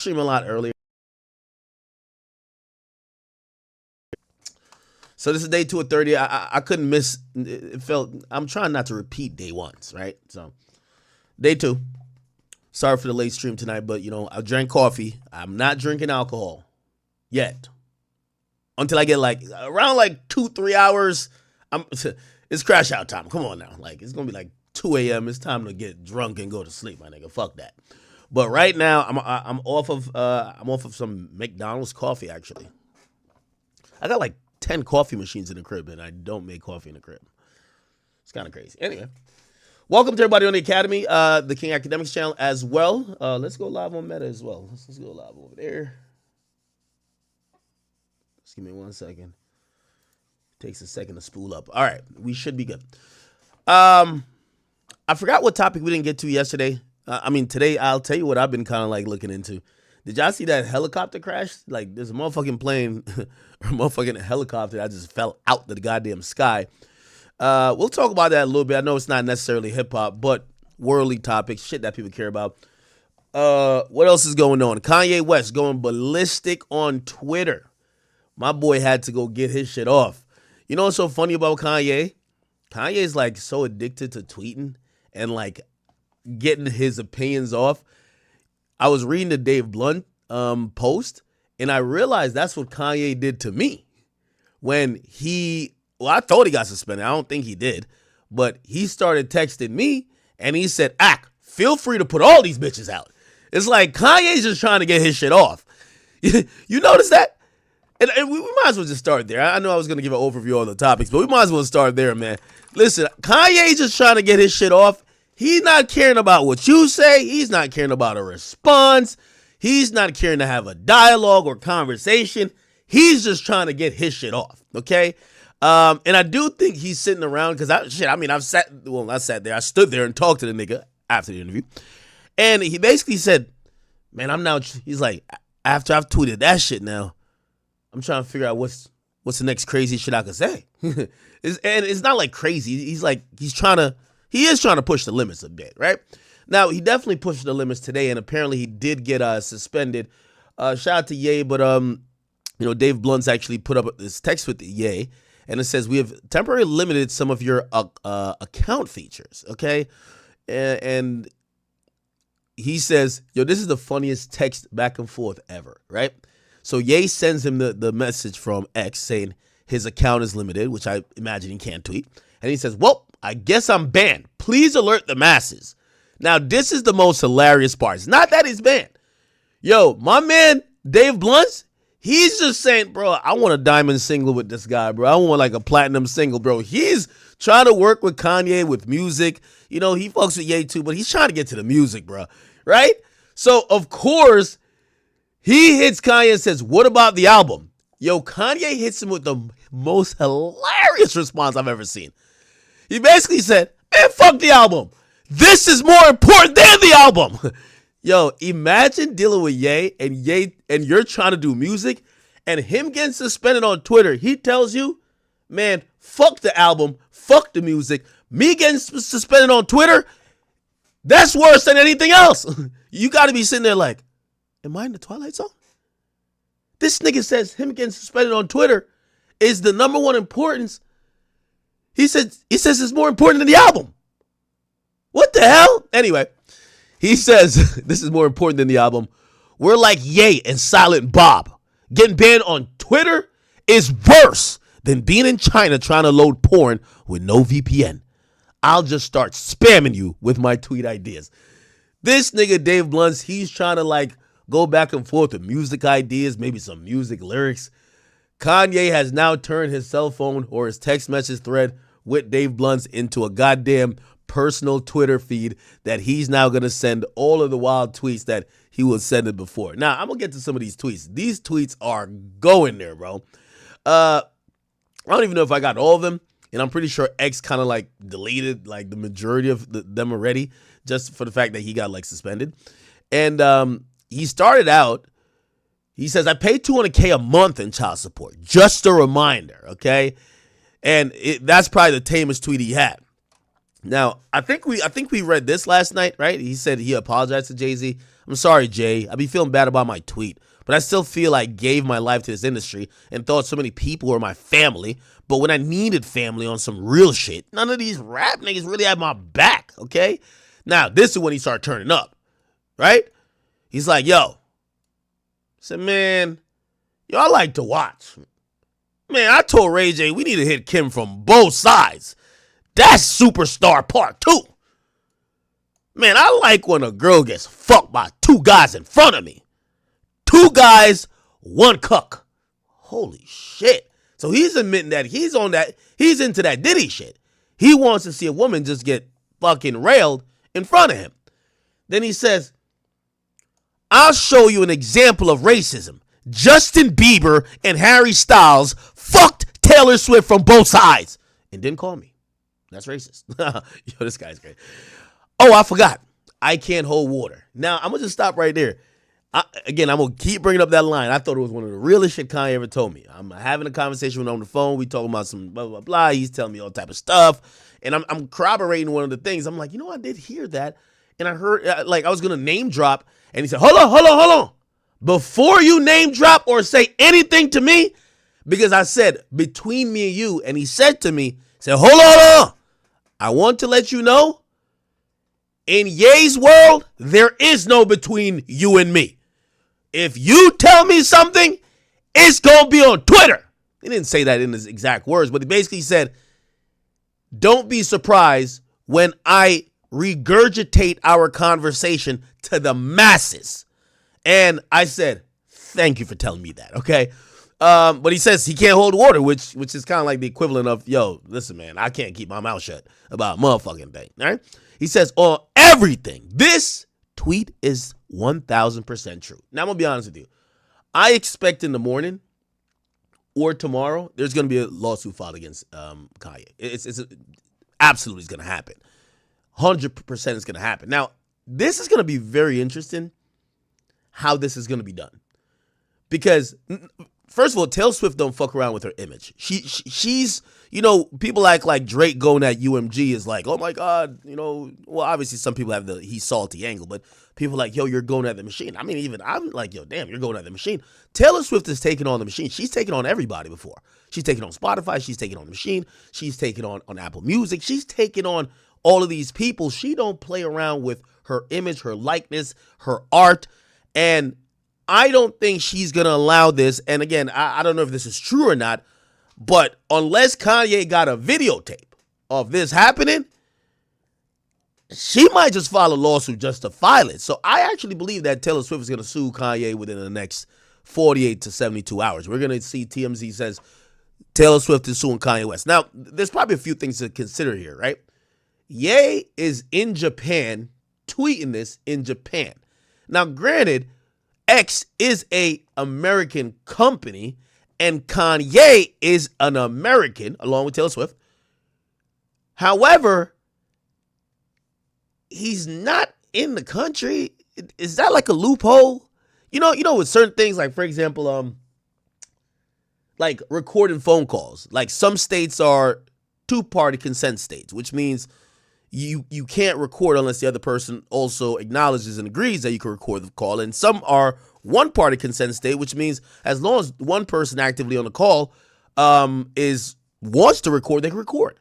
stream a lot earlier. So this is day 2 of 30. I couldn't miss. It felt, I'm trying not to repeat day ones, right? So day 2. Sorry for the late stream tonight, but I drank coffee. I'm not drinking alcohol yet. Until I get around 2-3 hours. It's crash out time. Come on now. It's gonna be 2 a.m. It's time to get drunk and go to sleep, my nigga. Fuck that. But right now, I'm off of some McDonald's coffee. Actually, I got 10 coffee machines in the crib, and I don't make coffee in the crib. It's kind of crazy. Anyway, welcome to everybody on the Academy, the King Academics channel as well. Let's go live on Meta as well. Let's go live over there. Just give me 1 second. Takes a second to spool up. All right, we should be good. I forgot what topic we didn't get to yesterday. Today, I'll tell you what I've been kind of looking into. Did y'all see that helicopter crash? There's a motherfucking plane or motherfucking helicopter that just fell out the goddamn sky. We'll talk about that a little bit. I know it's not necessarily hip-hop, but worldly topics, shit that people care about. What else is going on? Kanye West going ballistic on Twitter. My boy had to go get his shit off. You know what's so funny about Kanye? Kanye's so addicted to tweeting and getting his opinions off. I was reading the Dave Blunt post, and I realized that's what Kanye did to me when I thought he got suspended. I don't think he did, but he started texting me, and he said, feel free to put all these bitches out. It's Kanye's just trying to get his shit off. You notice that? And we might as well just start there. I know I was going to give an overview of the topics, but we might as well start there, man. Listen, Kanye's just trying to get his shit off. He's not caring about what you say. He's not caring about a response. He's not caring to have a dialogue or conversation. He's just trying to get his shit off, okay? And I do think he's I stood there and talked to the nigga after the interview. And he basically said, man, he's after I've tweeted that shit now, I'm trying to figure out what's the next crazy shit I could say. And it's not crazy. He is trying to push the limits a bit, right? Now, he definitely pushed the limits today, and apparently he did get suspended. Shout out to Ye, but Dave Blunt's actually put up this text with Ye, and it says, we have temporarily limited some of your account features, okay? And he says, this is the funniest text back and forth ever, right? So Ye sends him the message from X saying his account is limited, which I imagine he can't tweet. And he says, well, I guess I'm banned. Please alert the masses. Now, this is the most hilarious part. It's not that he's banned. Yo, my man, Dave Blunt, he's just saying, bro, I want a diamond single with this guy, bro. I want a platinum single, bro. He's trying to work with Kanye with music. He fucks with Ye too, but he's trying to get to the music, bro. Right? So, of course, he hits Kanye and says, what about the album? Yo, Kanye hits him with the most hilarious response I've ever seen. He basically said, man, fuck the album. This is more important than the album. Yo, imagine dealing with Ye and you're trying to do music and him getting suspended on Twitter. He tells you, man, fuck the album, fuck the music. Me getting suspended on Twitter, that's worse than anything else. You got to be sitting there am I in the Twilight Zone? This nigga says him getting suspended on Twitter is the number one importance. He says it's more important than the album. What the hell? Anyway, he says this is more important than the album. We're like Ye and Silent Bob. Getting banned on Twitter is worse than being in China trying to load porn with no VPN. I'll just start spamming you with my tweet ideas. This nigga Dave Blunt, he's trying to go back and forth with music ideas, maybe some music lyrics. Kanye has now turned his cell phone or his text message thread with Dave Blunt into a goddamn personal Twitter feed that he's now going to send all of the wild tweets that he was sending before. Now, I'm going to get to some of these tweets. These tweets are going there, bro. I don't even know if I got all of them, and I'm pretty sure X kind of deleted the majority of them already just for the fact that he got suspended. And he started out, he says, I pay $200K a month in child support. Just a reminder, okay? And that's probably the tamest tweet he had. Now, I think we read this last night, right? He said he apologized to Jay-Z. I'm sorry, Jay. I be feeling bad about my tweet, but I still feel I gave my life to this industry and thought so many people were my family. But when I needed family on some real shit, none of these rap niggas really had my back, okay? Now, this is when he started turning up, right? He's like, yo. I said, man, I like to watch. Man, I told Ray J we need to hit Kim from both sides. That's Superstar Part 2. Man, I like when a girl gets fucked by two guys in front of me. Two guys, one cuck. Holy shit. So he's admitting that he's into that Diddy shit. He wants to see a woman just get fucking railed in front of him. Then he says, I'll show you an example of racism. Justin Bieber and Harry Styles fucked Taylor Swift from both sides and didn't call me. That's racist. Yo, this guy's great. Oh, I forgot. I can't hold water. Now, I'm going to just stop right there. I'm going to keep bringing up that line. I thought it was one of the realest shit Kanye ever told me. I'm having a conversation with him on the phone. We talking about some blah, blah, blah. He's telling me all type of stuff. And I'm corroborating one of the things. I'm like, I did hear that. And I heard, I was going to name drop. And he said, hold on. Before you name drop or say anything to me, because I said, between me and you, and he said to me, hold on. I want to let you know, in Ye's world, there is no between you and me. If you tell me something, it's going to be on Twitter. He didn't say that in his exact words, but he basically said, don't be surprised when I regurgitate our conversation to the masses. And I said, thank you for telling me that, okay? But he says he can't hold water, which is kind of like the equivalent of, yo, listen, man, I can't keep my mouth shut about a motherfucking thing, all right? He says, on everything, this tweet is 1,000% true. Now, I'm going to be honest with you. I expect in the morning or tomorrow, there's going to be a lawsuit filed against Kanye. It's absolutely going to happen. 100% is going to happen. Now, this is going to be very interesting how this is going to be done. Because first of all, Taylor Swift don't fuck around with her image. She's, people act like Drake going at UMG is like, oh my God, well, obviously some people have the he's salty angle, but people like, yo, you're going at the machine. I mean, even I'm like, yo, damn, you're going at the machine. Taylor Swift is taking on the machine. She's taken on everybody before. She's taken on Spotify. She's taken on the machine. She's taken on Apple Music. She's taken on all of these people. She don't play around with her image, her likeness, her art, and I don't think she's going to allow this. And again, I don't know if this is true or not, but unless Kanye got a videotape of this happening, she might just file a lawsuit just to file it. So I actually believe that Taylor Swift is going to sue Kanye within the next 48 to 72 hours. We're going to see TMZ says Taylor Swift is suing Kanye West. Now, there's probably a few things to consider here, right? Ye is in Japan, tweeting this in Japan. Now, granted, X is a American company, and Kanye is an American, along with Taylor Swift. However, he's not in the country. Is that like a loophole? With certain things, like, for example, like recording phone calls. Like, some states are two-party consent states, which means you can't record unless the other person also acknowledges and agrees that you can record the call. And some are one-party consent state, which means as long as one person actively on the call wants to record, they can record.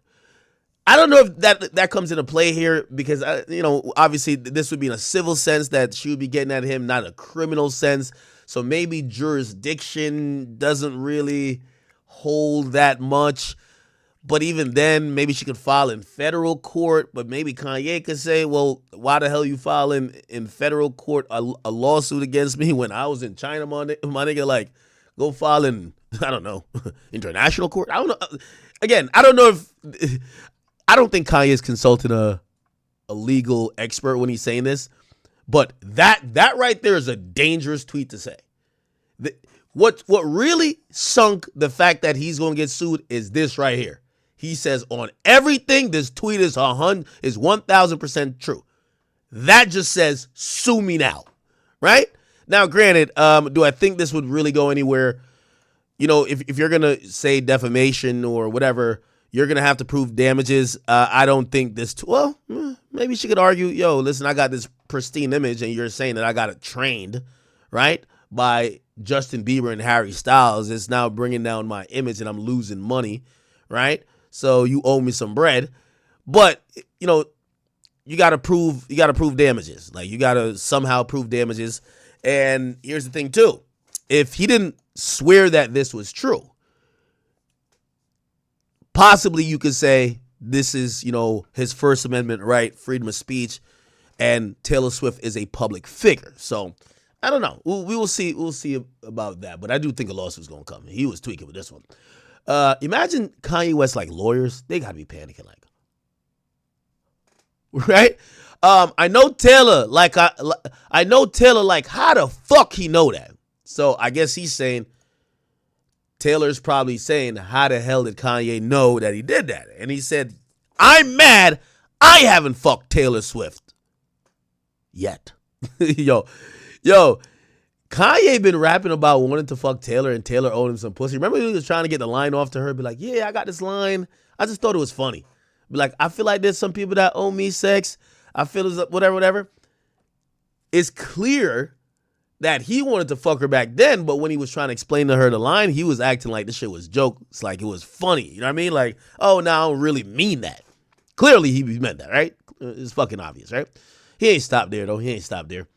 I don't know if that comes into play here because, obviously this would be in a civil sense that she would be getting at him, not a criminal sense. So maybe jurisdiction doesn't really hold that much. But even then, maybe she could file in federal court. But maybe Kanye could say, well, why the hell you filing in federal court a lawsuit against me when I was in China, my nigga? Like, go file in, I don't know, international court? I don't know. Again, I don't know if... I don't think Kanye is consulting a legal expert when he's saying this. But that right there is a dangerous tweet to say. What really sunk the fact that he's going to get sued is this right here. He says on everything, this tweet is 1,000% true. That just says, sue me now, right? Now, granted, do I think this would really go anywhere? If you're going to say defamation or whatever, You're going to have to prove damages. I don't think this, maybe she could argue, yo, listen, I got this pristine image and you're saying that I got it trained, right, by Justin Bieber and Harry Styles. It's now bringing down my image and I'm losing money, right? So you owe me some bread. But, you know, you got to prove damages. Like, you got to somehow prove damages. And here's the thing, too. If he didn't swear that this was true, possibly you could say this is, you know, his First Amendment right, freedom of speech, and Taylor Swift is a public figure. So, I don't know. We will see. We'll see about that. But I do think a lawsuit's going to come. He was tweaking with this one. Imagine Kanye West, like, lawyers. They got to be panicking, like, right? I know Taylor, like, I know Taylor, like, how the fuck he know that? So I guess he's saying, Taylor's probably saying, how the hell did Kanye know that he did that? And he said, I'm mad I haven't fucked Taylor Swift yet. Yo, Kanye been rapping about wanting to fuck Taylor and Taylor owed him some pussy. Remember he was trying to get the line off to her, be like, yeah, I got this line. I just thought it was funny. Be like, I feel like there's some people that owe me sex. I feel it's whatever. It's clear that he wanted to fuck her back then, but when he was trying to explain to her the line, he was acting like this shit was joke. It's like it was funny. You know what I mean? Like, oh, no, I don't really mean that. Clearly, he meant that, right? It's fucking obvious, right? He ain't stopped there, though. He ain't stopped there.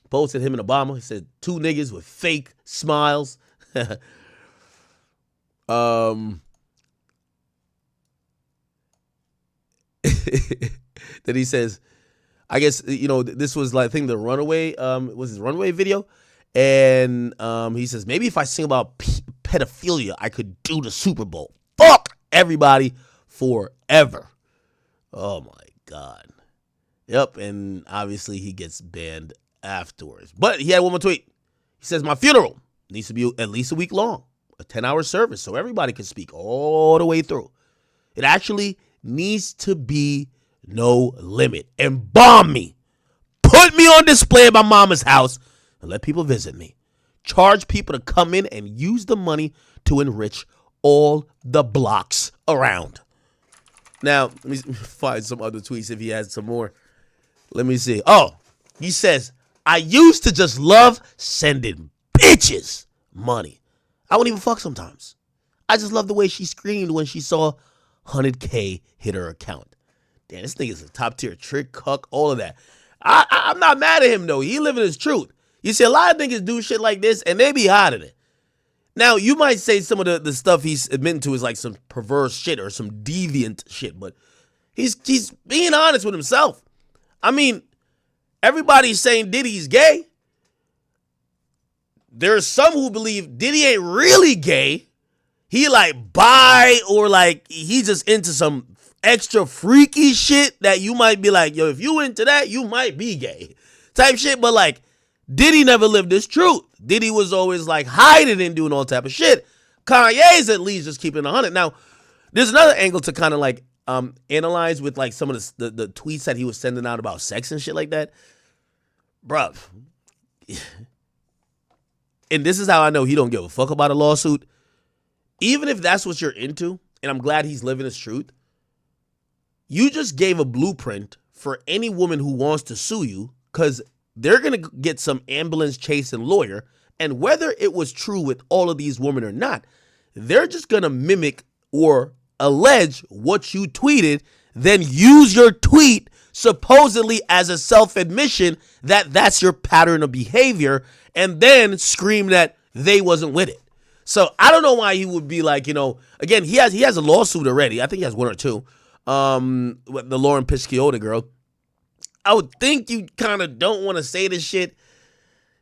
Posted him and Obama. He said, 2 niggas with fake smiles. Then he says, I guess, you know, this was like, I think the Runaway, was his Runaway video. And he says, maybe if I sing about pedophilia, I could do the Super Bowl. Fuck everybody forever. Oh my God. Yep. And obviously he gets banned afterwards. But he had one more tweet. He says, my funeral needs to be at least a week long, a 10-hour service, so everybody can speak all the way through. It actually needs to be no limit. Embalm me. Put me on display at my mama's house and let people visit me. Charge people to come in and use the money to enrich all the blocks around. Now, let me find some other tweets if he has some more. Let me see. Oh, he says, I used to just love sending bitches money. I wouldn't even fuck sometimes. I just love the way she screamed when she saw 100K hit her account. Damn, this nigga's a top tier trick, cuck, all of that. I'm not mad at him, though. He living his truth. You see, a lot of niggas do shit like this, and they be hiding it. Now, you might say some of the stuff he's admitting to is like some perverse shit or some deviant shit, but he's being honest with himself. I mean, everybody's saying Diddy's gay. There's some who believe Diddy ain't really gay. He like bi or like he just into some extra freaky shit that you might be like, yo, if you into that, you might be gay type shit. But like, Diddy never lived this truth. Diddy was always like hiding and doing all type of shit. Kanye's at least just keeping it 100. Now, there's another angle to kind of like analyze with like some of the tweets that he was sending out about sex and shit like that. Bruh. And this is how I know he don't give a fuck about a lawsuit. Even if that's what you're into, and I'm glad he's living his truth, you just gave a blueprint for any woman who wants to sue you because they're going to get some ambulance chasing lawyer. And whether it was true with all of these women or not, they're just going to mimic or allege what you tweeted, then use your tweet supposedly as a self-admission that that's your pattern of behavior, and then scream that they wasn't with it. So I don't know why he would be like, you know, again, he has a lawsuit already. I think he has one or two. With the Lauren Pisciotta girl. I would think you kind of don't want to say this shit.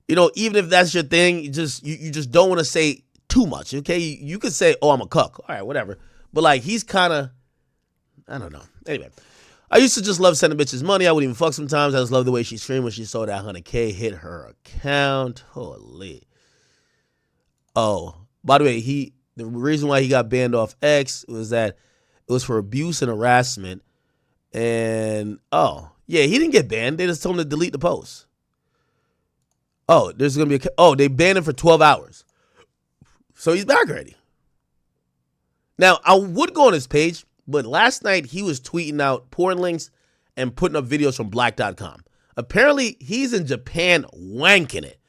You know, even if that's your thing, you just don't want to say too much, okay? You could say, oh, I'm a cuck. All right, whatever. But like, he's kind of, I don't know. Anyway, I used to just love sending bitches money. I wouldn't even fuck sometimes. I just love the way she screamed when she saw that 100K hit her account. Holy. Oh, by the way, the reason why he got banned off X was that it was for abuse and harassment. And, oh, yeah, he didn't get banned. They just told him to delete the post. Oh, there's going to be they banned him for 12 hours. So he's back already. Now, I would go on his page, but last night he was tweeting out porn links and putting up videos from black.com. Apparently, he's in Japan wanking it.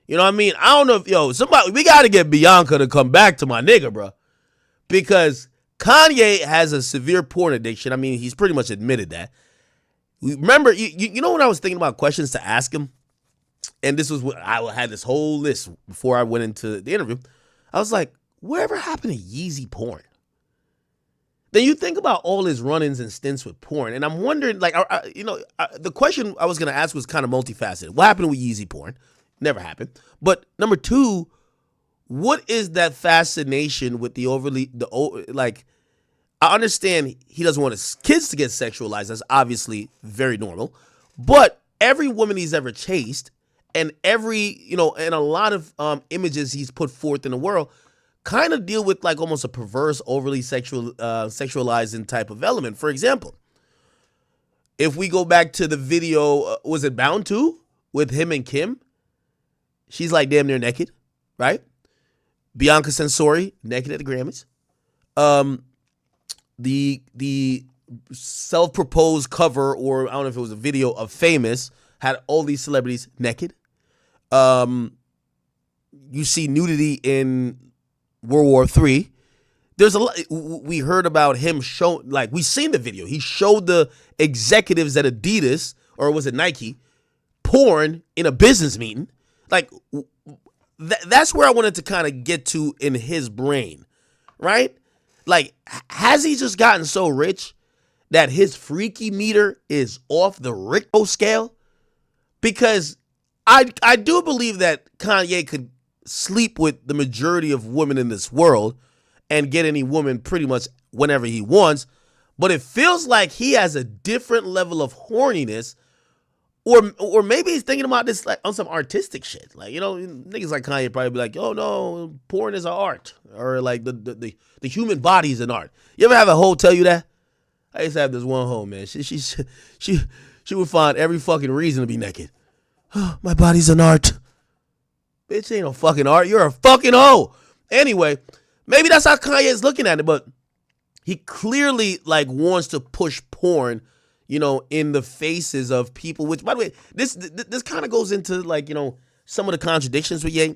You know what I mean? I don't know if, we got to get Bianca to come back to my nigga, bro. Because Kanye has a severe porn addiction. I mean, he's pretty much admitted that. Remember, you know when I was thinking about questions to ask him? And this was what I had this whole list before I went into the interview. I was like, whatever happened to Yeezy porn? Then you think about all his run-ins and stints with porn, and I'm wondering, like, the question I was going to ask was kind of multifaceted. What happened with Yeezy porn? Never happened. But number two, what is that fascination with I understand he doesn't want his kids to get sexualized. That's obviously very normal. But every woman he's ever chased and and a lot of images he's put forth in the world kind of deal with like almost a perverse, overly sexualizing type of element. For example, if we go back to the video, was it Bound 2 with him and Kim? She's like damn near naked, right? Bianca Censori, naked at the Grammys. The self-proposed cover, or I don't know if it was a video of Famous, had all these celebrities naked. You see nudity in World War III. There's a lot. We heard about him we seen the video. He showed the executives at Adidas, or was it Nike, porn in a business meeting. Like, that's where I wanted to kind of get to in his brain, right? Like, has he just gotten so rich that his freaky meter is off the Richter scale? Because I do believe that Kanye could sleep with the majority of women in this world and get any woman pretty much whenever he wants, but it feels like he has a different level of horniness, or maybe he's thinking about this like on some artistic shit. Like, niggas like Kanye probably be like, oh no, porn is an art, or like the human body is an art. You ever have a hoe tell you that? I used to have this one hoe, man. She would find every fucking reason to be naked. Oh, my body's an art. Bitch, ain't no fucking art. You're a fucking hoe. Anyway, maybe that's how Kanye is looking at it, but he clearly like wants to push porn, in the faces of people, which, by the way, this kind of goes into like, some of the contradictions with Ye.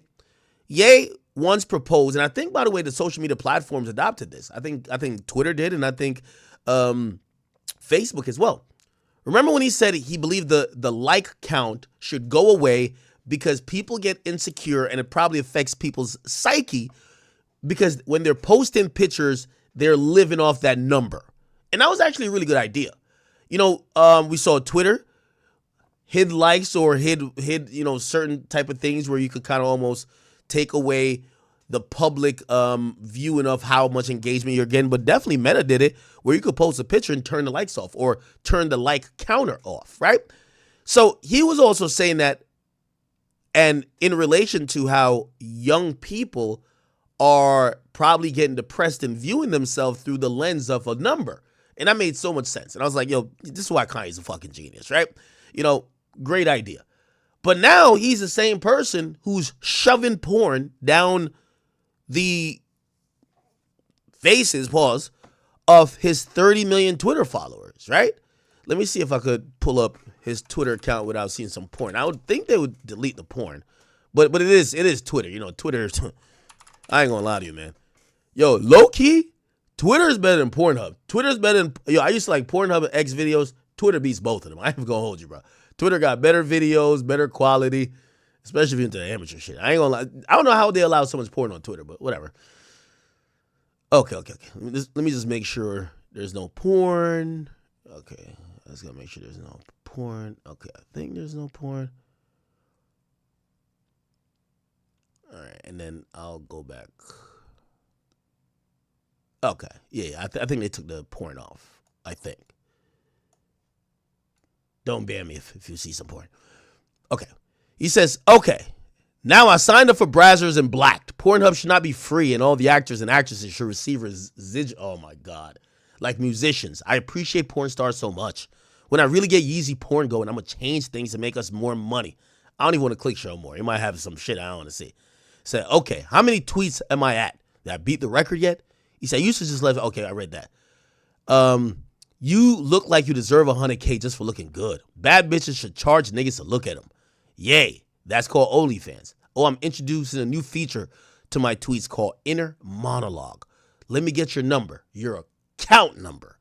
Ye once proposed, and I think, by the way, the social media platforms adopted this. I think Twitter did, and I think Facebook as well. Remember when he said he believed the like count should go away because people get insecure and it probably affects people's psyche because when they're posting pictures, they're living off that number. And that was actually a really good idea. We saw Twitter hid likes or hid certain type of things where you could kind of almost take away the public viewing of how much engagement you're getting. But definitely Meta did it where you could post a picture and turn the likes off or turn the like counter off, right? So he was also saying that, and in relation to how young people are probably getting depressed and viewing themselves through the lens of a number. And that made so much sense. And I was like, this is why Kanye's a fucking genius, right? Great idea. But now he's the same person who's shoving porn down the faces, of his 30 million Twitter followers, right? Let me see if I could pull up his Twitter account without seeing some porn. I would think they would delete the porn. But it is Twitter. Twitter, I ain't gonna lie to you, man. Low key, Twitter is better than Pornhub. Twitter's better than, I used to like Pornhub and X videos. Twitter beats both of them. I ain't gonna hold you, bro. Twitter got better videos, better quality, especially if you're into the amateur shit. I ain't gonna lie. I don't know how they allow so much porn on Twitter, but whatever. Okay. Let me just make sure there's no porn. Okay, let's go make sure there's no porn. Okay, I think there's no porn. All right, and then I'll go back. Okay, yeah, I think they took the porn off, I think. Don't ban me if you see some porn. Okay, he says, okay, now I signed up for Brazzers and Blacked. Pornhub should not be free, and all the actors and actresses should receive oh my God. Like musicians, I appreciate porn stars so much. When I really get Yeezy porn going, I'm going to change things to make us more money. I don't even want to click show more. It might have some shit I don't want to see. Say, okay, how many tweets am I at? Did I beat the record yet? He said, you should just let, okay, I read that. You look like you deserve $100K just for looking good. Bad bitches should charge niggas to look at them. Yay. That's called OnlyFans. Oh, I'm introducing a new feature to my tweets called Inner Monologue. Let me get your number, your account number.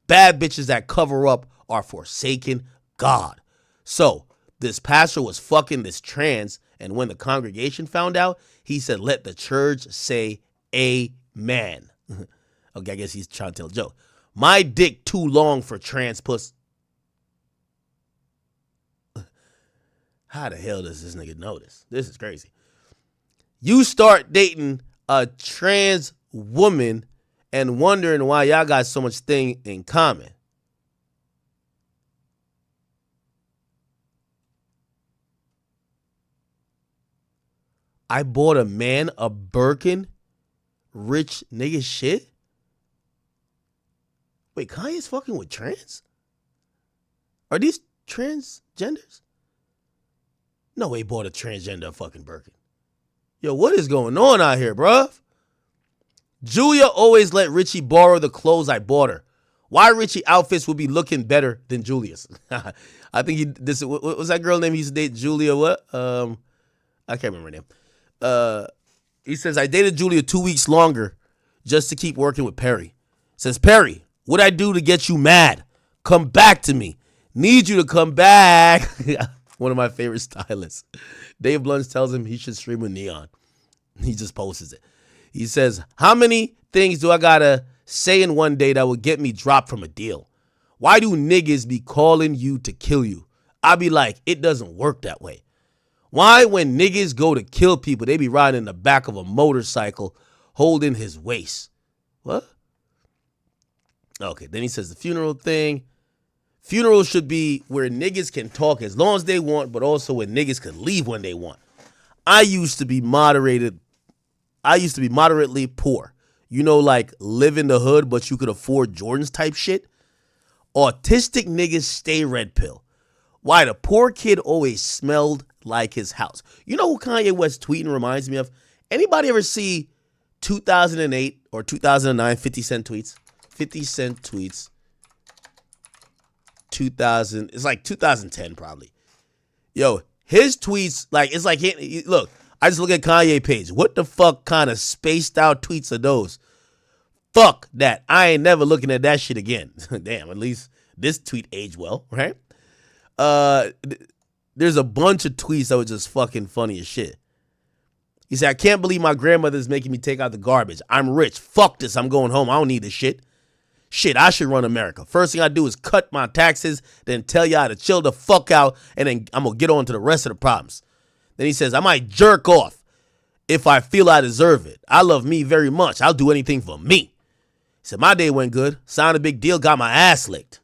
Bad bitches that cover up are forsaken God. So this pastor was fucking this trans, and when the congregation found out, he said, let the church say amen. Okay, I guess he's trying to tell a joke. My dick too long for trans puss. How the hell does this nigga know this? This is crazy. You start dating a trans woman and wondering why y'all got so much thing in common. I bought a man a Birkin, rich nigga shit. Wait, Kanye's fucking with trans? Are these transgenders? No way bought a transgender a fucking Birkin. Yo, what is going on out here, bruh? Julia always let Richie borrow the clothes I bought her. Why Richie outfits would be looking better than Julia's? I think what was that girl name he used to date? Julia what? I can't remember her name. He says, I dated Julia 2 weeks longer just to keep working with Perry. Says, Perry, what'd I do to get you mad? Come back to me. Need you to come back. One of my favorite stylists. Dave Blunt tells him he should stream with Neon. He just posts it. He says, how many things do I gotta say in one day that would get me dropped from a deal? Why do niggas be calling you to kill you? I be like, it doesn't work that way. Why when niggas go to kill people, they be riding in the back of a motorcycle holding his waist? What? Okay, then he says the funeral thing. Funerals should be where niggas can talk as long as they want, but also where niggas can leave when they want. I used to be moderately poor. You know, like live in the hood, but you could afford Jordans type shit. Autistic niggas stay red pill. Why the poor kid always smelled like his house. You know who Kanye West tweeting reminds me of? Anybody ever see 2008 or 2009 50 Cent tweets? 50 Cent tweets. 2000, it's like 2010 probably. Yo, his tweets, like, it's like, look, I just look at Kanye page. What the fuck kind of spaced out tweets are those? Fuck that. I ain't never looking at that shit again. Damn, at least this tweet aged well, right? There's a bunch of tweets that were just fucking funny as shit. He said, I can't believe my grandmother's making me take out the garbage. I'm rich. Fuck this. I'm going home. I don't need this shit. Shit, I should run America. First thing I do is cut my taxes, then tell y'all to chill the fuck out, and then I'm going to get on to the rest of the problems. Then he says, I might jerk off if I feel I deserve it. I love me very much. I'll do anything for me. He said, my day went good. Signed a big deal. Got my ass licked.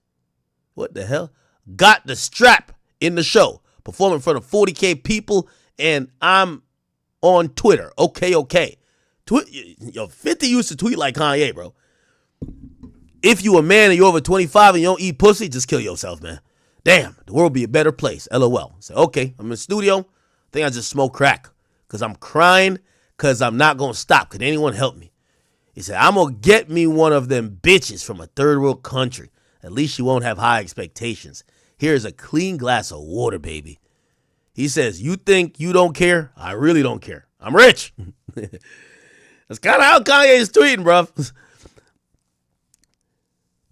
What the hell? Got the strap in the show. Performing in front of 40K people, and I'm on Twitter. Okay. Yo, 50 used to tweet like Kanye, bro. If you a man and you're over 25 and you don't eat pussy, just kill yourself, man. Damn, the world would be a better place. LOL. Say, okay, I'm in the studio. I think I just smoked crack because I'm crying because I'm not going to stop. Could anyone help me? He said, I'm going to get me one of them bitches from a third world country. At least you won't have high expectations. Here's a clean glass of water, baby. He says, you think you don't care? I really don't care. I'm rich. That's kind of how Kanye is tweeting, bro.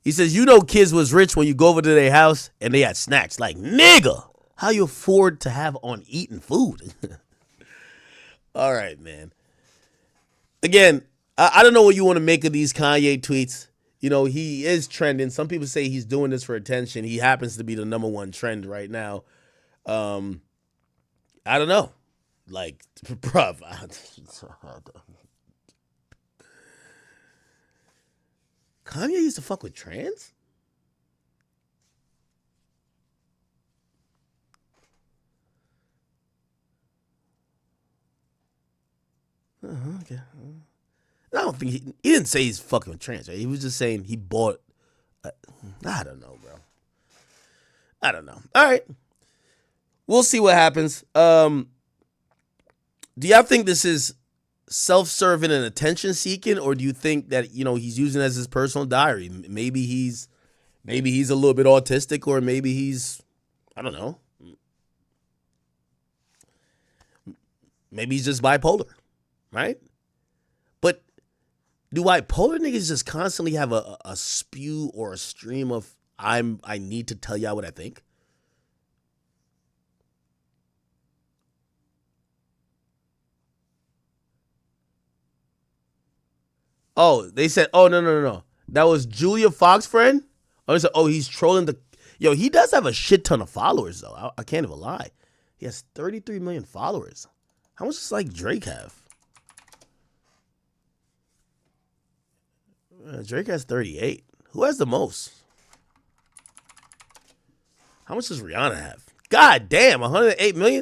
He says, you know kids was rich when you go over to their house and they had snacks. Like, nigga, how you afford to have on eating food? All right, man. Again, I don't know what you want to make of these Kanye tweets. You know, he is trending. Some people say he's doing this for attention. He happens to be the #1 trend right now. I don't know. Like, bruv. Kanye used to fuck with trans? Okay. I don't think he didn't say he's fucking with trans, right? He was just saying he bought. I don't know, bro. I don't know. All right. We'll see what happens. Do y'all think this is self-serving and attention-seeking, or do you think that he's using it as his personal diary? Maybe he's a little bit autistic, or maybe he's, I don't know. Maybe he's just bipolar, right? But do bipolar niggas just constantly have a spew or a stream of I need to tell y'all what I think? Oh, they said, oh, no. That was Julia Fox friend? Oh, they said, oh, he's trolling the... Yo, he does have a shit ton of followers, though. I can't even lie. He has 33 million followers. How much does, like, Drake have? Drake has 38. Who has the most? How much does Rihanna have? God damn, 108 million?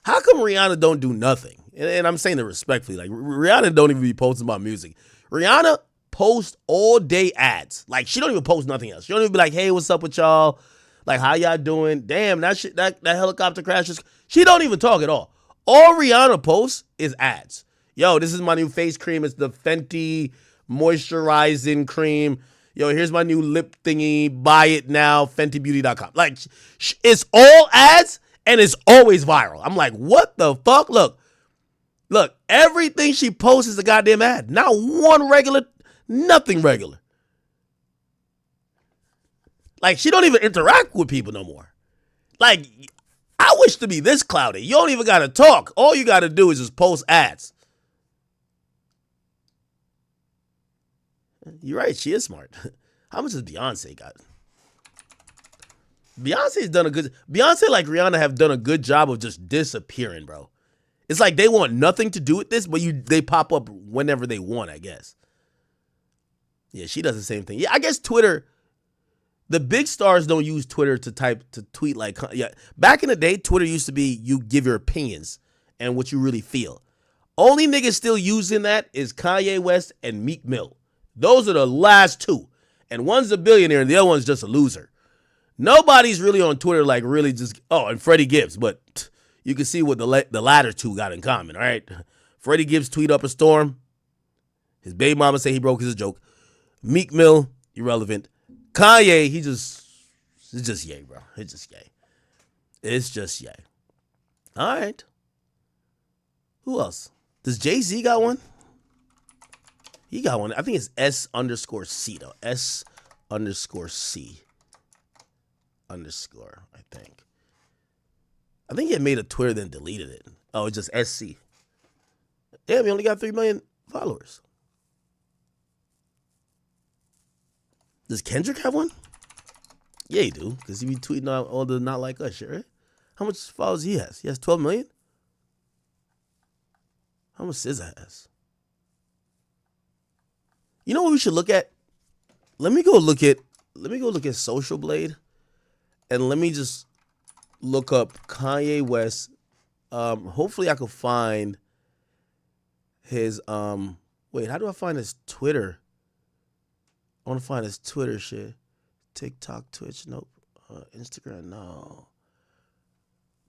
How come Rihanna don't do nothing? And I'm saying it respectfully. Like, Rihanna don't even be posting about music. Rihanna posts all day ads. Like, she don't even post nothing else. She don't even be like, hey, what's up with y'all? Like, how y'all doing? Damn, that shit, that helicopter crashes. She don't even talk at all. All Rihanna posts is ads. Yo, this is my new face cream. It's the Fenty moisturizing cream. Yo, here's my new lip thingy. Buy it now. FentyBeauty.com. Like, it's all ads, and it's always viral. I'm like, what the fuck? Look, everything she posts is a goddamn ad. Not one regular, nothing regular. Like, she don't even interact with people no more. Like, I wish to be this cloudy. You don't even got to talk. All you got to do is just post ads. You're right. She is smart. How much has Beyonce got? Beyonce, like Rihanna, have done a good job of just disappearing, bro. It's like they want nothing to do with this, but they pop up whenever they want, I guess. Yeah, she does the same thing. Yeah, I guess Twitter, the big stars don't use Twitter to tweet like, yeah. Back in the day, Twitter used to be you give your opinions and what you really feel. Only niggas still using that is Kanye West and Meek Mill. Those are the last two. And one's a billionaire and the other one's just a loser. Nobody's really on Twitter like really just, and Freddie Gibbs, but you can see what the latter two got in common, all right? Freddie Gibbs tweet up a storm. His baby mama say he broke his joke. Meek Mill, irrelevant. Kanye, it's just yay, bro. It's just yay. It's just yay. All right. Who else? Does Jay-Z got one? He got one. I think it's S_C though. S_C. Underscore, I think. I think he had made a Twitter then deleted it. Oh, it's just SC. Yeah, we only got 3 million followers. Does Kendrick have one? Yeah, he do. Because he be tweeting out all the not like us shit, right? How much followers he has? He has 12 million? How much SZA has? You know what we should look at? Let me go look at Social Blade. And let me just look up Kanye West. Hopefully I could find his wait, how do I find his Twitter? I want to find his Twitter shit. TikTok, Twitch, nope. Instagram, no.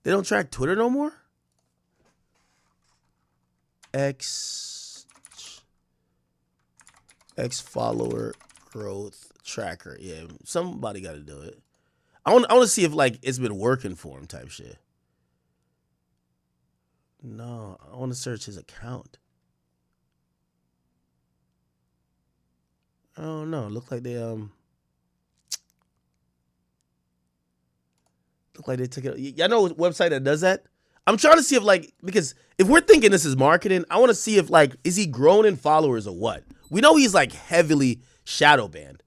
They don't track Twitter no more? X follower growth tracker. Yeah, somebody got to do it. I want to see if like it's been working for him type shit. No, I want to search his account. Oh no, look like they took it. Y'all know a website that does that? I'm trying to see if like, because if we're thinking this is marketing, I want to see if like, is he grown in followers or what? We know he's like heavily shadow banned.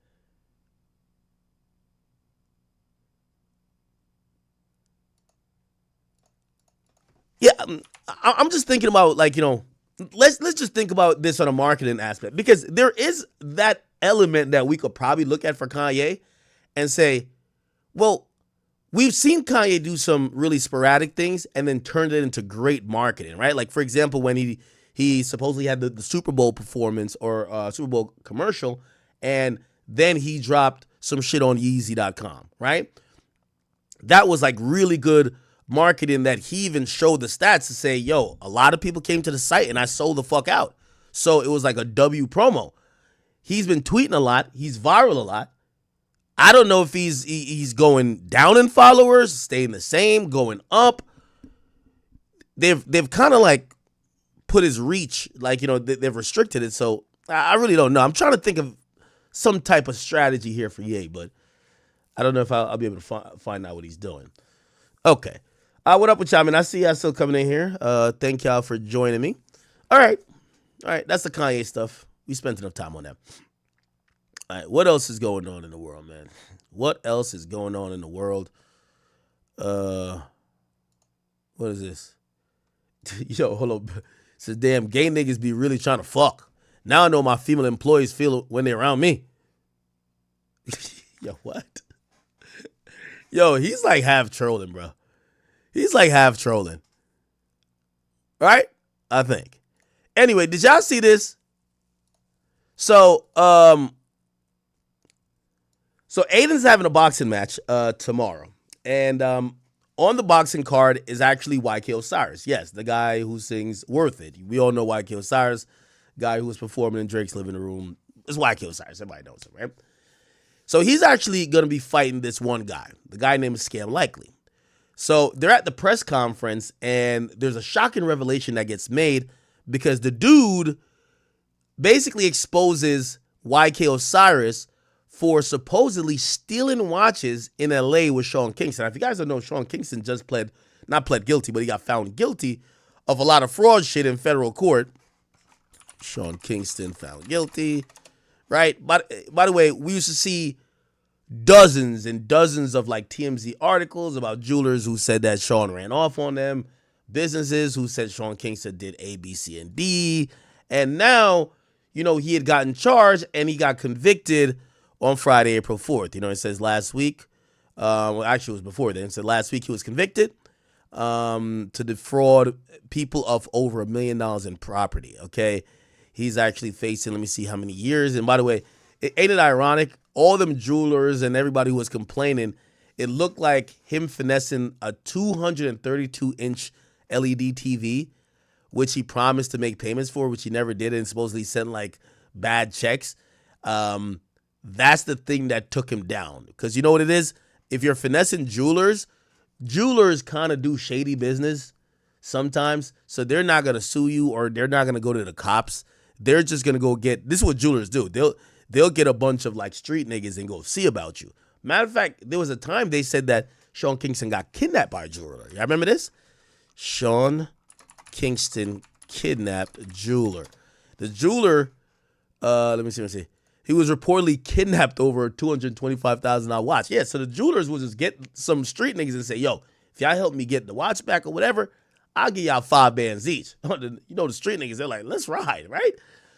Yeah, I'm just thinking about like, let's just think about this on a marketing aspect, because there is that element that we could probably look at for Kanye and say, well, we've seen Kanye do some really sporadic things and then turned it into great marketing, right? Like, for example, when he supposedly had the Super Bowl performance or Super Bowl commercial, and then he dropped some shit on Yeezy.com, right? That was like really good marketing that he even showed the stats to say, yo, a lot of people came to the site and I sold the fuck out. So it was like a W promo. He's been tweeting a lot. He's viral a lot. I don't know if he's going down in followers, staying the same, going up. They've kind of like put his reach, like, they've restricted it. So I really don't know. I'm trying to think of some type of strategy here for Ye, but I don't know if I'll be able to find out what he's doing. Okay. What up with y'all, man? I see y'all still coming in here. Thank y'all for joining me. All right. That's the Kanye stuff. We spent enough time on that. All right. What else is going on in the world, man? What else is going on in the world? What is this? Yo, hold up. It says, damn, gay niggas be really trying to fuck. Now I know my female employees feel when they're around me. Yo, what? Yo, he's like half trolling, bro. He's like half trolling. Right? I think. Anyway, did y'all see this? So Aiden's having a boxing match tomorrow. And on the boxing card is actually YK Osiris. Yes, the guy who sings Worth It. We all know YK Osiris, guy who was performing in Drake's Living Room. It's YK Osiris. Everybody knows him, right? So he's actually going to be fighting this one guy. The guy named Scam Likely. So they're at the press conference, and there's a shocking revelation that gets made because the dude basically exposes YK Osiris for supposedly stealing watches in LA with Sean Kingston. Now, if you guys don't know, Sean Kingston just not pled guilty, but he got found guilty of a lot of fraud shit in federal court. Sean Kingston found guilty, right? But by the way, we used to see dozens and dozens of like TMZ articles about jewelers who said that Sean ran off on them, businesses who said Sean Kingston did A, B, C, and D. And now, he had gotten charged and he got convicted on Friday, April 4th. It says last week, actually it was before then. It said last week he was convicted to defraud people of over $1 million in property, okay? He's actually facing, let me see how many years. And by the way, ain't it ironic? All them jewelers and everybody who was complaining, it looked like him finessing a 232-inch LED TV, which he promised to make payments for, which he never did, and supposedly sent like bad checks. That's the thing that took him down. Because you know what it is? If you're finessing jewelers kind of do shady business sometimes. So they're not going to sue you or they're not going to go to the cops. They're just going to go get, this is what jewelers do. They'll get a bunch of like street niggas and go see about you. Matter of fact, there was a time they said that Sean Kingston got kidnapped by a jeweler. Y'all remember this? Sean Kingston kidnapped a jeweler. The jeweler, let me see. He was reportedly kidnapped over a $225,000 watch. Yeah, so the jewelers will just get some street niggas and say, yo, if y'all help me get the watch back or whatever, I'll give y'all 5 bands each. The street niggas, they're like, let's ride, right?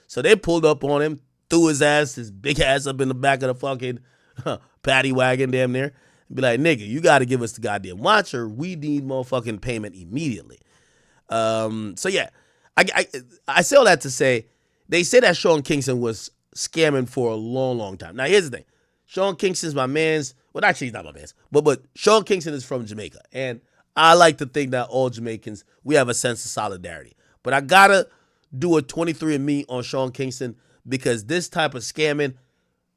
So they pulled up on him, threw his big ass up in the back of the fucking paddy wagon damn near, and be like, nigga, you got to give us the goddamn watch or we need motherfucking payment immediately. So yeah, I say all that to say, they say that Sean Kingston was scamming for a long, long time. Now, here's the thing. Sean Kingston's my man's. Well, actually, he's not my man's. But Sean Kingston is from Jamaica. And I like to think that all Jamaicans, we have a sense of solidarity. But I got to do a 23andMe on Sean Kingston because this type of scamming,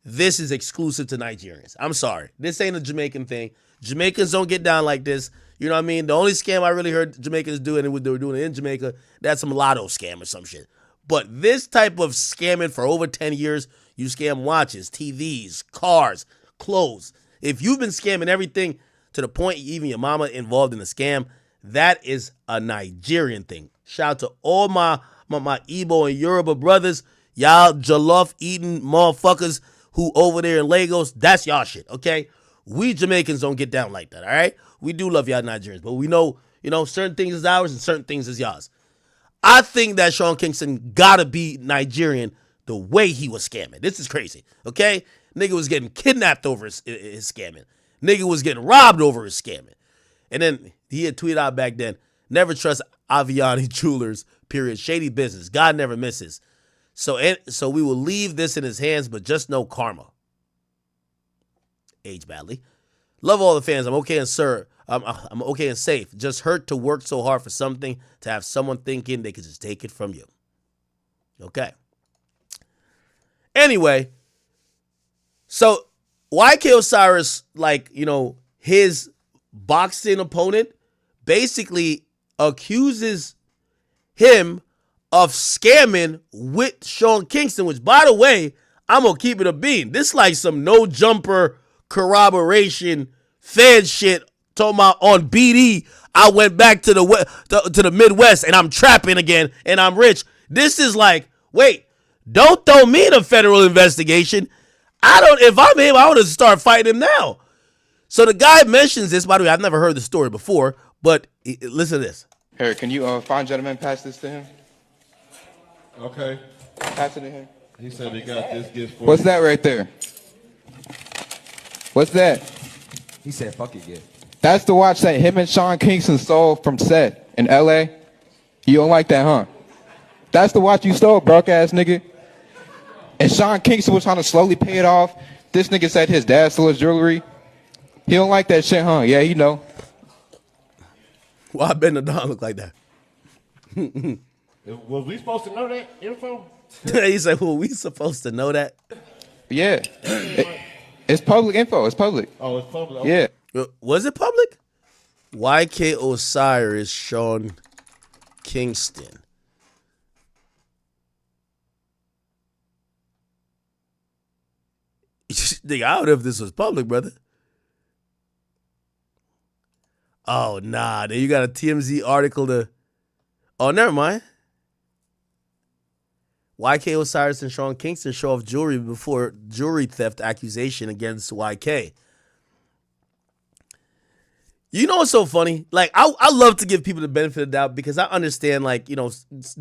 this is exclusive to Nigerians. I'm sorry. This ain't a Jamaican thing. Jamaicans don't get down like this. You know what I mean? The only scam I really heard Jamaicans do, and they were doing it in Jamaica, that's some lotto scam or some shit. But this type of scamming for over 10 years, you scam watches, TVs, cars, clothes. If you've been scamming everything to the point even your mama involved in the scam, that is a Nigerian thing. Shout out to all my Igbo and Yoruba brothers, y'all jollof eating motherfuckers who over there in Lagos, that's y'all shit, okay? We Jamaicans don't get down like that, all right? We do love y'all Nigerians, but we know, certain things is ours and certain things is y'all's. I think that Sean Kingston gotta be Nigerian the way he was scamming. This is crazy, okay? Nigga was getting kidnapped over his scamming. Nigga was getting robbed over his scamming. And then he had tweeted out back then, never trust Aviani Jewelers, period. Shady business. God never misses. So we will leave this in his hands, but just no karma. Age badly. Love all the fans. I'm okay and sir. I'm okay and safe. Just hurt to work so hard for something to have someone thinking they could just take it from you. Okay. Anyway, so YK Osiris, like, you know, his boxing opponent basically accuses him of scamming with Sean Kingston, which, by the way, I'm going to keep it a bean. This like some no jumper corroboration Fed shit talking about on BD. I went back to the Midwest and I'm trapping again and I'm rich. This is like, wait, don't throw me in a federal investigation. If I'm him, I would have start fighting him now. So the guy mentions this. By the way, I've never heard the story before, but listen to this. Harry, can you fine gentleman pass this to him? Okay. Pass it to him. He said he got this gift for What's that right there? What's that? He said, fuck it, yeah. That's the watch that him and Sean Kingston stole from Seth in L.A. You don't like that, huh? That's the watch you stole, broke ass nigga. And Sean Kingston was trying to slowly pay it off. This nigga said his dad stole his jewelry. He don't like that shit, huh? Yeah, you know. Why Ben the Don look like that? Was we supposed to know that info? He said, well, we supposed to know that? Yeah. It's public info. It's public. Oh, it's public. Okay. Yeah. Was it public? YK Osiris, Sean Kingston. Nigga, I don't know if this was public, brother. Oh, nah. Then you got a TMZ article to... Oh, never mind. YK Osiris and Sean Kingston show off jewelry before jewelry theft accusation against YK. You know what's so funny? Like, I love to give people the benefit of the doubt because I understand, like, you know,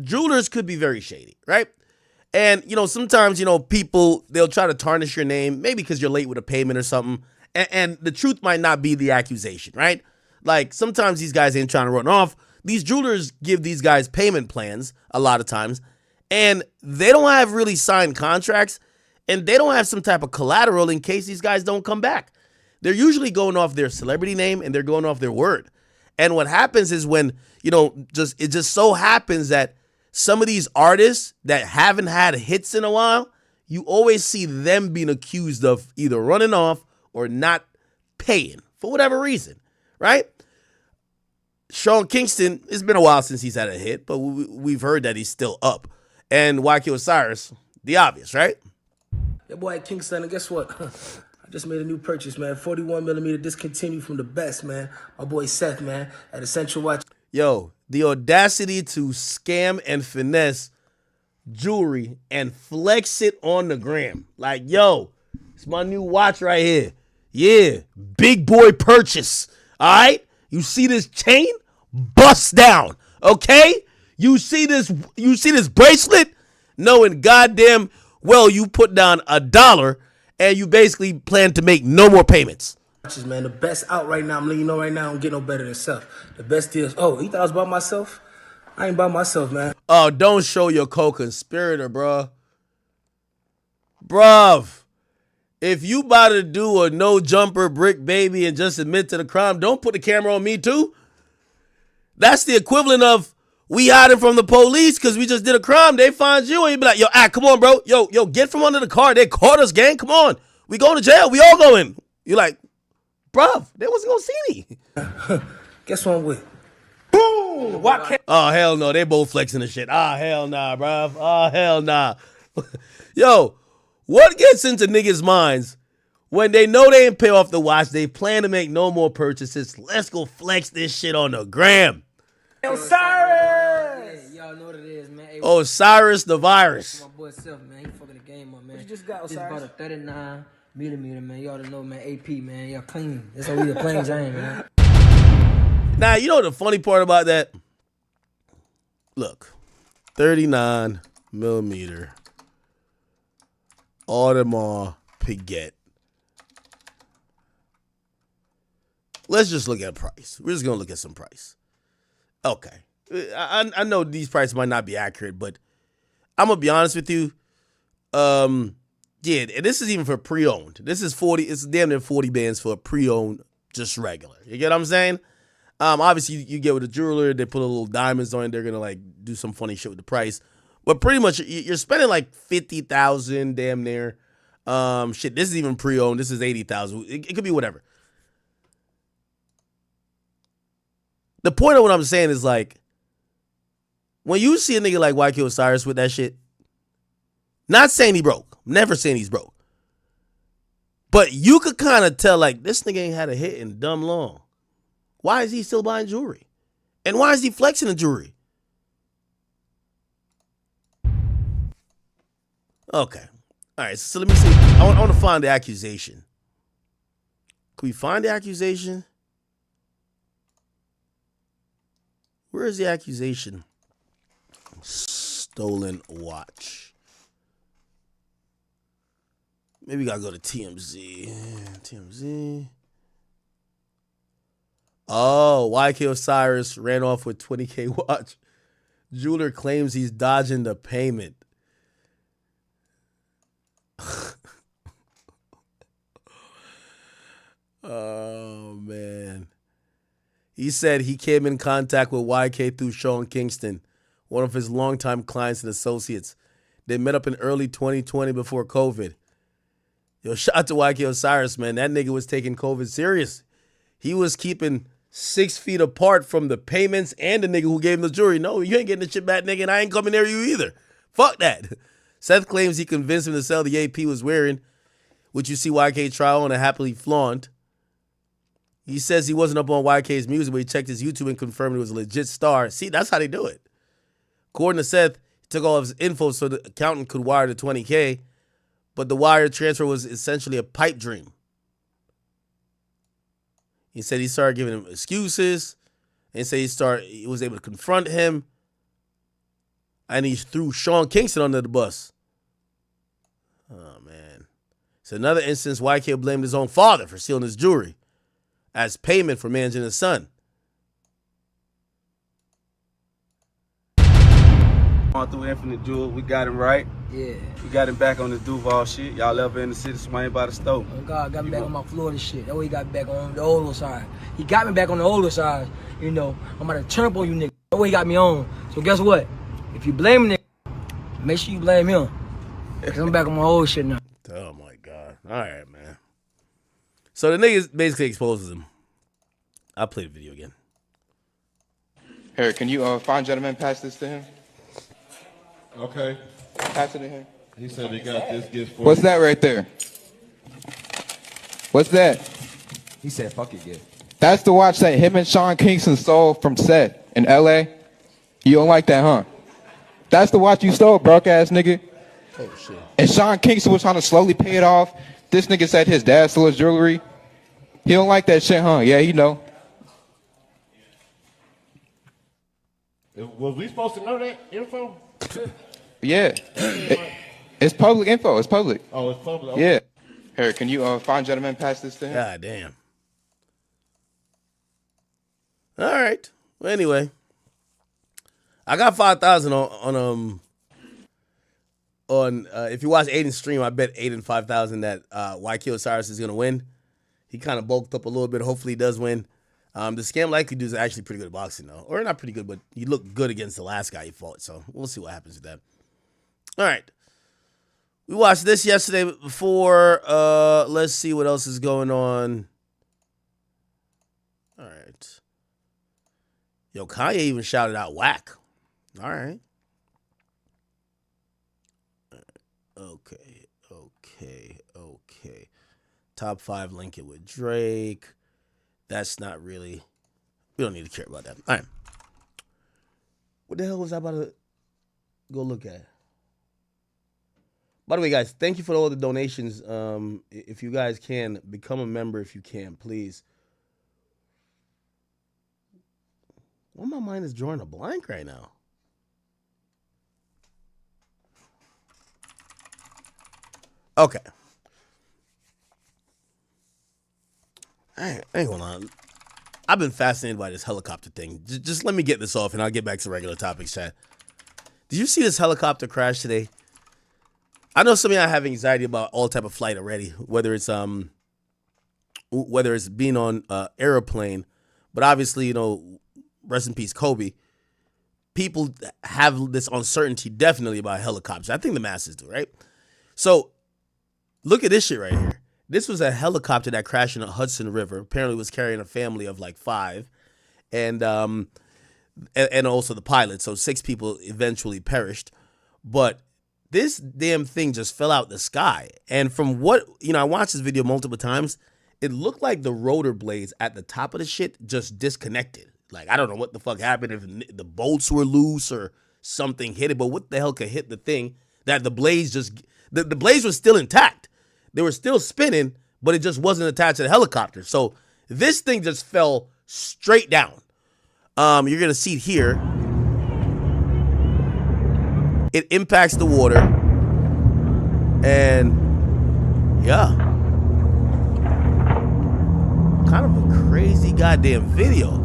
jewelers could be very shady, right? And, you know, sometimes, you know, people, they'll try to tarnish your name, maybe because you're late with a payment or something, and the truth might not be the accusation, right? Like, sometimes these guys ain't trying to run off. These jewelers give these guys payment plans a lot of times, and they don't have really signed contracts, and they don't have some type of collateral in case these guys don't come back. They're usually going off their celebrity name, and they're going off their word. And what happens is when, you know, it just so happens that some of these artists that haven't had hits in a while, you always see them being accused of either running off or not paying for whatever reason, right? Sean Kingston, it's been a while since he's had a hit, but we've heard that he's still up. And YK Osiris, the obvious, right? Your boy Kingston, and guess what? I just made a new purchase, man. 41mm discontinued from the best, man. My boy Seth, man, at Essential Watch. Yo, the audacity to scam and finesse jewelry and flex it on the gram. Like, yo, it's my new watch right here. Yeah, big boy purchase. All right? You see this chain? Bust down. Okay? You see this bracelet? Knowing goddamn well you put down $1 and you basically plan to make no more payments. Man, the best out right now. I'm letting you know right now, I don't get no better than Seth. The best deals. Oh, you thought I was by myself? I ain't by myself, man. Oh, don't show your co-conspirator, bruh. Bruv, if you about to do a no-jumper brick baby and just admit to the crime, don't put the camera on me too. That's the equivalent of we hiding from the police because we just did a crime. They find you and you be like, yo, come on, bro. Yo, get from under the car. They caught us, gang. Come on. We going to jail. We all going. You're like, bruv, they wasn't going to see me. Guess what I'm with? Boom! Oh, hell no. They both flexing the shit. Ah, hell nah, bruv. Oh, hell nah. Yo, what gets into niggas' minds when they know they ain't pay off the watch, they plan to make no more purchases? Let's go flex this shit on the gram. Osiris! Hey, y'all know what it is, man. Hey, Osiris the virus. my boy Self, man. He fucking the game up, man. What you just got, Just Osiris? bought a 39mm, man. Y'all don't know, man. AP, man. Y'all clean. That's how we the plain Jane, man. Now, you know the funny part about that? Look, 39mm Audemars Piguet. Let's just look at price. We're just going to look at some price. Okay. I know these prices might not be accurate, but I'm going to be honest with you. Yeah, and this is even for pre-owned. This is 40. It's damn near 40 bands for a pre-owned just regular. You get what I'm saying? Obviously, you get with a jeweler, they put a little diamonds on it. They're gonna like do some funny shit with the price, but pretty much you're spending like $50,000, damn near. Shit, this is even pre-owned. This is $80,000. It could be whatever. The point of what I'm saying is like, when you see a nigga like YK Osiris with that shit, not saying he broke, never saying he's broke, but you could kind of tell like this nigga ain't had a hit in dumb long. Why is he still buying jewelry? And why is he flexing the jewelry? Okay. All right, so let me see. I want to find the accusation. Can we find the accusation? Where is the accusation? Stolen watch. Maybe we gotta go to TMZ. TMZ. Oh, YK Osiris ran off with 20K watch. Jeweler claims he's dodging the payment. Oh, man. He said he came in contact with YK through Sean Kingston, one of his longtime clients and associates. They met up in early 2020 before COVID. Yo, shout out to YK Osiris, man. That nigga was taking COVID serious. He was keeping 6 feet apart from the payments and the nigga who gave him the jewelry. No, you ain't getting the shit back, nigga, and I ain't coming near you either. Fuck that. Seth claims he convinced him to sell the AP was wearing, which you see YK try on and happily flaunt. He says he wasn't up on YK's music, but he checked his YouTube and confirmed he was a legit star. See, that's how they do it. According to Seth, he took all of his info so the accountant could wire the 20K, but the wire transfer was essentially a pipe dream. He said he started giving him excuses, and said he was able to confront him, and he threw Sean Kingston under the bus. Oh, man. It's another instance YK blamed his own father for stealing his jewelry as payment for managing his son. On through Infinite Jewel, we got him right. Yeah. We got him back on the Duval shit. Y'all ever in the city swing by the stove? Oh God, got me back on my Florida shit. That way he got me back on the older side. He got me back on the older side. You know, I'm about to turn up on you niggas. That way he got me on. So guess what? If you blame nigga, make sure you blame him. Cause I'm back on my old shit now. Oh, my God. All right, man. So the nigga basically exposes him. I'll play the video again. Harry, can you find gentleman pass this to him? Okay. Pass it to him. He said he got this gift for What's you. that right there? What's that? He said, fuck it, yeah. That's the watch that him and Sean Kingston stole from Seth in LA. You don't like that, huh? That's the watch you stole, broke ass nigga. Oh, shit. And Sean Kingston was trying to slowly pay it off. This nigga said his dad stole his jewelry. He don't like that shit, huh? Yeah, you know. Was we supposed to know that info? Yeah. It's public info. It's public. Oh, it's public. Okay. Yeah. Harry, can you find gentleman pass this to him? God damn. All right. Well, anyway, I got 5,000 on if you watch Aiden's stream, I bet Aiden 5,000 that YK Osiris is gonna win. He kind of bulked up a little bit. Hopefully, he does win. The Scam Likely dude's actually pretty good at boxing, though, or not pretty good, but he looked good against the last guy he fought. So we'll see what happens with that. All right. We watched this yesterday before. Let's see what else is going on. All right. Yo, Kanye even shouted out whack. All right. Okay. Top 5 link it with Drake. That's not really. We don't need to care about that. All right. What the hell was I about to go look at? By the way, guys, thank you for all the donations. If you guys can, become a member if you can, please. Well, my mind is drawing a blank right now. Okay. I ain't gonna lie. I've been fascinated by this helicopter thing. Just let me get this off and I'll get back to regular topics, chat. Did you see this helicopter crash today? I know some of y'all have anxiety about all type of flight already, whether it's whether it's being on an airplane, but obviously, you know, rest in peace, Kobe. People have this uncertainty definitely about helicopters. I think the masses do, right? So look at this shit right here. This was a helicopter that crashed in the Hudson River. Apparently, it was carrying a family of like 5, and also the pilot. So 6 people eventually perished. But this damn thing just fell out the sky. And from what, you know, I watched this video multiple times. It looked like the rotor blades at the top of the shit just disconnected. Like, I don't know what the fuck happened, if the bolts were loose or something hit it, but what the hell could hit the thing that the blades just, the blades were still intact. They were still spinning, but it just wasn't attached to the helicopter. So this thing just fell straight down. You're going to see it here. It impacts the water. And yeah. Kind of a crazy goddamn video.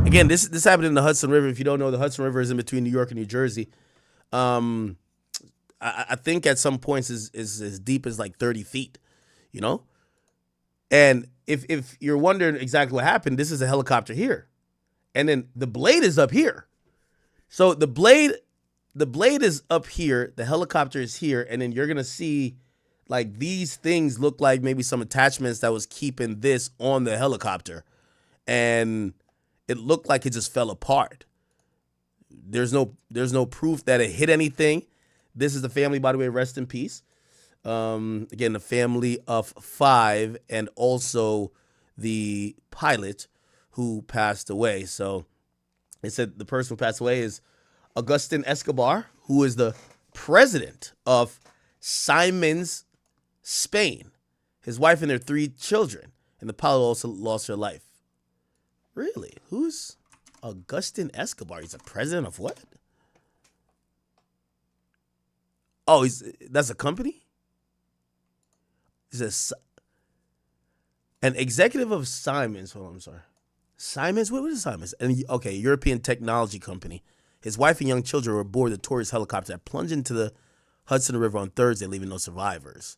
Again, this happened in the Hudson River. If you don't know, the Hudson River is in between New York and New Jersey. I think at some points is as deep as like 30 feet, you know? And if you're wondering exactly what happened, this is a helicopter here. And then the blade is up here. So the blade is up here, the helicopter is here, and then you're going to see like these things look like maybe some attachments that was keeping this on the helicopter. And it looked like it just fell apart. There's no proof that it hit anything. This is the family, by the way, rest in peace. Again, the family of 5 and also the pilot who passed away. So it said the person who passed away is Agustin Escobar, who is the president of Siemens, Spain. His wife and their 3 children. And the pilot also lost her life. Really? Who's Agustin Escobar? He's the president of what? Oh, that's a company? He's an executive of Siemens. Hold on, I'm sorry. Siemens? What is Siemens? Okay, European technology company. His wife and young children were aboard the tourist helicopter that plunged into the Hudson River on Thursday, leaving no survivors.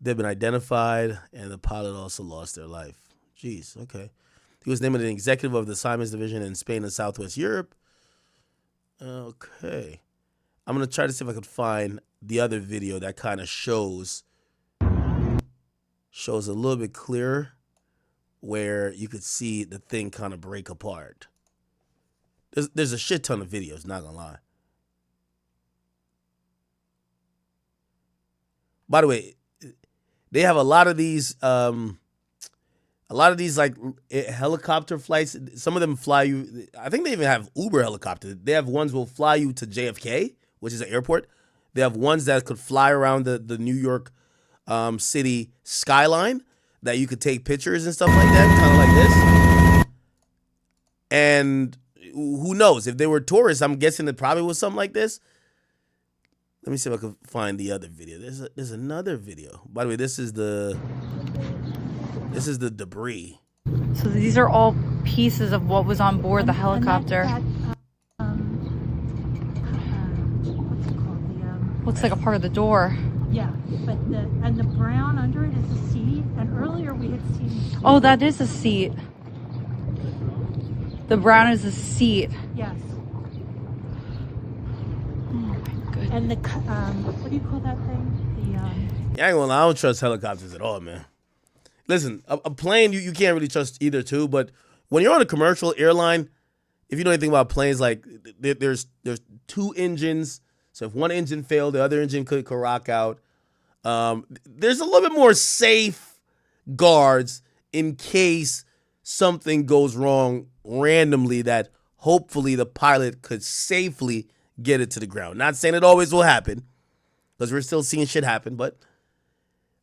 They've been identified, and the pilot also lost their life. Jeez, okay. He was named an executive of the Siemens division in Spain and Southwest Europe. Okay. I'm going to try to see if I could find the other video that kind of shows a little bit clearer where you could see the thing kind of break apart. There's a shit ton of videos, not going to lie. By the way, they have a lot of these like helicopter flights. Some of them fly you. I think they even have Uber helicopters. They have ones will fly you to JFK, which is an airport. They have ones that could fly around the New York city skyline that you could take pictures and stuff like that, kind of like this. And who knows? If they were tourists, I'm guessing it probably was something like this. Let me see if I can find the other video. There's another video. By the way, this is the debris. So these are all pieces of what was on board the helicopter. What's it called? Looks like a part of the door. Yeah, but the brown under it is a seat. And earlier we had seen. Oh, that is a seat. The brown is a seat. Yes. Oh my goodness. And the what do you call that thing? Yeah, I ain't gonna lie, I don't trust helicopters at all, man. Listen, a plane you can't really trust either too, but when you're on a commercial airline, if you know anything about planes, like there's 2 engines, so if one engine failed, the other engine could rock out. There's a little bit more safe guards in case something goes wrong randomly that hopefully the pilot could safely get it to the ground. Not saying it always will happen, because we're still seeing shit happen, but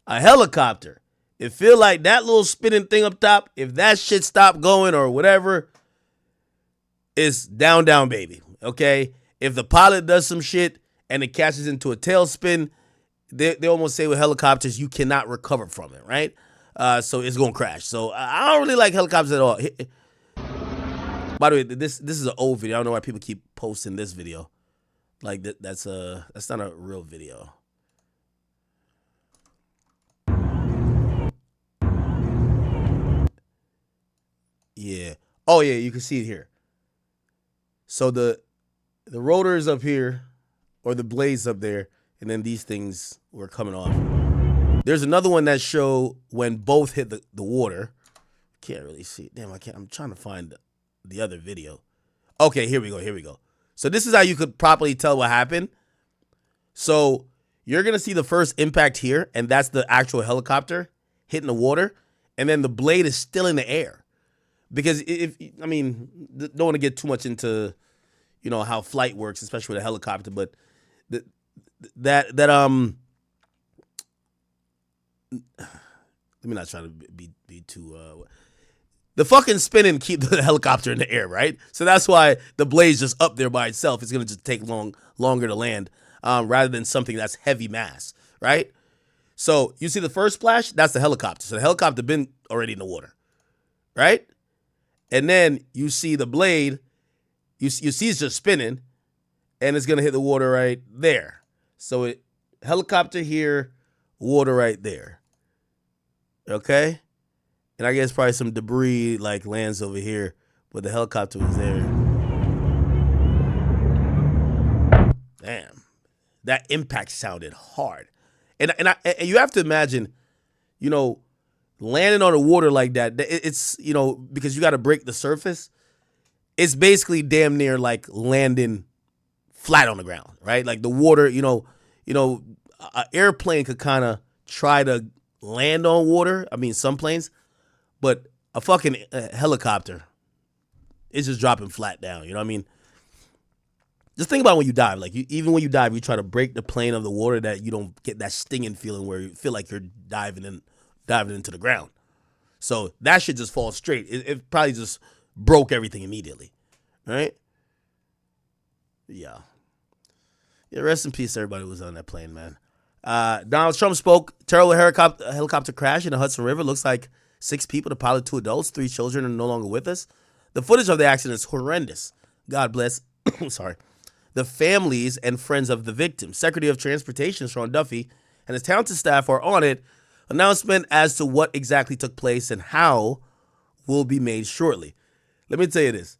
a helicopter, it feel like that little spinning thing up top, if that shit stopped going or whatever, it's down, baby, okay? If the pilot does some shit and it catches into a tailspin, they almost say with helicopters, you cannot recover from it, right? So it's going to crash. So I don't really like helicopters at all. By the way, this is an old video. I don't know why people keep posting this video. Like that's not a real video. Yeah. Oh yeah, you can see it here. So the rotors up here, or the blades up there, and then these things were coming off. There's another one that show when both hit the water. Can't really see it. Damn, I can't. I'm trying to find the other video. Okay, here we go. So this is how you could properly tell what happened. So you're going to see the first impact here, and that's the actual helicopter hitting the water, and then the blade is still in the air. Because don't want to get too much into, how flight works, especially with a helicopter, but let me not try to be too the fucking spinning keep the helicopter in the air, right? So that's why the blade's just up there by itself. It's gonna just take longer to land, rather than something that's heavy mass, right? So you see the first splash, that's the helicopter. So the helicopter been already in the water, right? And then you see the blade, you see it's just spinning, and it's gonna hit the water right there. So helicopter here, water right there. Okay? And I guess probably some debris like lands over here, but the helicopter was there. Damn. That impact sounded hard. And you have to imagine, landing on the water like that, it's, because you got to break the surface. It's basically damn near like landing flat on the ground, right? Like the water, an airplane could kind of try to land on water. I mean, some planes, but a fucking helicopter is just dropping flat down. You know what I mean? Just think about when you dive. Like even when you dive, you try to break the plane of the water that you don't get that stinging feeling where you feel like you're diving into the ground. So that shit just falls straight. It probably just broke everything immediately, right? Yeah. Rest in peace, everybody who was on that plane, man. Donald Trump spoke. Terrible helicopter crash in the Hudson River. Looks like 6 people, the pilot, 2 adults, 3 children are no longer with us. The footage of the accident is horrendous. God bless. Sorry. The families and friends of the victims. Secretary of Transportation Sean Duffy and his talented staff are on it. Announcement as to what exactly took place and how will be made shortly. Let me tell you this.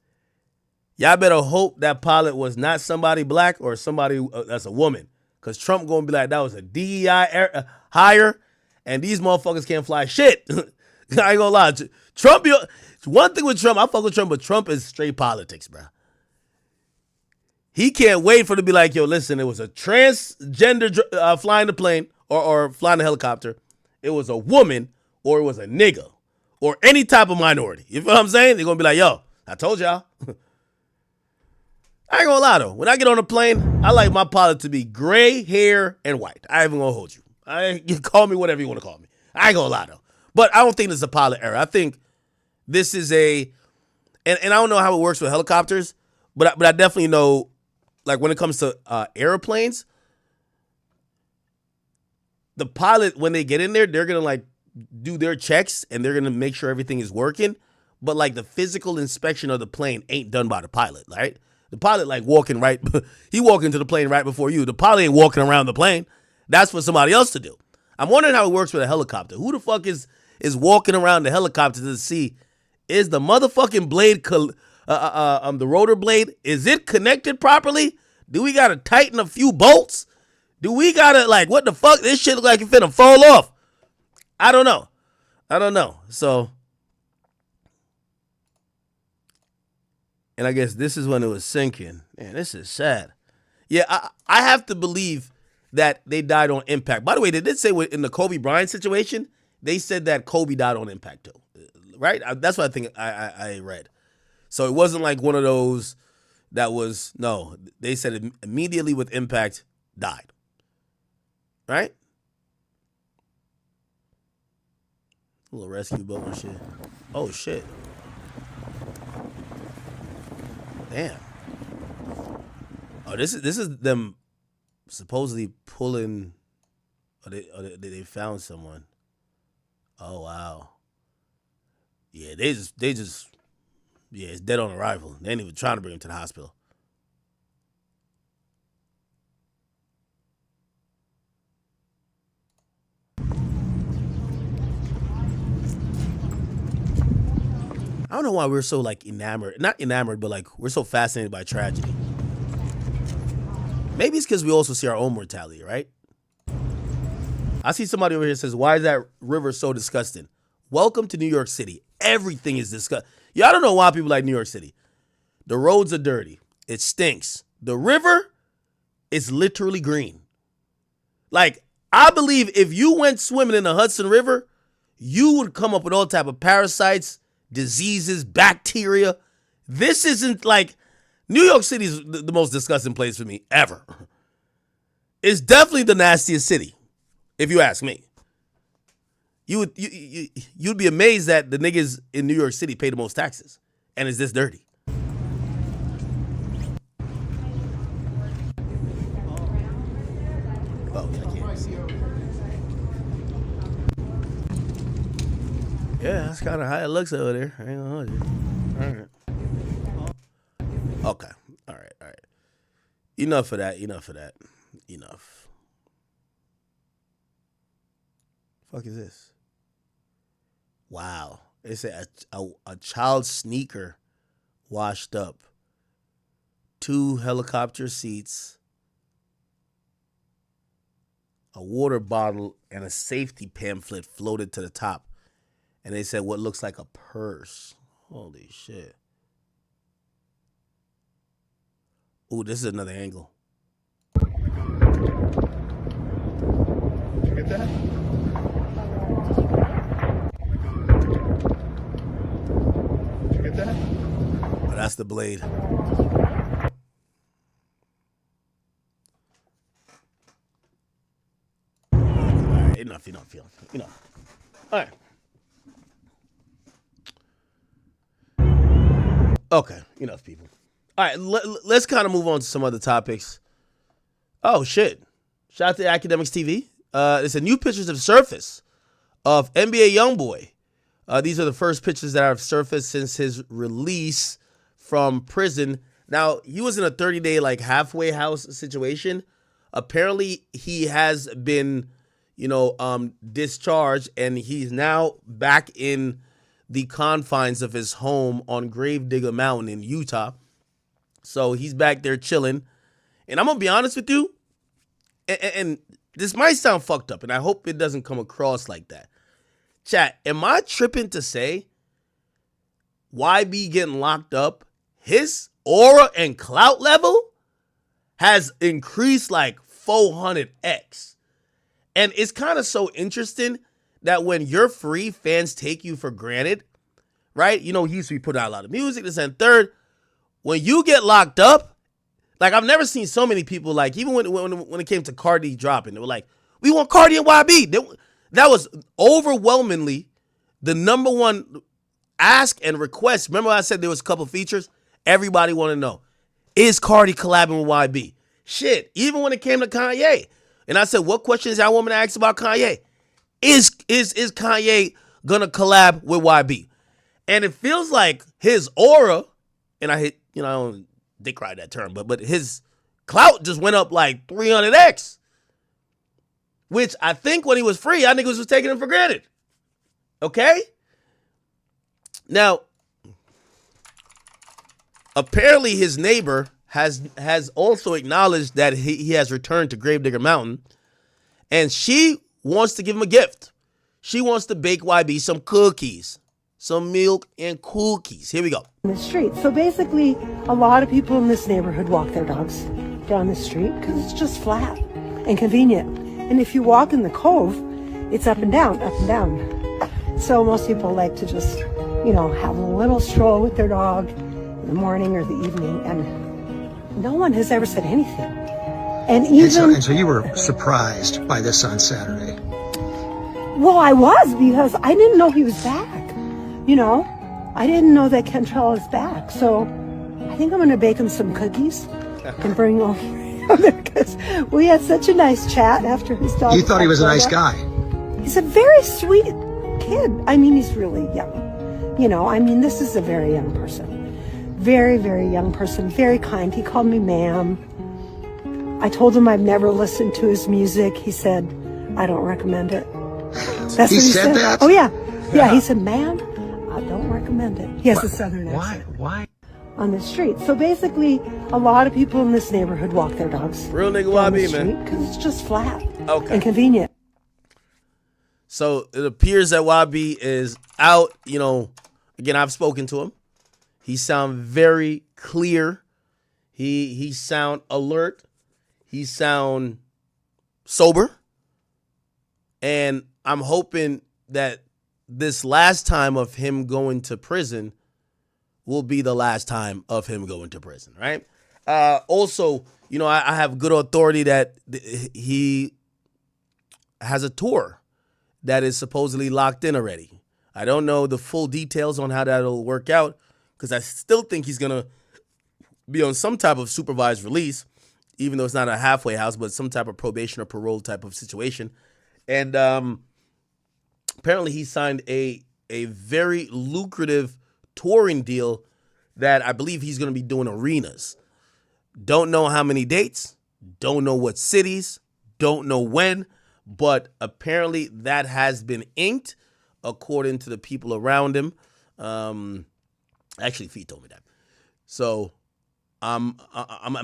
Y'all better hope that pilot was not somebody black or somebody that's a woman. Because Trump going to be like, that was a DEI hire, and these motherfuckers can't fly shit. I ain't going to lie. Trump, one thing with Trump, I fuck with Trump, but Trump is straight politics, bro. He can't wait for it to be like, yo, listen, it was a transgender flying the plane or flying the helicopter. It was a woman or it was a nigga or any type of minority. You feel what I'm saying? They're going to be like, yo, I told y'all. I ain't gonna lie though. When I get on a plane, I like my pilot to be gray hair and white. I ain't even gonna hold you. You call me whatever you want to call me. I ain't gonna lie though. But I don't think this is a pilot error. I think this is and I don't know how it works with helicopters, but I definitely know, like when it comes to airplanes, the pilot, when they get in there, they're gonna like do their checks and they're gonna make sure everything is working. But like the physical inspection of the plane ain't done by the pilot, right? The pilot like walking right, he walking into the plane right before you. The pilot ain't walking around the plane. That's for somebody else to do. I'm wondering how it works with a helicopter. Who the fuck is walking around the helicopter to see, is the motherfucking blade, the rotor blade, is it connected properly? Do we gotta tighten a few bolts? Do we gotta like, what the fuck? This shit look like it's finna fall off. I don't know. So. And I guess this is when it was sinking. Man, this is sad. Yeah, I have to believe that they died on impact. By the way, they did say in the Kobe Bryant situation, they said that Kobe died on impact too, right? That's what I think I read. So it wasn't like one of those that was, no. They said it immediately with impact, died. Right? A little rescue boat and shit. Oh, shit. Damn. Oh, this is them supposedly pulling. Or they found someone. Oh wow. Yeah, they just yeah, it's dead on arrival. They ain't even trying to bring him to the hospital. I don't know why we're so like not enamored, but like we're so fascinated by tragedy. Maybe it's because we also see our own mortality, right? I see somebody over here says, why is that river so disgusting? Welcome to New York City. Everything is disgusting. Yeah, I don't know why people like New York City. The roads are dirty. It stinks. The river is literally green. Like, I believe if you went swimming in the Hudson River, you would come up with all type of parasites, diseases, bacteria. This isn't like, New York City is the most disgusting place for me ever. It's definitely the nastiest city, if you ask me. You'd be amazed that the niggas in New York City pay the most taxes, and it's this dirty. Oh, I can't see. Yeah, that's kind of how it looks over there. I ain't gonna hold you. All right. Okay. All right. Enough of that. Enough. Fuck is this? Wow. It said a child sneaker washed up. 2 helicopter seats. A water bottle and a safety pamphlet floated to the top. And they said what looks like a purse. Holy shit. Ooh, this is another angle. Get that? Get that? Oh, that's the blade. All right, enough. All right. Okay, enough, people. All right, let's kind of move on to some other topics. Oh, shit. Shout out to Academics TV. It's a new pictures have surfaced of NBA YoungBoy. These are the first pictures that have surfaced since his release from prison. Now, he was in a 30-day, like, halfway house situation. Apparently, he has been, discharged, and he's now back in the confines of his home on Gravedigger Mountain in Utah. So he's back there chilling. And I'm going to be honest with you, and this might sound fucked up, and I hope it doesn't come across like that. Chat, am I tripping to say YB getting locked up, his aura and clout level has increased like 400x? And it's kind of so interesting that when you're free, fans take you for granted, right? He used to be putting out a lot of music, this and third. When you get locked up, like I've never seen so many people, like even when it came to Cardi dropping, they were like, we want Cardi and YB. That was overwhelmingly the number one ask and request. Remember I said there was a couple features? Everybody want to know, is Cardi collabing with YB? Shit, even when it came to Kanye. And I said, what questions y'all want me to ask about Kanye? Is Kanye gonna collab with YB? And it feels like his aura, and I don't dick ride that term, but his clout just went up like 300x. Which I think when he was free, I niggas was taking him for granted. Okay? Now, apparently his neighbor has also acknowledged that he has returned to Gravedigger Mountain, and she wants to give him a gift. She wants to bake YB some cookies, some milk and cookies. Here we go. The street. So basically, a lot of people in this neighborhood walk their dogs down the street because it's just flat and convenient. And if you walk in the cove, it's up and down, up and down. So most people like to just, have a little stroll with their dog in the morning or the evening, and no one has ever said anything. And even and so you were surprised by this on Saturday. Well, I was, because I didn't know he was back. I didn't know that Kentrell is back. So I think I'm going to bake him some cookies and bring over because we had such a nice chat after his dog. You thought he was a nice guy. He's a very sweet kid. I mean, he's really young. This is a very young person. Very, very young person. Very kind. He called me ma'am. I told him I've never listened to his music. He said, I don't recommend it. That's He what said that? Oh, yeah. Yeah, he said, ma'am, I don't recommend recommend it. He has a southern accent. Why? On the street. So basically, a lot of people in this neighborhood walk their dogs. Real nigga YB, man. Because it's just flat. Okay. And convenient. So it appears that YB is out. You know, again, I've spoken to him. He sound very clear. He sound alert. He sound sober. And I'm hoping that this last time of him going to prison will be the last time of him going to prison, right? Also, you know, I have good authority that he has a tour that is supposedly locked in already. I don't know the full details on how that'll work out because I still think he's going to be on some type of supervised release, even though it's not a halfway house, but some type of probation or parole type of situation. And apparently he signed a very lucrative touring deal that I believe he's going to be doing arenas. Don't know how many dates, don't know what cities, don't know when, but apparently that has been inked according to the people around him. Actually, Fee told me that. So I'm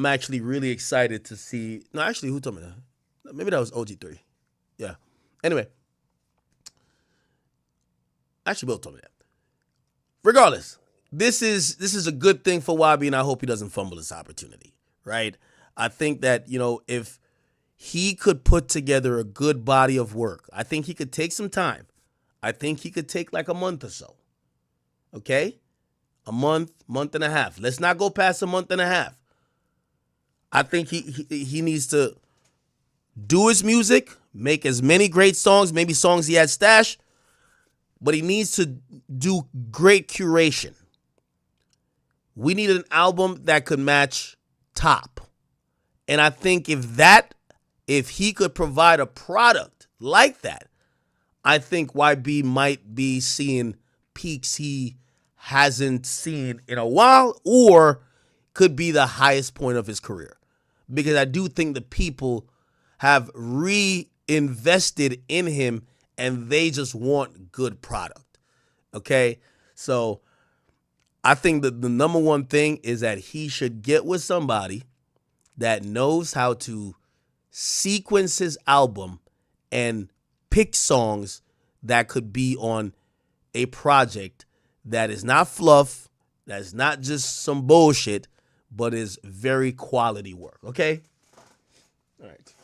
actually really excited to see. No, actually, who told me that? Maybe that was OG3. Yeah. Anyway. Actually, Bill told me that. Regardless, this is a good thing for YB, and I hope he doesn't fumble this opportunity, right? I think that, you know, if he could put together a good body of work, I think he could take some time. I think he could take like a month or so, okay? A month and a half. Let's not go past a month and a half. I think he needs to do his music, make as many great songs, maybe songs he had stashed, but he needs to do great curation. We need an album that could match Top. And I think if he could provide a product like that, I think YB might be seeing peaks he hasn't seen in a while, or could be the highest point of his career. Because I do think the people have reinvested in him and they just want good product. Okay? So I think that the number one thing is that he should get with somebody that knows how to sequence his album and pick songs that could be on a project that is not fluff, that's not just some bullshit, but is very quality work. Okay? All right.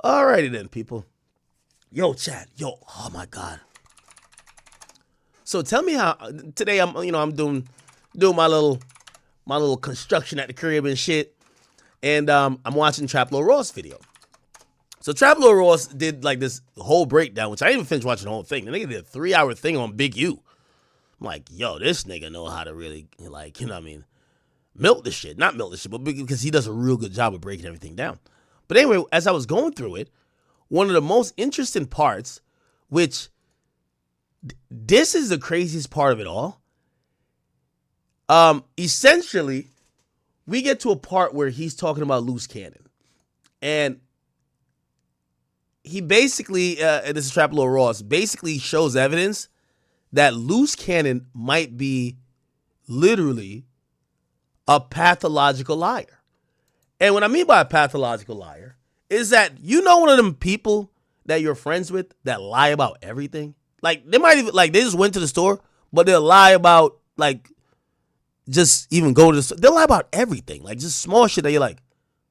Alrighty then, people. Yo, chat. Yo, oh my God. So tell me how today I'm doing my little construction at the crib and shit, and I'm watching Trap Lord Ross video. So Trap Lord Ross did like this whole breakdown, which I didn't even finish watching the whole thing. The nigga did a 3-hour thing on Big U. I'm like, yo, this nigga know how to really, like, you know what I mean, milk this shit. Not milk this shit, but because he does a real good job of breaking everything down. But anyway, as I was going through it, one of the most interesting parts, which this is the craziest part of it all, essentially, we get to a part where he's talking about Loose Cannon. And he basically, and this is Trap Lord Ross, basically shows evidence that Loose Cannon might be literally a pathological liar. And what I mean by a pathological liar is that, you know, one of them people that you're friends with that lie about everything. Like, they might even, like, they just went to the store, but they'll lie about, like, just even go to the store. They'll lie about everything. Like, just small shit that you're like,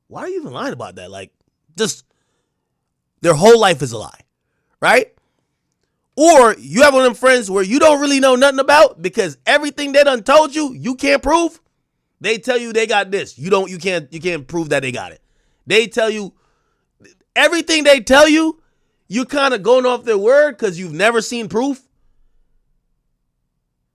why are you even lying about that? Like, just, their whole life is a lie, right? Or you have one of them friends where you don't really know nothing about because everything they done told you, you can't prove. They tell you they got this. You can't prove that they got it. They tell you everything they tell you, you kind of going off their word because you've never seen proof.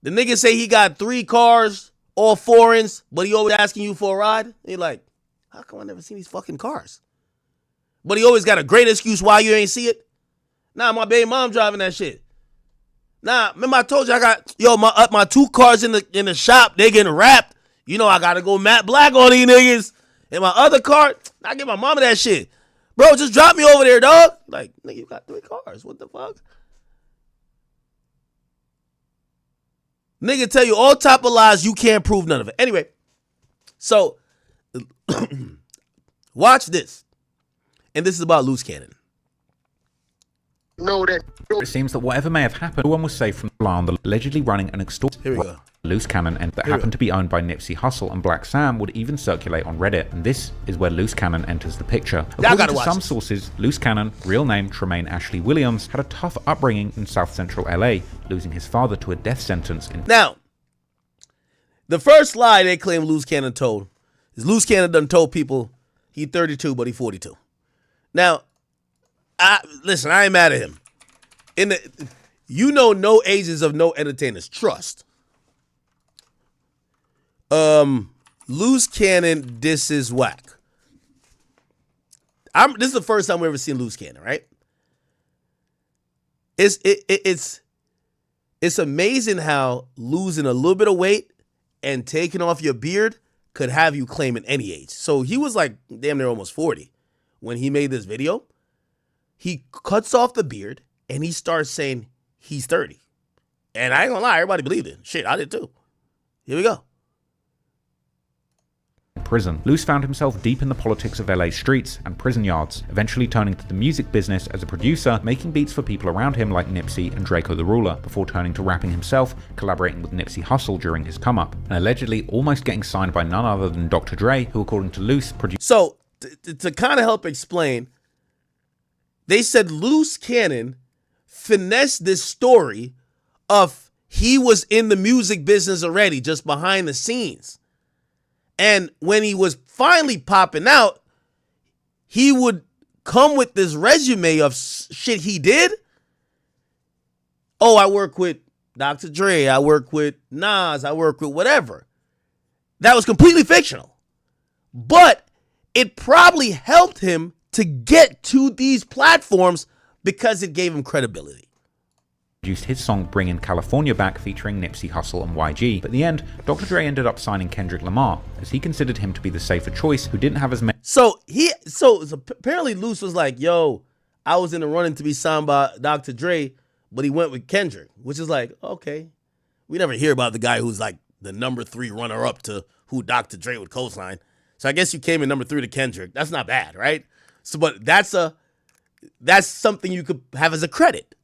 The nigga say he got 3 cars, all foreigns, but he always asking you for a ride. And you're like, how come I never seen these fucking cars? But he always got a great excuse why you ain't see it. Nah, my baby mom driving that shit. Nah, remember I told you I got, my 2 cars in the shop, they getting wrapped. You know I gotta go matte black on these niggas. And my other car, I give my mama that shit. Bro, just drop me over there, dog. Like, nigga, you got 3 cars. What the fuck? Nigga tell you all type of lies. You can't prove none of it. Anyway, so watch this. And this is about Loose Cannon. It seems that whatever may have happened, no one was safe from the lie on the allegedly running an extortion. Here we go. Loose Cannon and that happened to be owned by Nipsey Hussle and Black Sam would even circulate on Reddit, and this is where Loose Cannon enters the picture. According to some sources, Loose Cannon, real name Tremaine Ashley Williams, had a tough upbringing in South Central LA, losing his father to a death sentence in... Now, the first lie they claim Loose Cannon told is Loose Cannon done told people he 32 but he 42. Now, listen, I ain't mad at him. No agents of no entertainers. Trust. Loose Cannon, this is whack. This is the first time we've ever seen Loose Cannon, right? It's amazing how losing a little bit of weight and taking off your beard could have you claiming any age. So he was like damn near almost 40 when he made this video. He cuts off the beard and he starts saying he's 30. And I ain't gonna lie, everybody believed it. Shit, I did too. Here we go. Prison. Loose found himself deep in the politics of LA streets and prison yards, eventually turning to the music business as a producer, making beats for people around him like Nipsey and Draco the Ruler, before turning to rapping himself, collaborating with Nipsey Hussle during his come-up, and allegedly almost getting signed by none other than Dr. Dre, who according to Loose produced... So, to kind of help explain, they said Loose Cannon finessed this story of he was in the music business already, just behind the scenes. And when he was finally popping out, he would come with this resume of shit he did. Oh, I work with Dr. Dre. I work with Nas. I work with whatever. That was completely fictional. But it probably helped him to get to these platforms because it gave him credibility. Produced his song Bringin' California Back featuring Nipsey Hussle and YG, but in the end, Dr. Dre ended up signing Kendrick Lamar, as he considered him to be the safer choice who didn't have as many... So apparently Loose was like, yo, I was in the running to be signed by Dr. Dre, but he went with Kendrick, which is like, okay. We never hear about the guy who's like the number 3 runner-up to who Dr. Dre would co-sign. So I guess you came in number 3 to Kendrick. That's not bad, right? So, but that's something you could have as a credit.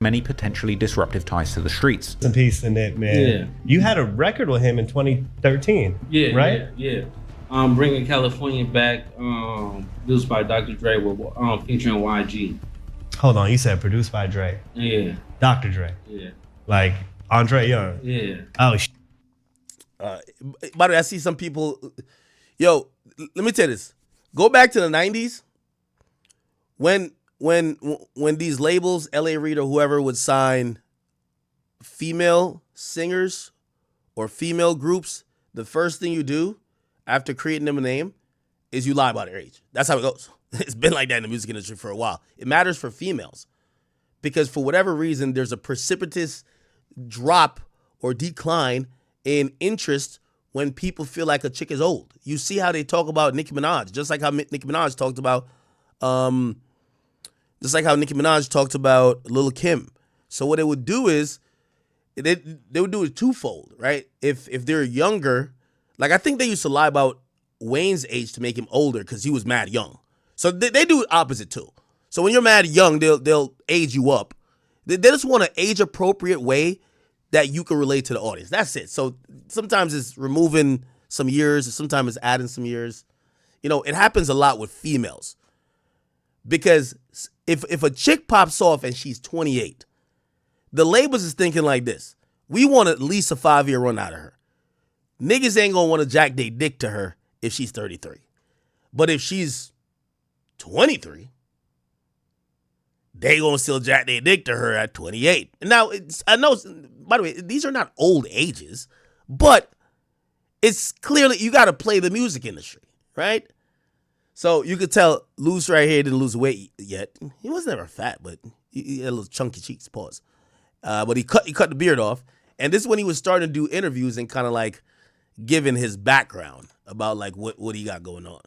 Many potentially disruptive ties to the streets. Some piece in it, man. Yeah. You had a record with him in 2013. Yeah. Right? Yeah. Bringing California Back, produced by Dr. Dre, with featuring YG. Hold on, you said produced by Dre. Yeah. Dr. Dre. Yeah. Like Andre Young. Yeah. Oh, by the way, I see some people. Yo, let me tell you this. Go back to the 90s when these labels, LA Reid or whoever, would sign female singers or female groups, the first thing you do after creating them a name is you lie about their age. That's how it goes. It's been like that in the music industry for a while. It matters for females because for whatever reason, there's a precipitous drop or decline in interest when people feel like a chick is old. You see how they talk about Nicki Minaj, just like how Nicki Minaj talked about Lil' Kim. So what they would do is they would do it twofold, right? If they're younger, like I think they used to lie about Wayne's age to make him older because he was mad young. So they do it opposite too. So when you're mad young, they'll age you up. They just want an age appropriate way that you can relate to the audience. That's it. So sometimes it's removing some years, sometimes it's adding some years. You know, it happens a lot with females. Because if a chick pops off and she's 28, the labels is thinking like this. We want at least a 5-year run out of her. Niggas ain't gonna want to jack their dick to her if she's 33. But if she's 23, they gonna still jack their dick to her at 28. And now, I know, by the way, these are not old ages, but it's clearly, you gotta play the music industry, right? So you could tell Loose right here didn't lose weight yet. He was never fat, but he had a little chunky cheeks, pause. But he cut the beard off. And this is when he was starting to do interviews and kind of like giving his background about like what he got going on.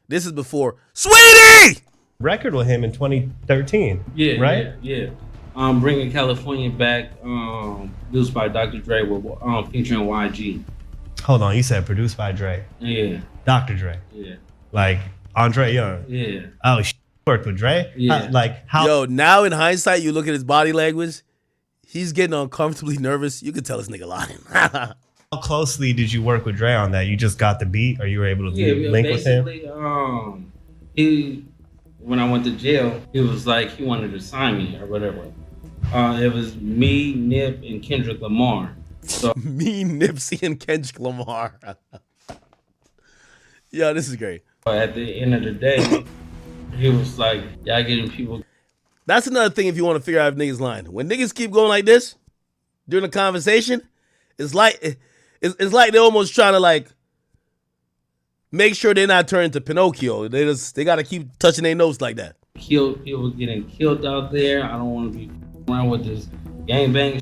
This is before Sweetie! Record with him in 2013. Yeah. Right? Yeah. Bringing California Back, produced by Dr. Dre, with featuring YG. Hold on, you said produced by Dre. Yeah. Dr. Dre. Yeah. Like Andre Young. Yeah. Oh, worked with Dre? Yeah. How? Yo, now in hindsight, you look at his body language, he's getting uncomfortably nervous. You can tell this nigga lying. How closely did you work with Dre on that? You just got the beat, or you were able to link with him? When I went to jail, he was like, he wanted to sign me or whatever. It was me, Nip, and Kendrick Lamar. So me, Nipsey, and Kendrick Lamar. Yo, this is great. At the end of the day, he was like, y'all getting people. That's another thing if you want to figure out if niggas lying. When niggas keep going like this during a conversation, it's like they're almost trying to like make sure they're not turning to Pinocchio. They got to keep touching their nose like that. Killed people getting killed out there. I don't want to be around with this gangbang.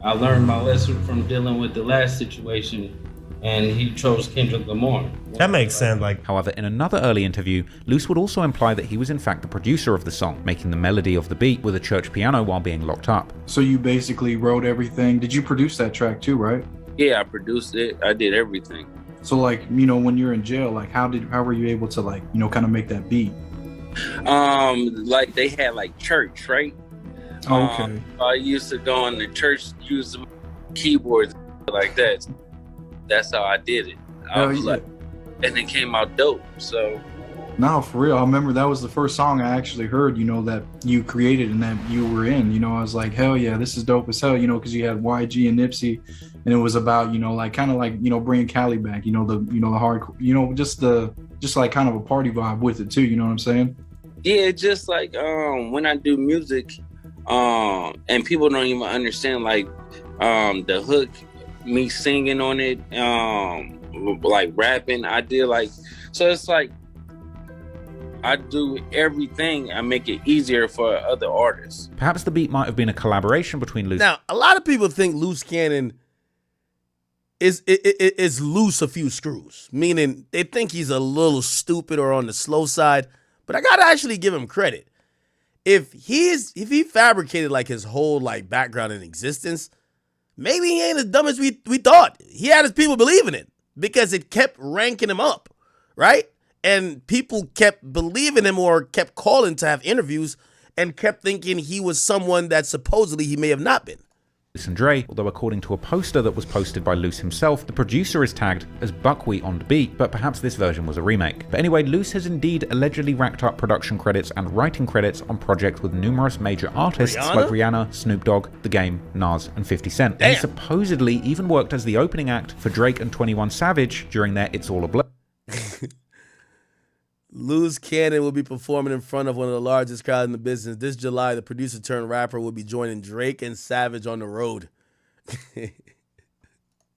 I learned my lesson from dealing with the last situation, and he chose Kendrick Lamar. That makes sense. However, in another early interview, Luce would also imply that he was in fact the producer of the song, making the melody of the beat with a church piano while being locked up. So you basically wrote everything. Did you produce that track too, right? Yeah, I produced it. I did everything. So like, you know, when you're in jail, like how were you able to like, you know, kind of make that beat? Like they had like church, right? Okay. I used to go in the church, use the keyboards like that. That's how I did it. I was like, and it came out dope. So. No, for real. I remember that was the first song I actually heard, you know, that you created and that you were in. You know, I was like, hell yeah, this is dope as hell, you know, because you had YG and Nipsey, and it was about, you know, like kind of like, you know, bringing Cali back, you know, the hardcore, you know, just like kind of a party vibe with it too. You know what I'm saying? Yeah, just like when I do music, and people don't even understand like the hook, me singing on it, like rapping. I did like, so it's like I do everything. I make it easier for other artists. Perhaps the beat might have been a collaboration between Luce. Now, a lot of people think Luce Cannon is loose a few screws, meaning they think he's a little stupid or on the slow side. But I gotta actually give him credit. If he fabricated like his whole like background and existence, maybe he ain't as dumb as we thought. He had his people believing it because it kept ranking him up, right? And people kept believing him or kept calling to have interviews and kept thinking he was someone that supposedly he may have not been. Luce and Dre, although according to a poster that was posted by Luce himself, the producer is tagged as Buckwheat on the beat, but perhaps this version was a remake. But anyway, Luce has indeed allegedly racked up production credits and writing credits on projects with numerous major artists like Rihanna, Snoop Dogg, The Game, Nas, and 50 Cent. And he supposedly even worked as the opening act for Drake and 21 Savage during their It's All a Blur. Luce Cannon will be performing in front of one of the largest crowds in the business. This July, the producer turned rapper will be joining Drake and Savage on the road.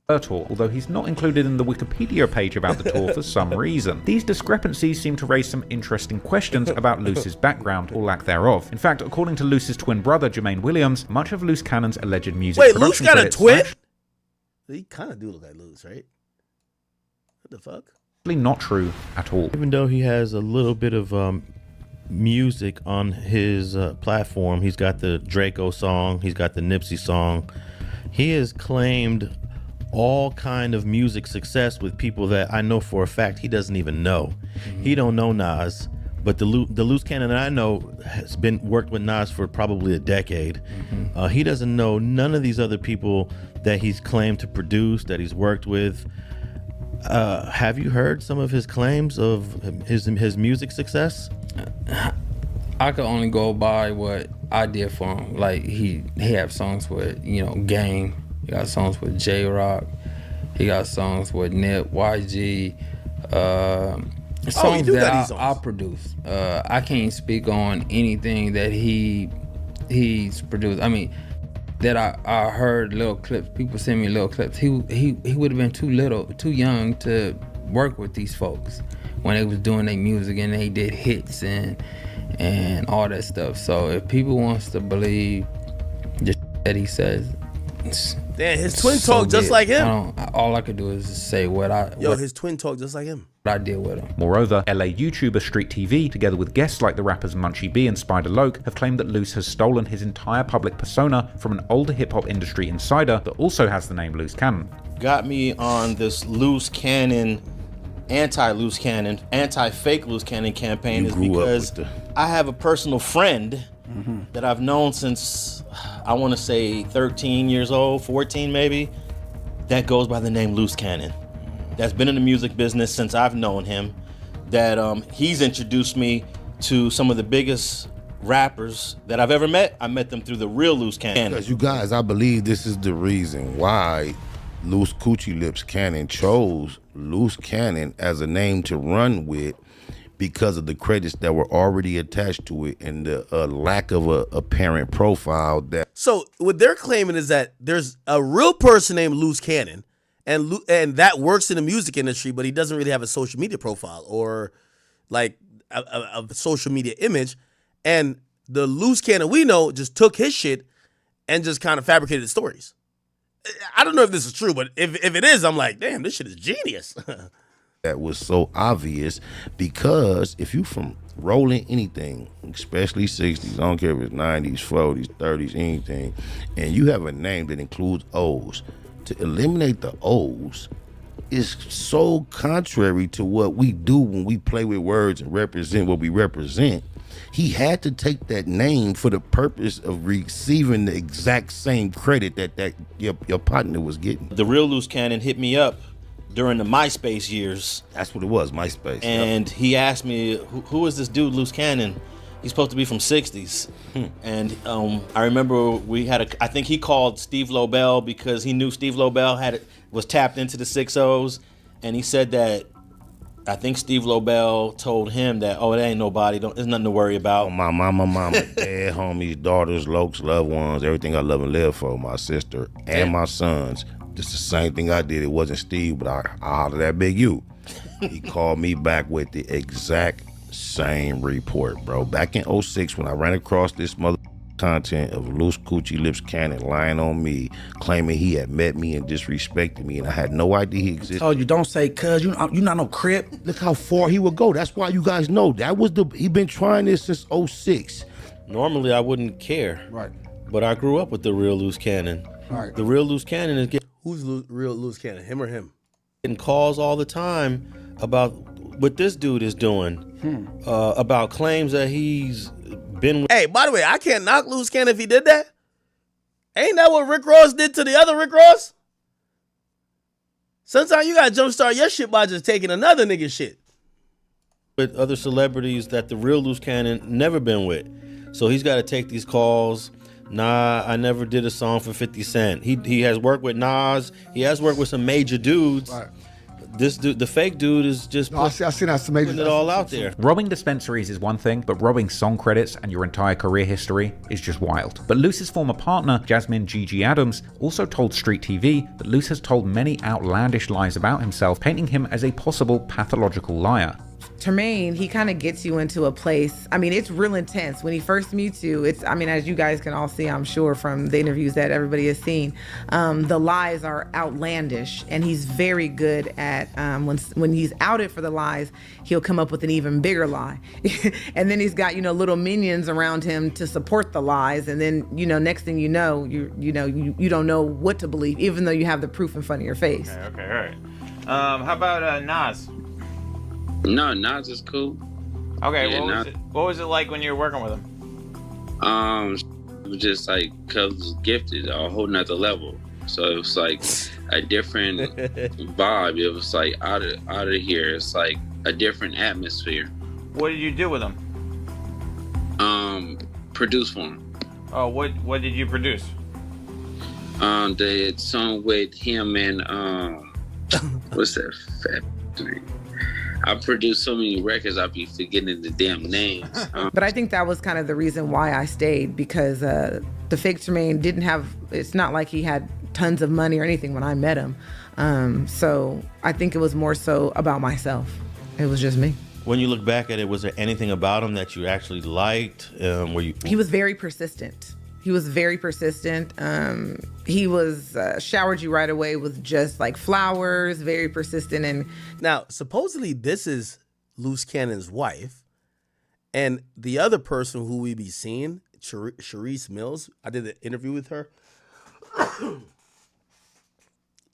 Tour, although he's not included in the Wikipedia page about the tour for some reason. These discrepancies seem to raise some interesting questions about Luce's background, or lack thereof. In fact, according to Luce's twin brother, Jermaine Williams, much of Luce Cannon's alleged music Wait, production Luce got a twin? slash... He kind of do look like Luce, right? What the fuck? Not true at all. Even though he has a little bit of music on his platform, he's got the Draco song, he's got the Nipsey song. He has claimed all kind of music success with people that I know for a fact he doesn't even know. He don't know Nas, but the Luce Cannon that I know has worked with Nas for probably a decade. He doesn't know none of these other people that he's claimed to produce, that he's worked with. Have you heard some of his claims of his music success? I could only go by what I did for him. Like he have songs with, you know, Game. He got songs with J-Rock. He got songs with Nip, YG. Songs that I produce. I can't speak on anything that he's produced. I mean, that I heard little clips. People send me little clips. He would have been too young to work with these folks when they was doing their music and they did hits and all that stuff. So if people wants to believe the that he says, damn, his twin talk just like him. All I could do is say what I. Yo, his twin talk just like him. I deal with him. Moreover, LA YouTuber Street TV, together with guests like the rappers Munchie B and Spider Loke, have claimed that Loose has stolen his entire public persona from an older hip-hop industry insider that also has the name Loose Cannon. Got me on this Loose Cannon, anti-Loose Cannon, anti-fake Loose Cannon campaign is because I have a personal friend that I've known since, I want to say 13 years old, 14 maybe, that goes by the name Loose Cannon. That's been in the music business since I've known him, that he's introduced me to some of the biggest rappers that I've ever met. I met them through the real Loose Cannon. Because you guys, I believe this is the reason why Loose Coochie Lips Cannon chose Loose Cannon as a name to run with, because of the credits that were already attached to it and the lack of a apparent profile. That So what they're claiming is that there's a real person named Loose Cannon, and that works in the music industry, but he doesn't really have a social media profile or like a social media image. And the Loose Cannon we know just took his shit and just kind of fabricated stories. I don't know if this is true, but if it is, I'm like, damn, this shit is genius. that was so obvious, because if you from rolling anything, especially 60s, I don't care if it's 90s, 40s, 30s, anything, and you have a name that includes O's, to eliminate the O's is so contrary to what we do when we play with words and represent what we represent. He had to take that name for the purpose of receiving the exact same credit that your partner was getting. The real Loose Cannon hit me up during the MySpace years. That's what it was, MySpace. And he asked me, who is this dude, Loose Cannon? He's supposed to be from 60s. And I remember I think he called Steve Lobel because he knew Steve Lobel was tapped into the 6-0s. And he said that, I think Steve Lobel told him that, oh, it ain't nobody, there's nothing to worry about. My mama, dad, homies, daughters, lokes, loved ones, everything I love and live for, my sister and my sons. Just the same thing I did. It wasn't Steve, but I hollered at Big U. He called me back with the exact same report, bro. Back in 06, when I ran across this mother content of Loose Coochie Lips Cannon lying on me, claiming he had met me and disrespected me, and I had no idea he existed. Told you, don't say cuz, you not no crip. Look how far he would go. That's why you guys know that was he been trying this since 06. Normally I wouldn't care. Right. But I grew up with the real Loose Cannon. Right. The real Loose Cannon is Who's real Loose Cannon, him or him? Getting calls all the time about what this dude is doing, about claims that he's been with. Hey, by the way, I can't knock Loose Cannon if he did that. Ain't that what Rick Ross did to the other Rick Ross? Sometimes you gotta jumpstart your shit by just taking another nigga's shit. With other celebrities that the real Loose Cannon never been with. So he's got to take these calls. Nah, I never did a song for 50 Cent. He has worked with Nas. He has worked with some major dudes. Right. This dude, the fake dude, is just I seen that some major. Putting it all out there. Robbing dispensaries is one thing, but robbing song credits and your entire career history is just wild. But Loose's former partner, Jasmine Gigi Adams, also told Street TV that Loose has told many outlandish lies about himself, painting him as a possible pathological liar. Tremaine, he kind of gets you into a place. I mean, it's real intense. When he first meets you, as you guys can all see, I'm sure, from the interviews that everybody has seen, the lies are outlandish, and he's very good at, when he's outed for the lies, he'll come up with an even bigger lie. And then he's got, little minions around him to support the lies, and then, next thing you know, you don't know what to believe, even though you have the proof in front of your face. Okay, all right. How about Nas? No, Nas is cool. Okay, Yeah, what was it like when you were working with him? It was just like, cuz gifted a whole nother level. So it was like a different vibe. It was like out of here. It's like a different atmosphere. What did you do with him? Produce for him. Oh, what did you produce? The song with him and what's that fat dude? I produced so many records, I'll be forgetting the damn names. But I think that was kind of the reason why I stayed, because the fake Tremaine it's not like he had tons of money or anything when I met him. So I think it was more so about myself. It was just me. When you look back at it, was there anything about him that you actually liked? He was very persistent. He was very persistent. He was showered you right away with just like flowers, very persistent. And now, supposedly this is Loose Cannon's wife, and the other person who we be seeing, Charisse Mills, I did an interview with her.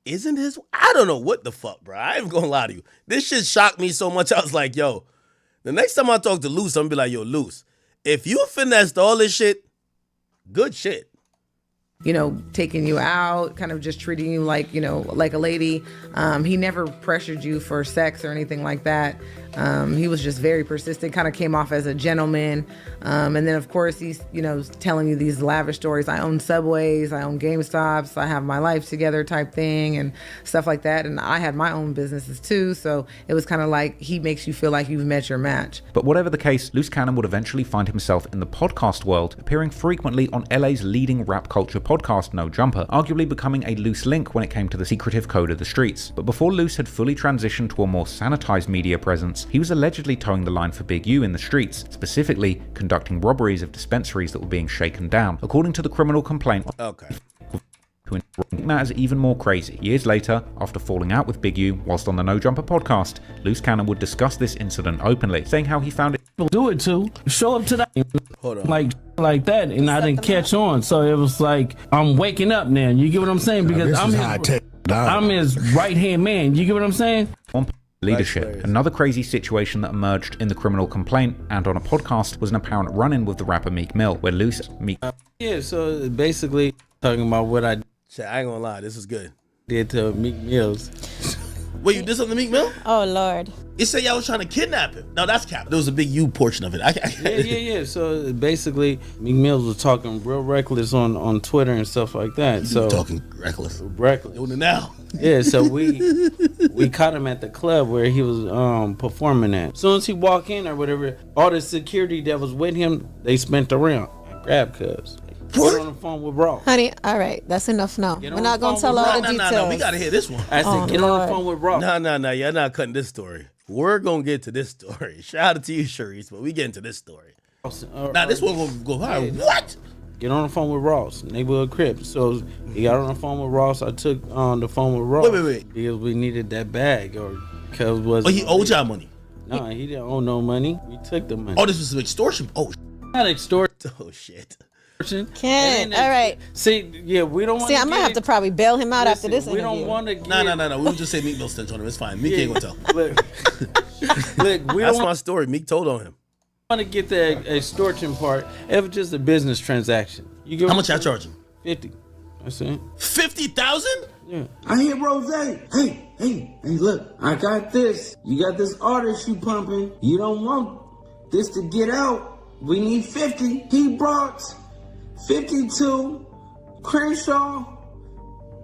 Isn't his? I don't know what the fuck, bro. I ain't gonna lie to you. This shit shocked me so much. I was like, yo, the next time I talk to Loose, I'm gonna be like, yo, Loose, if you finessed all this shit, good shit. You know, taking you out, kind of just treating you like, you know, like a lady. He never pressured you for sex or anything like that. He was just very persistent, kind of came off as a gentleman. And then, of course, he's, you know, telling you these lavish stories. I own Subways, I own GameStops, I have my life together type thing and stuff like that. And I had my own businesses too. So it was kind of like he makes you feel like you've met your match. But whatever the case, Loose Cannon would eventually find himself in the podcast world, appearing frequently on LA's leading rap culture podcast, No Jumper, arguably becoming a loose link when it came to the secretive code of the streets. But before Loose had fully transitioned to a more sanitized media presence, he was allegedly towing the line for Big U in the streets, specifically conducting robberies of dispensaries that were being shaken down, according to the criminal complaint. Okay. Who make matters even more crazy. Years later, after falling out with Big U whilst on the No Jumper podcast, Loose Cannon would discuss this incident openly, saying how he found it. Do it too. Show up to that like that, and I didn't catch on. So it was like I'm waking up now. You get what I'm saying? Because I'm his right hand man. You get what I'm saying? Leadership. Another crazy situation that emerged in the criminal complaint and on a podcast was an apparent run-in with the rapper Meek Mill, where Meek. Yeah. So basically, talking about what I. I ain't gonna lie, this is good. Did to Meek Mills. Wait, you did something to Meek Mill? Oh, Lord. You said y'all was trying to kidnap him. No, that's cap. There was a big U portion of it. Yeah. So basically, Meek Mills was talking real reckless on Twitter and stuff like that. So talking reckless. Doing it now. Yeah, so we caught him at the club where he was performing at. As soon as he walked in or whatever, all the security that was with him, they spent around and grabbed Cubs. Get on the phone with Ross. Honey, all right, that's enough now. We're not going to tell all the details. No, we got to hear this one. I said, get on the phone with Ross. No, you're not cutting this story. We're going to get to this story. Shout out to you, Charisse, but we get into this story. Now, this one will go high. What? Get on the phone with Ross, neighborhood Crips. So he got on the phone with Ross. I took on the phone with Ross. Wait. Because we needed that bag. Because But he owed y'all money. No, he didn't owe no money. We took the money. Oh, this was some extortion. Oh, not extortion. Oh, shit. Ken, all right. See, yeah, we don't want to. See, I might have to probably bail him out after this interview. We don't want to. No. We would just say Meek Mill snitched on him. It's fine. Meek ain't gonna tell. Look, that's my story. Meek told on him. Want to get the extortion part. It was just a business transaction. You get how much I charge him? 50. That's it. 50,000? Yeah. I hear Rose. Hey, look, I got this. You got this artist you pumping. You don't want this to get out. We need 50. He brought 52, Crenshaw,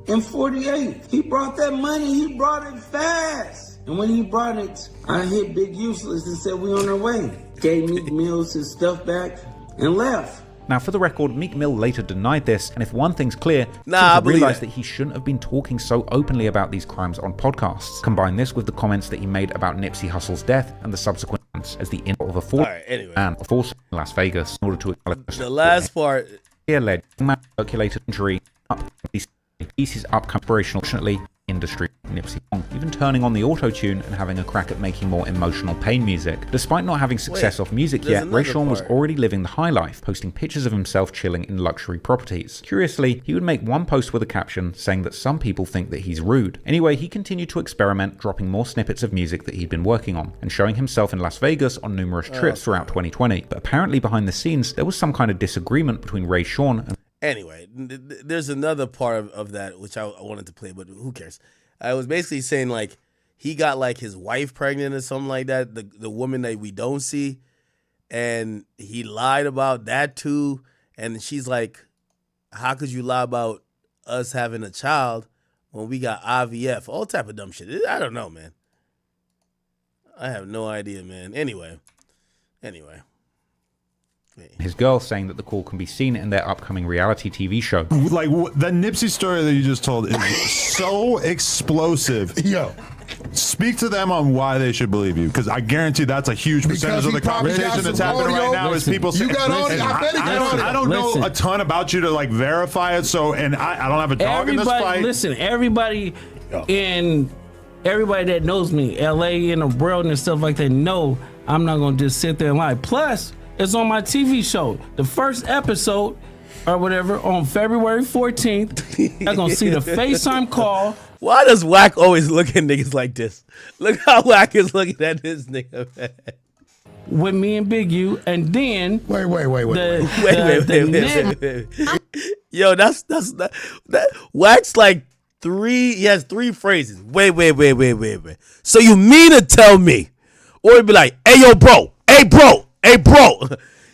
and 48. He brought that money. He brought it fast. And when he brought it, I hit Big Useless and said we on our way. Gave Meek Mills his stuff back and left. Now, for the record, Meek Mill later denied this, and if one thing's clear, I realized that he shouldn't have been talking so openly about these crimes on podcasts. Combine this with the comments that he made about Nipsey Hussle's death and the subsequent as the end of a force man of force in Las Vegas in order to acknowledge the last part. He alleged circulated injury up pieces up operationally industry Nipsey, even turning on the auto-tune and having a crack at making more emotional pain music. Despite not having success off music yet, Ray Sean was already living the high life, posting pictures of himself chilling in luxury properties. Curiously, he would make one post with a caption saying that some people think that he's rude. Anyway, he continued to experiment, dropping more snippets of music that he'd been working on, and showing himself in Las Vegas on numerous trips throughout 2020. But apparently behind the scenes, there was some kind of disagreement between Ray Sean and Anyway, there's another part of that which I wanted to play, but who cares? I was basically saying like he got like his wife pregnant or something like that, the woman that we don't see, and he lied about that too. And she's like, "How could you lie about us having a child when we got IVF?" All type of dumb shit. I don't know, man. I have no idea, man. Anyway. his girl, saying that the call can be seen in their upcoming reality TV show. Like, that Nipsey story that you just told is so explosive. Yo, Speak to them on why they should believe you, because I guarantee that's a huge percentage of the conversation that's happening right now. Is people saying, I don't know a ton about you to like verify it, so and I don't have a dog in this fight. Listen, everybody that knows me, LA and the world and stuff like that, know I'm not gonna just sit there and lie. Plus, it's on my TV show. The first episode or whatever on February 14th. You're gonna see the FaceTime call. Why does Wack always look at niggas like this? Look how Wack is looking at this nigga, man. With me and Big U, and then wait. Yo, that's Wack's like he has 3 phrases. Wait. So you mean to tell me, or he'd be like, hey yo, bro.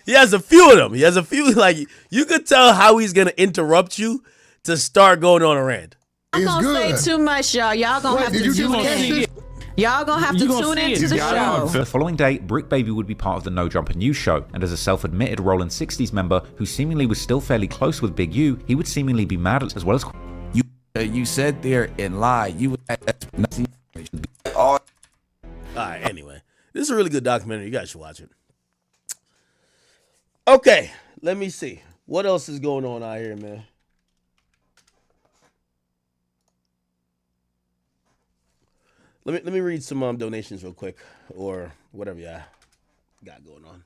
He has a few of them. He has a few, like, you could tell how he's gonna interrupt you to start going on a rant. I'm gonna say too much, y'all. Y'all gonna have to tune in. Y'all gonna have to tune into the show. The following day, Brick Baby would be part of the No Jumper News show, and as a self-admitted Rollin' 60s member who seemingly was still fairly close with Big U, he would seemingly be mad at as well as you sat there and lied. You All right, anyway. This is a really good documentary. You guys should watch it. Okay, let me see. What else is going on out here, man? Let me read some donations real quick, or whatever y'all got going on.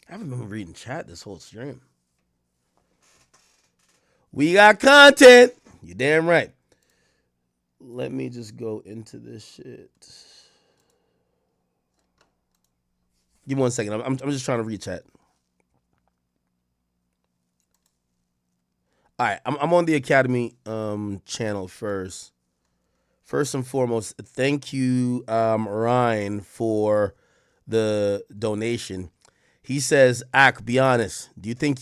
I haven't been reading chat this whole stream. We got content. You damn right. Let me just go into this shit. Give me 1 second. I'm just trying to read chat. All right, I'm on the Academy channel first. First and foremost, thank you, Ryan, for the donation. He says, be honest. Do you think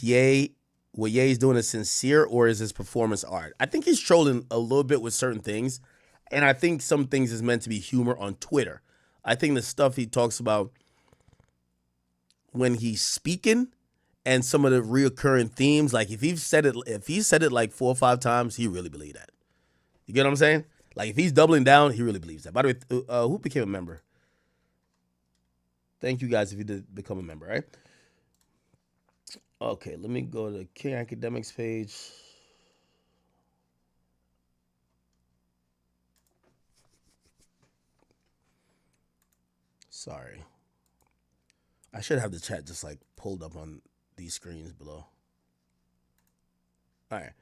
what Ye's doing is sincere, or is his performance art? I think he's trolling a little bit with certain things, and I think some things is meant to be humor on Twitter. I think the stuff he talks about when he's speaking and some of the reoccurring themes, like if he said it like 4 or 5 times, he really believed that. You get what I'm saying? Like if he's doubling down, he really believes that. By the way, who became a member? Thank you guys if you did become a member, right? Okay, let me go to King Academics page. Sorry. I should have the chat just like pulled up on these screens below. All right.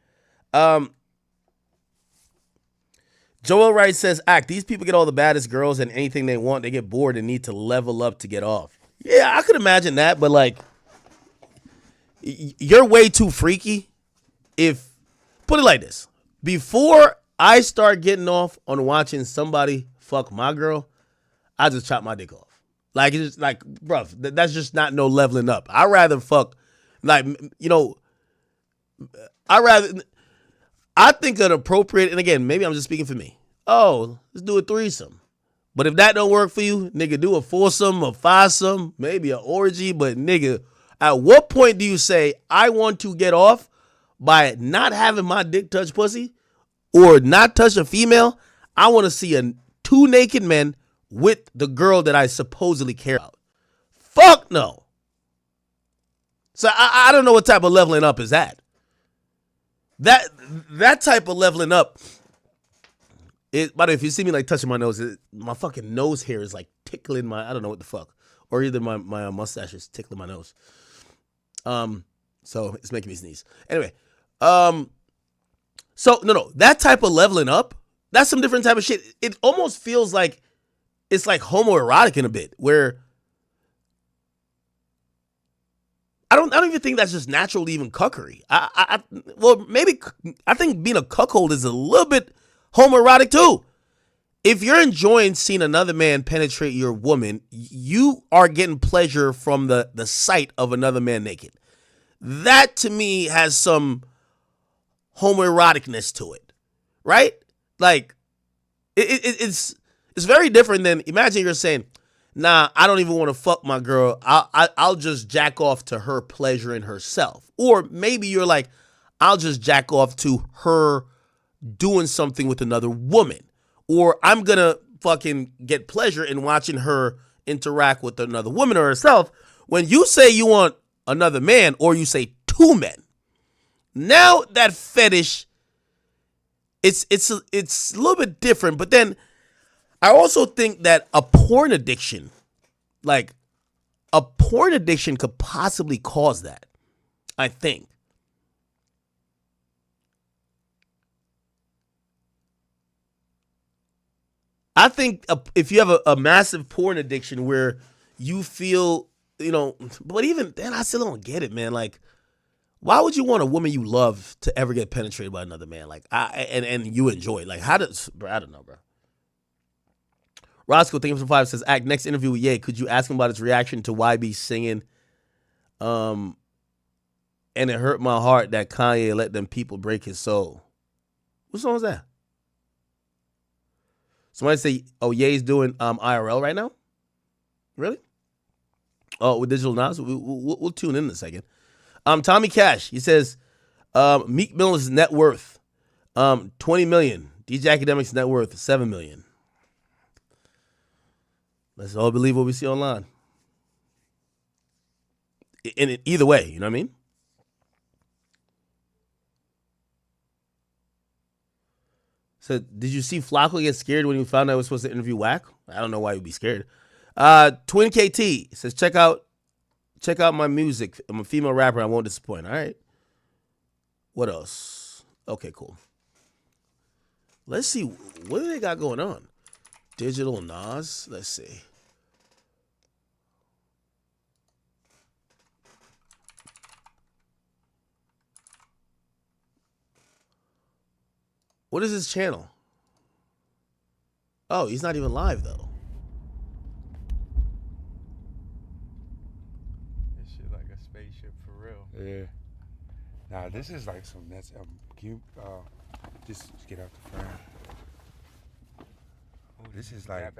Joel Wright says, these people get all the baddest girls and anything they want. They get bored and need to level up to get off. Yeah, I could imagine that, but like, you're way too freaky. Put it like this. Before I start getting off on watching somebody fuck my girl, I just chop my dick off. Like, it's just like, bruh, that's just not no leveling up. I'd rather fuck, like, I think an appropriate, and again, maybe I'm just speaking for me. Oh, let's do a threesome. But if that don't work for you, nigga, do a foursome, a fivesome, maybe an orgy. But nigga, at what point do you say, I want to get off by not having my dick touch pussy or not touch a female? I want to see 2 naked men with the girl that I supposedly care about. Fuck no. So I don't know what type of leveling up is that. That type of leveling up. By the way, if you see me like touching my nose, my fucking nose hair is like tickling I don't know what the fuck. Or either my mustache is tickling my nose. So it's making me sneeze. Anyway, so no, that type of leveling up, that's some different type of shit. It almost feels like it's like homoerotic in a bit, where I don't even think that's just natural to even cuckery. Well, maybe I think being a cuckold is a little bit homoerotic too. If you're enjoying seeing another man penetrate your woman, you are getting pleasure from the sight of another man naked. That to me has some homoeroticness to it, right? Like it's very different than, imagine you're saying, nah, I don't even want to fuck my girl. I'll just jack off to her pleasure in herself. Or maybe you're like, I'll just jack off to her doing something with another woman. or I'm gonna fucking get pleasure in watching her interact with another woman or herself. When you say you want another man, or you say two men, now that fetish, it's a little bit different. But then I also think that a porn addiction could possibly cause that. I think. If you have a massive porn addiction where you feel, but even then, I still don't get it, man. Like, why would you want a woman you love to ever get penetrated by another man? Like, and you enjoy it. Like, I don't know, bro. Roscoe, thank you for 5, says, Act, next interview with Ye, could you ask him about his reaction to YB singing, and it hurt my heart that Kanye let them people break his soul? What song is that? Somebody say, oh, Ye's doing IRL right now? Really? Oh, with Digital Nas? We'll tune in a second. Tommy Cash, he says, Meek Mill's net worth, $20 million. DJ Academic's net worth, $7 million. Let's all believe what we see online. Either way, you know what I mean? So, did you see Flacco get scared when he found out he was supposed to interview Wack? I don't know why he'd be scared. Twin KT says, check out my music. I'm a female rapper. I won't disappoint. All right. What else? Okay, cool. Let's see. What do they got going on? Digital Nas. Let's see. What is his channel? Oh, he's not even live, though. This shit like a spaceship for real. Yeah. Nah, this is like some nuts. Can you just get out the frame? Oh, this is like,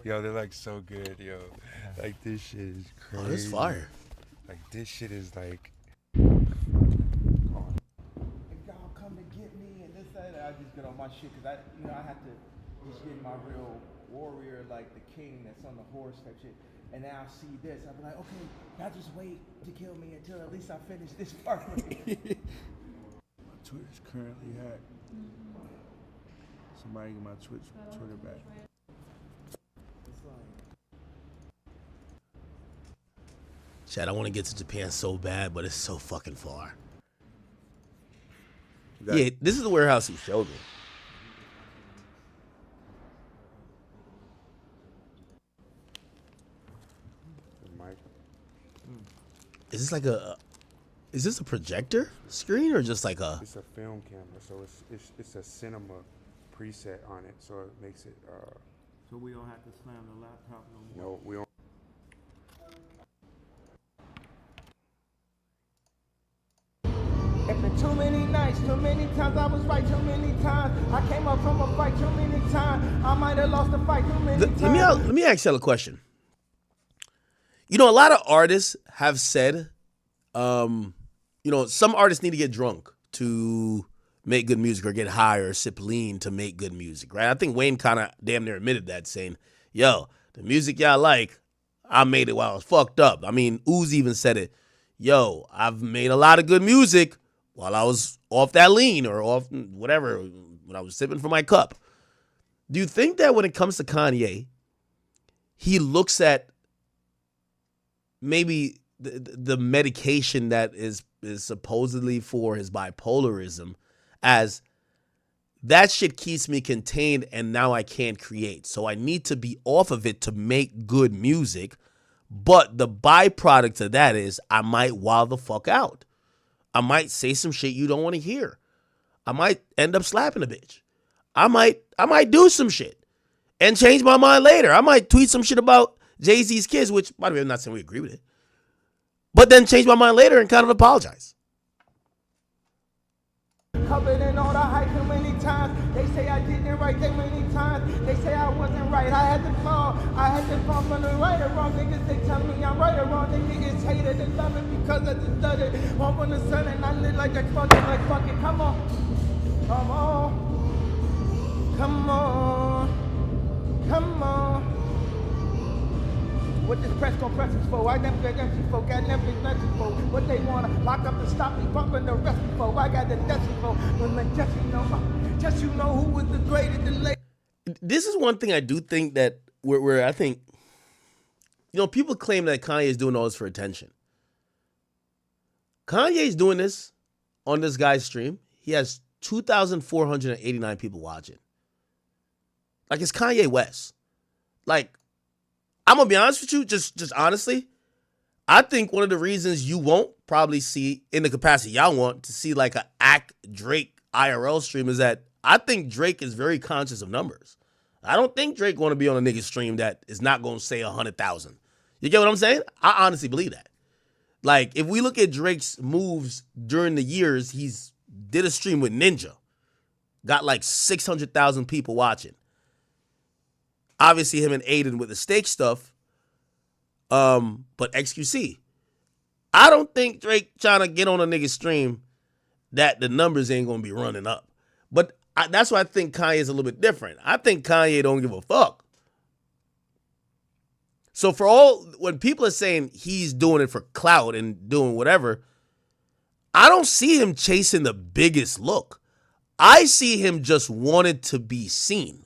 yo, they're like so good, yo. Like this shit is crazy. Oh, this fire. Like this shit is like. I just get on my shit because I have to just get my real warrior, like the king that's on the horse type shit. And now I see this, I'll be like, okay, now just wait to kill me until at least I finish this part. My Twitter's currently hacked. Somebody get my Twitter back. Chad, I want to get to Japan so bad, but it's so fucking far. Yeah, this is the warehouse he showed me. Is this like is this a projector screen or just like a? It's a film camera, so it's a cinema preset on it, so it makes it. So we don't have to slam the laptop no more. No, we don't. It's been too many nights, too many times I was right, too many times. I came up from a fight too many times. I might have lost the fight too many times. Let me ask you a question. A lot of artists have said, some artists need to get drunk to make good music or get high or sip lean to make good music, right? I think Wayne kind of damn near admitted that, saying, yo, the music y'all like, I made it while I was fucked up. I mean, Uzi even said it. Yo, I've made a lot of good music while I was off that lean or off whatever, when I was sipping from my cup. Do you think that when it comes to Kanye, he looks at maybe the medication that is supposedly for his bipolarism as that shit keeps me contained and now I can't create. So I need to be off of it to make good music. But the byproduct of that is I might wild the fuck out. I might say some shit you don't want to hear. I might end up slapping a bitch. I might do some shit and change my mind later. I might tweet some shit about Jay-Z's kids, which, by the way, I'm not saying we agree with it. But then change my mind later and kind of apologize. Covered in all the hype too many times. They say I didn't right that many times. They say I wasn't right. I had to fall. From the right or wrong. Niggas, they tell me I'm right or wrong. They niggas hated and love it because I just done it. One from the sun and I live like a fucking like fucking. Come on. Come on. Come on. presses for. I never got empty for. Got Netflix message for. What they wanna lock up and stop me bumping the rest for. I got the destiny for. When just you know who was the greatest, the late. This is one thing I do think that where I think, people claim that Kanye is doing all this for attention. Kanye's doing this on this guy's stream. He has 2,489 people watching. Like, it's Kanye West. Like, I'm going to be honest with you, just honestly, I think one of the reasons you won't probably see, in the capacity y'all want, to see like a act Drake IRL stream is that I think Drake is very conscious of numbers. I don't think Drake want to be on a nigga stream that is not going to say 100,000. You get what I'm saying? I honestly believe that. Like, if we look at Drake's moves during the years, he's did a stream with Ninja. Got like 600,000 people watching. Obviously, him and Aiden with the steak stuff. But XQC. I don't think Drake trying to get on a nigga stream that the numbers ain't going to be running up. But that's why I think Kanye is a little bit different. I think Kanye don't give a fuck. So when people are saying he's doing it for clout and doing whatever, I don't see him chasing the biggest look. I see him just wanting to be seen.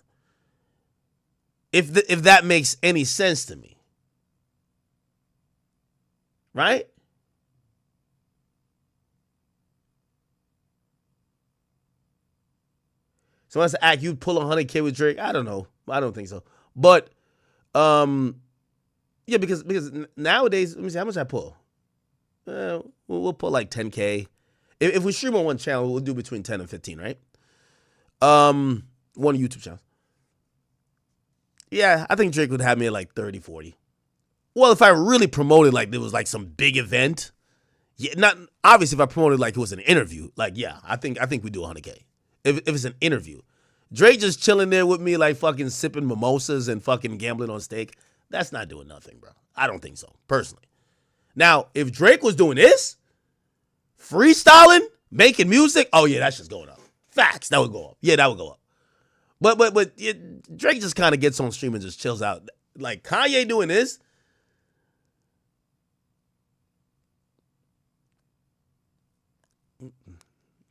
If that makes any sense to me. Right? So let's act, you'd pull 100K with Drake. I don't know. I don't think so. But, yeah, because nowadays, let me see, how much I pull? We'll pull like 10K. If we stream on one channel, we'll do between 10 and 15, right? One YouTube channel. Yeah, I think Drake would have me at like 30, 40. Well, if I really promoted like there was like some big event, yeah, not obviously if I promoted like it was an interview, like yeah, I think we do 100K. If it's an interview. Drake just chilling there with me like fucking sipping mimosas and fucking gambling on steak, that's not doing nothing, bro. I don't think so, personally. Now, if Drake was doing this, freestyling, making music, oh yeah, that's just going up. Facts, that would go up. Yeah, that would go up. But yeah, Drake just kind of gets on stream and just chills out. Like Kanye doing this,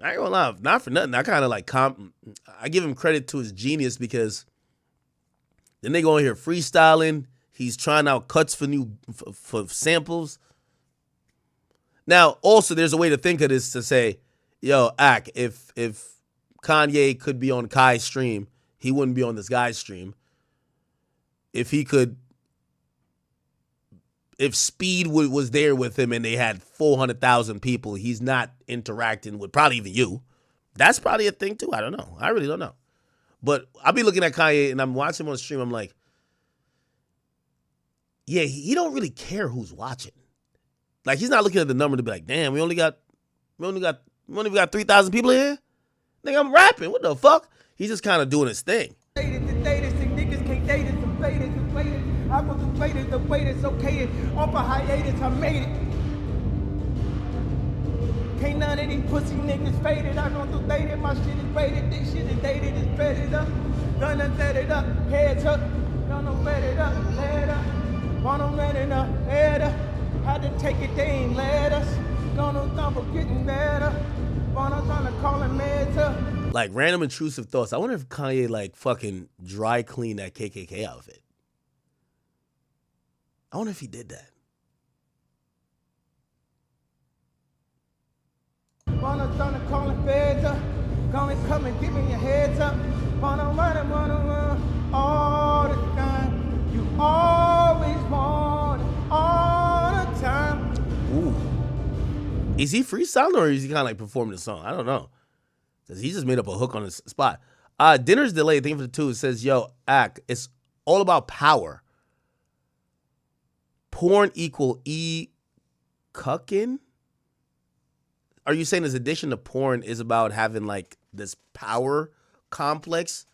I ain't gonna lie, not for nothing. I kind of like I give him credit to his genius because the nigga on here freestyling, he's trying out cuts for samples. Now, also, there's a way to think of this to say, yo, if Kanye could be on Kai's stream, he wouldn't be on this guy's stream. If Speed was there with him and they had 400,000 people, he's not interacting with probably even you. That's probably a thing too. I don't know. I really don't know. But I'll be looking at Kanye and I'm watching him on stream. I'm like, yeah, he don't really care who's watching. Like he's not looking at the number to be like, damn, we only got 3,000 people here. Nigga, I'm rapping. What the fuck? He's just kind of doing his thing. I was the greatest, the greatest, okay, off a hiatus, I made it. Can't none of these pussy niggas faded. I gone through dated, my shit is rated, this shit is dated, it's fed up. Gonna set it up, heads up, gonna let it up, let up. Wanna let it up, let up. Had to take it, they ain't let us. Gonna stop getting better. Wanna trying to call him meds up. Like random intrusive thoughts. I wonder if Kanye like fucking dry clean that KKK outfit. I wonder if he did that. Wanna start calling feds up. Gonna come and give me your heads up. Wanna run all the time. You always want it all the time. Ooh. Is he freestyling or is he kind of like performing the song? I don't know. Because he just made up a hook on his spot. Dinner's delayed. Thank you for the 2. It says, yo, it's all about power. Porn equal cucking? Are you saying this addition to porn is about having like this power complex?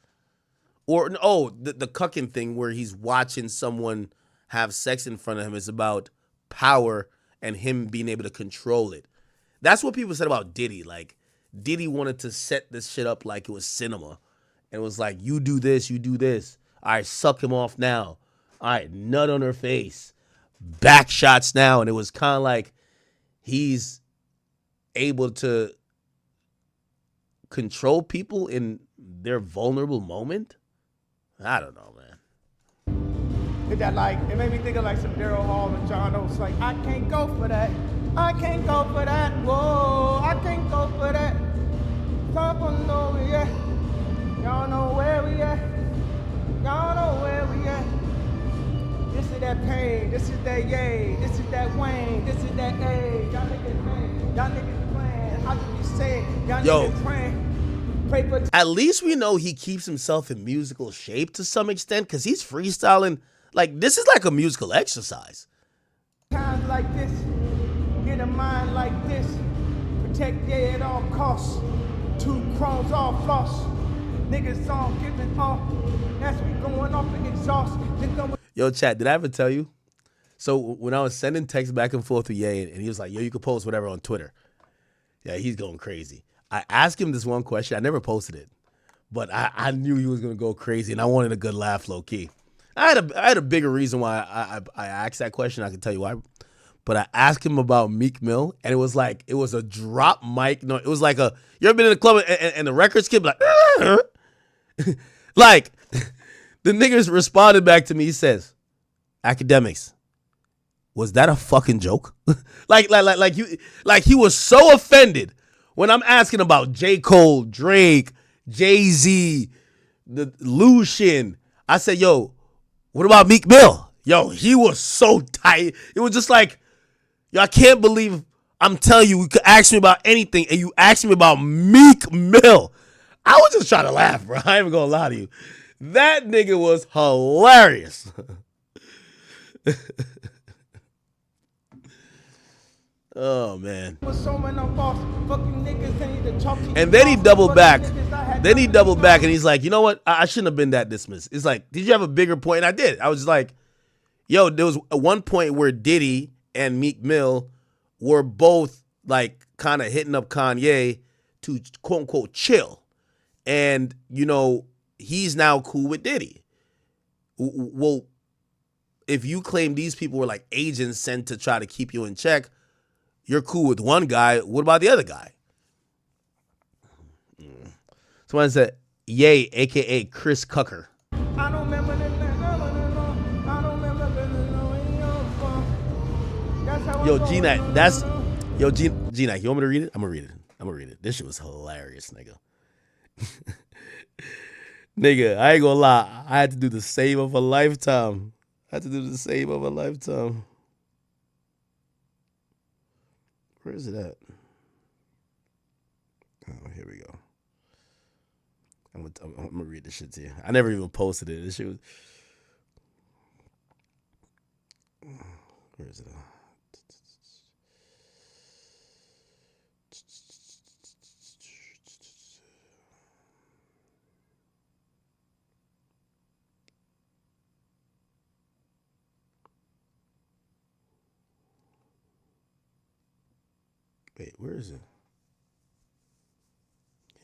Or, the cucking thing where he's watching someone have sex in front of him is about power and him being able to control it. That's what people said about Diddy. Like, Diddy wanted to set this shit up like it was cinema. And it was like, you do this, you do this. All right, suck him off now. All right, nut on her face. back shots now, and it was kind of like he's able to control people in their vulnerable moment. I don't know, man. It that like it made me think of like some Daryl Hall and John Oates. Like I can't go for that. I can't go for that. Whoa, I can't go for that. Top on over, yeah. Y'all know where we at. Y'all know where we at. This is that pain. This is that yay. This is that Wayne. This is that A. Y'all niggas playing. Y'all niggas playing. How can you say y'all niggas praying? Pray for At least we know he keeps himself in musical shape to some extent, because he's freestyling. Like, this is like a musical exercise. times like this. Get a mind like this. Protect yeah at all costs. 2 chromes all floss. Niggas on giving off. That's me going off the exhaust. Yo, chat, did I ever tell you? So when I was sending texts back and forth with Ye, and he was like, yo, you can post whatever on Twitter. Yeah, he's going crazy. I asked him this one question. I never posted it, but I knew he was going to go crazy, and I wanted a good laugh, low key. I had a bigger reason why I asked that question. I can tell you why. But I asked him about Meek Mill, and it was a drop mic. No, it was like you ever been in a club and the record skip like, like the niggas responded back to me. He says, academics, was that a fucking joke? like he was so offended when I'm asking about J. Cole, Drake, Jay-Z, the Lucian. I said, yo, what about Meek Mill? Yo, he was so tight. It was just like, yo, I can't believe I'm telling you could ask me about anything, and you asked me about Meek Mill. I was just trying to laugh, bro. I ain't even gonna lie to you. That nigga was hilarious. Oh, man. And then he doubled back. And he's like, you know what? I shouldn't have been that dismissed. It's like, did you have a bigger point? And I did. I was like, yo, there was one point where Diddy and Meek Mill were both like kind of hitting up Kanye to quote unquote chill. And, you know, he's now cool with Diddy. Well, if you claim these people were like agents sent to try to keep you in check, you're cool with one guy. What about the other guy? Someone said, Ye, a.k.a. Chris Cucker. I don't remember Yo, G-Night, G-Night, you want me to read it? I'm going to read it. This shit was hilarious, nigga. Nigga, I ain't gonna lie. I had to do the save of a lifetime. Where is it at? Oh, here we go. I'm gonna read this shit to you. I never even posted it. This shit was. Where is it? Wait, where is it?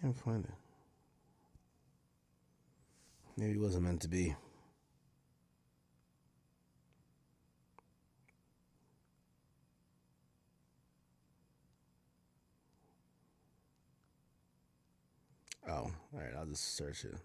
Can't find it. Maybe it wasn't meant to be. Oh, all right, I'll just search it.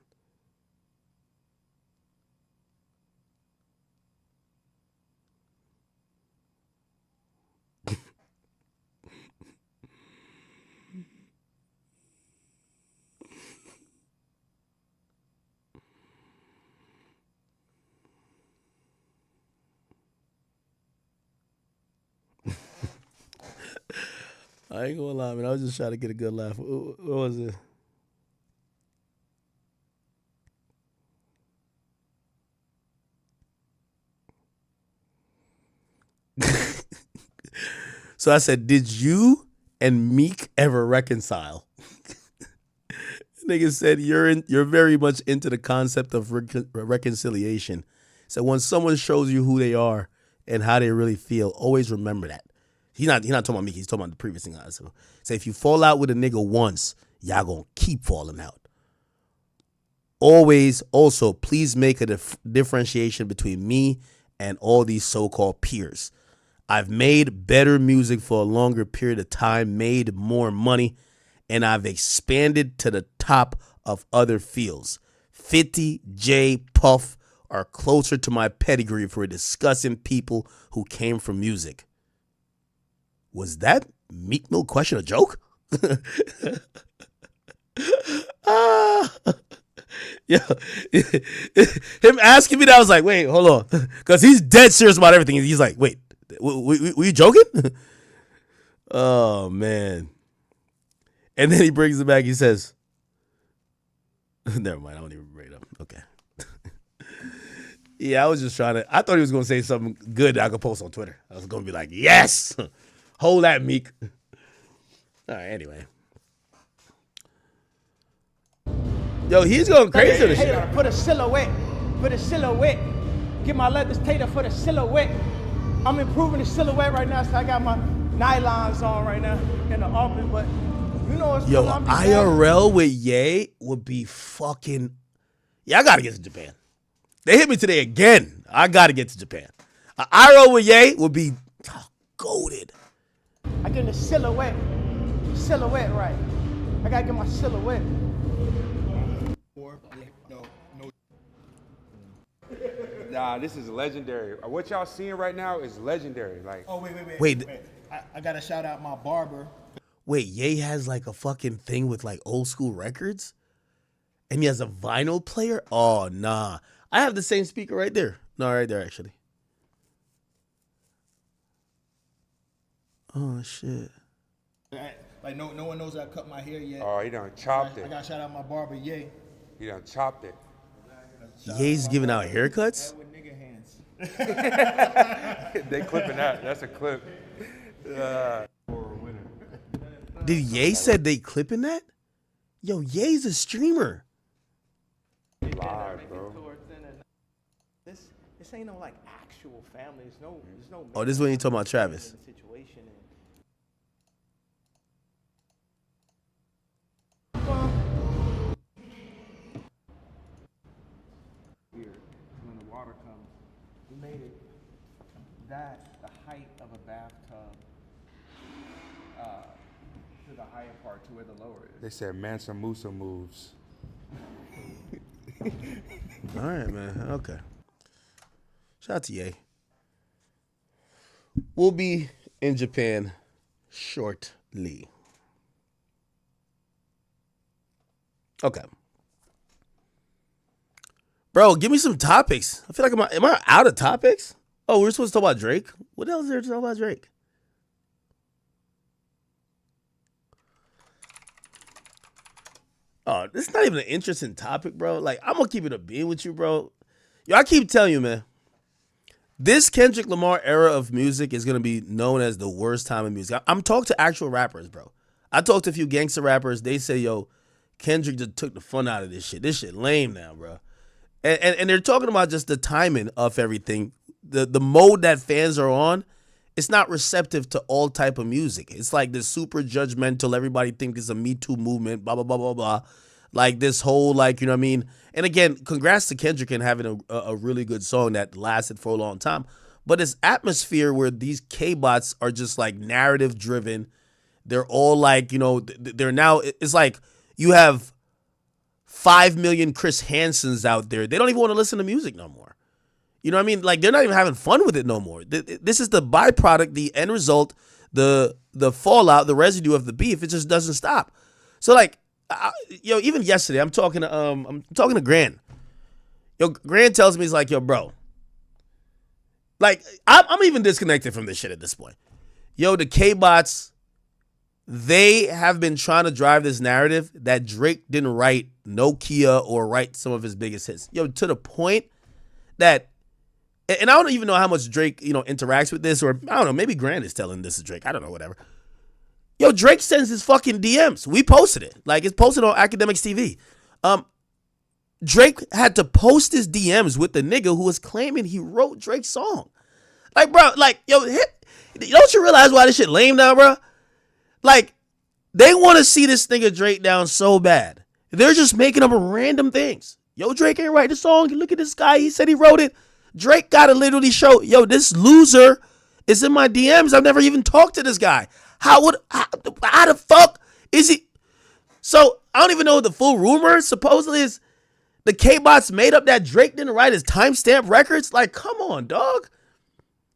I ain't gonna lie, man. I was just trying to get a good laugh. What was it? So I said, did you and Meek ever reconcile? Nigga said, you're very much into the concept of reconciliation. So when someone shows you who they are and how they really feel, always remember that. He's not talking about Meek. He's talking about the previous thing. So say if you fall out with a nigga once, y'all gonna keep falling out. Always, also, please make a differentiation between me and all these so-called peers. I've made better music for a longer period of time, made more money, and I've expanded to the top of other fields. 50, J, Puff are closer to my pedigree for discussing people who came from music. Was that Meek Mill question a joke? Yeah, him asking me that, I was like, wait, hold on, because he's dead serious about everything. He's like, wait, were you joking? Oh man. And then he brings it back. He says, never mind, I don't even bring it up. Okay. Yeah, I was just trying to, I thought he was going to say something good that I could post on Twitter. I was going to be like, yes, hold that, Meek. All right, anyway. Yo, he's going crazy with this shit. For the silhouette. Get my leather tater for the silhouette. I'm improving the silhouette right now, so I got my nylons on right now in the office, but you know what's Yo, going on. IRL with Ye would be fucking, yeah, I got to get to Japan. They hit me today again. I got to get to Japan. IRL with Ye would be goated. I get the silhouette right. I got to get my silhouette. Nah, this is legendary. What y'all seeing right now is legendary. Like, oh Wait. I gotta shout out my barber. Wait, Ye has like a fucking thing with like old school records? And he has a vinyl player? Oh, nah. I have the same speaker right there. No, right there, actually. Oh, shit. Like, no one knows I cut my hair yet. oh, he done chopped it. I gotta shout out my barber, Ye. He done chopped it. Ye's giving out haircuts? With nigga hands. They clipping that. That's a clip. Did Ye said they clipping that? Yo, Ye's a streamer. Live, bro. This ain't no like actual family. There's no. Oh, this is when you talking about Travis. Situation. When the water comes, we made it the height of a bathtub to the higher part to where the lower is. They said Mansa Musa moves. All right, man. Okay. Shout out to Ye. We'll be in Japan shortly. Okay. Bro, give me some topics. I feel like am I out of topics? Oh, we're supposed to talk about Drake? What else is there to talk about Drake? Oh, this is not even an interesting topic, bro. Like, I'm gonna keep it a bean with you, bro. Yo, I keep telling you, man. This Kendrick Lamar era of music is gonna be known as the worst time in music. I'm talking to actual rappers, bro. I talked to a few gangster rappers. They say, yo, Kendrick just took the fun out of this shit. This shit lame now, bro. And they're talking about just the timing of everything. The mode that fans are on, it's not receptive to all type of music. It's like this super judgmental. Everybody thinks it's a Me Too movement, blah, blah, blah, blah, blah. Like this whole, like, you know what I mean? And again, congrats to Kendrick and having a really good song that lasted for a long time. But this atmosphere where these K-bots are just like narrative driven. They're all like, you know, they're now, it's like you have 5 million Chris Hansons out there. They don't even want to listen to music no more. You know what I mean? Like, they're not even having fun with it no more. This is the byproduct, the end result, the fallout, the residue of the beef. It just doesn't stop. So, like, even yesterday, I'm talking to Grant. Yo, Grant tells me, he's like, yo, bro. Like, I'm even disconnected from this shit at this point. Yo, the K-bots, they have been trying to drive this narrative that Drake didn't write Nokia or write some of his biggest hits. Yo, to the point that, and I don't even know how much Drake, you know, interacts with this, or I don't know, maybe Grant is telling this to Drake. I don't know, whatever. Yo, Drake sends his fucking DMs. We posted it. Like, it's posted on Academics TV. Drake had to post his DMs with the nigga who was claiming he wrote Drake's song. Like, bro, like, yo, don't you realize why this shit lame now, bro? Like, they want to see this nigga Drake down so bad. They're just making up random things. Yo, Drake ain't write the song. Look at this guy. He said he wrote it. Drake gotta literally show, yo, this loser is in my DMs. I've never even talked to this guy. How the fuck is he? So I don't even know the full rumor. Supposedly is the K-Bots made up that Drake didn't write his timestamp records. Like, come on, dog.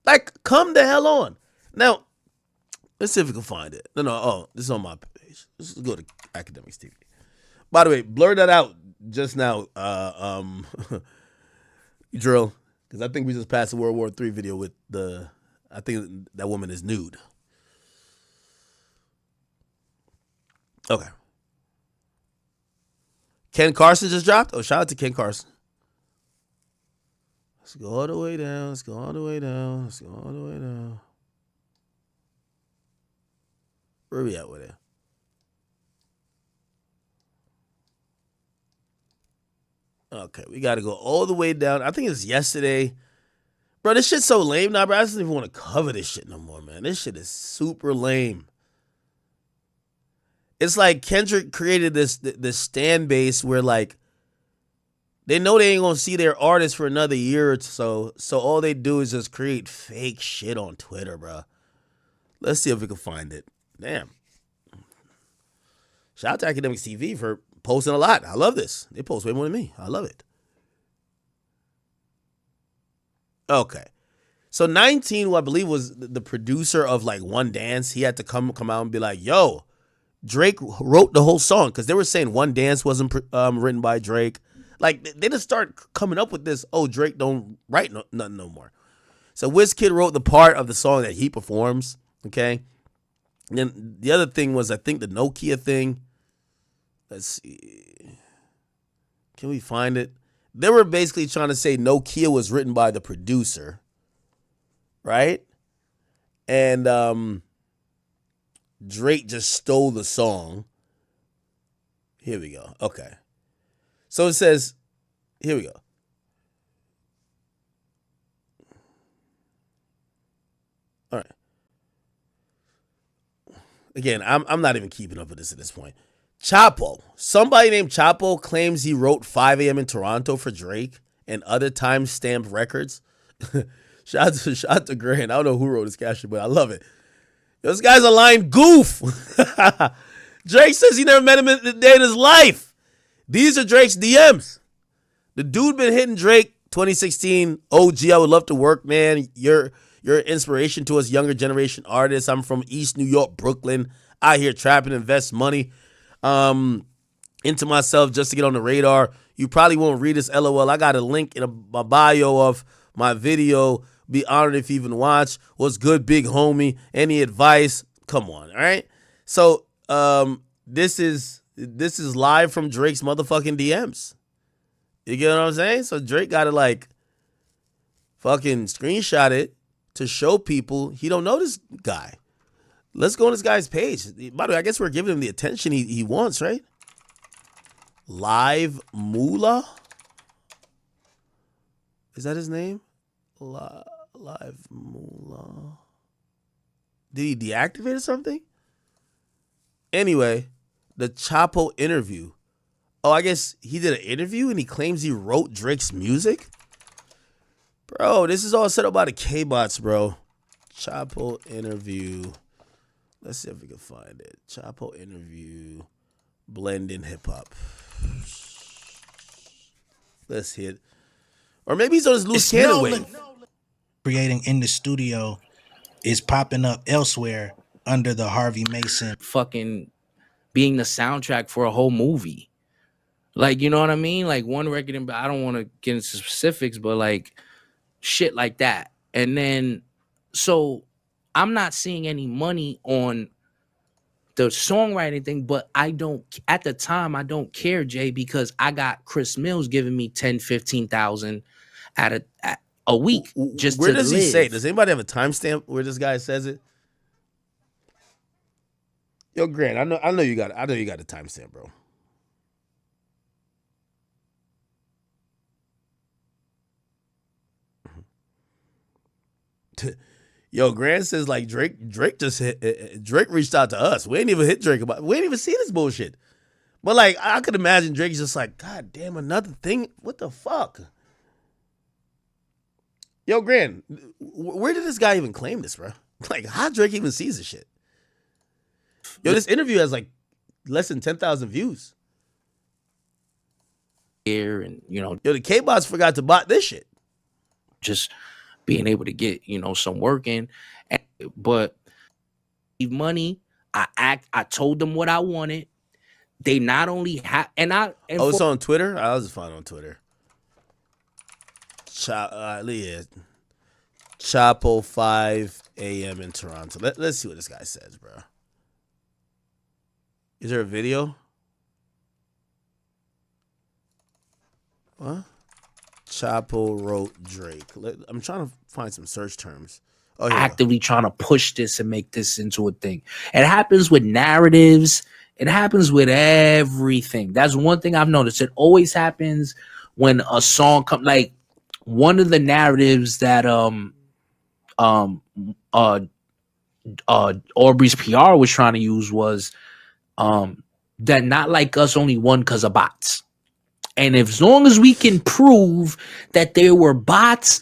Like, come the hell on. Now, let's see if we can find it. No, this is on my page. Let's go to Academics TV. By the way, blur that out just now, Drill, because I think we just passed the World War III video with I think that woman is nude. Okay. Ken Carson just dropped? Oh, shout out to Ken Carson. Let's go all the way down. Let's go all the way down. Let's go all the way down. Where we at with it? Okay, we got to go all the way down. I think it's yesterday. Bro, this shit's so lame now, bro. I just don't even want to cover this shit no more, man. This shit is super lame. It's like Kendrick created this stand base where, like, they know they ain't going to see their artist for another year or so. So all they do is just create fake shit on Twitter, bro. Let's see if we can find it. Damn. Shout out to Academics TV for posting a lot. I love this. They post way more than me. I love it. Okay. So 19, who I believe was the producer of like One Dance, he had to come out and be like, yo, Drake wrote the whole song, because they were saying One Dance wasn't written by Drake. Like, they just start coming up with this, oh, Drake don't write nothing no more. So WizKid wrote the part of the song that he performs, okay? And then the other thing was, I think, the Nokia thing. Let's see. Can we find it? They were basically trying to say Nokia was written by the producer, right? And Drake just stole the song. Here we go. Okay. So it says, here we go. All right. Again, I'm not even keeping up with this at this point. Chapo. Somebody named Chapo claims he wrote 5 a.m. in Toronto for Drake and other timestamp records. Shout out to Grant. I don't know who wrote this caption, but I love it. This guy's a lying goof. Drake says he never met him in a day in his life. These are Drake's DMs. The dude been hitting Drake 2016. OG, I would love to work, man. You're an inspiration to us younger generation artists. I'm from East New York, Brooklyn. Out here trapping, invest money into myself just to get on the radar. You probably won't read this, LOL. I got a link in my bio of my video. Be honored if you even watch. What's good, big homie? Any advice? Come on, all right? So this is live from Drake's motherfucking DMs. You get what I'm saying? So Drake got to like fucking screenshot it to show people he don't know this guy. Let's go on this guy's page. By the way, I guess we're giving him the attention he wants, right? Live Moolah? Is that his name? Live Moolah. Did he deactivate or something? Anyway, the Chapo interview. Oh, I guess he did an interview and he claims he wrote Drake's music? Bro, this is all set up by the K-Bots, bro. Chapo interview. Let's see if we can find it. Chapo interview. Blending hip-hop. Let's hit. Or maybe he's on his loose cannon wave. Creating in the studio is popping up elsewhere under the Harvey Mason. Fucking being the soundtrack for a whole movie. Like, you know what I mean? Like one record, and I don't want to get into specifics, but like shit like that. And then, so I'm not seeing any money on the songwriting thing, but at the time, I don't care, Jay, because I got Chris Mills giving me 10, 15,000 at a week. Just where to does live. he say? Does anybody have a timestamp where this guy says it? Yo, Grant, I know you got a timestamp, bro. Yo, Grant says like Drake just Drake reached out to us. We ain't even hit Drake about. We ain't even see this bullshit. But like I could imagine Drake's just like, God damn, another thing. What the fuck? Yo, Grand, where did this guy even claim this, bro? Like, how Drake even sees this shit? Yo, this interview has like less than 10,000 views. Here and yo, the K-Bots forgot to bot this shit. Just being able to get some work in, but money. I told them what I wanted. They not only have it's on Twitter. I was just fine on Twitter. Chapo 5 a.m. in Toronto. Let's see what this guy says, bro. Is there a video? What? Chapo wrote Drake. I'm trying to find some search terms. Actively trying to push this and make this into a thing. It happens with narratives. It happens with everything. That's one thing I've noticed. It always happens when a song comes. Like one of the narratives that Aubrey's PR was trying to use was that Not Like Us only won because of bots. And as long as we can prove that there were bots,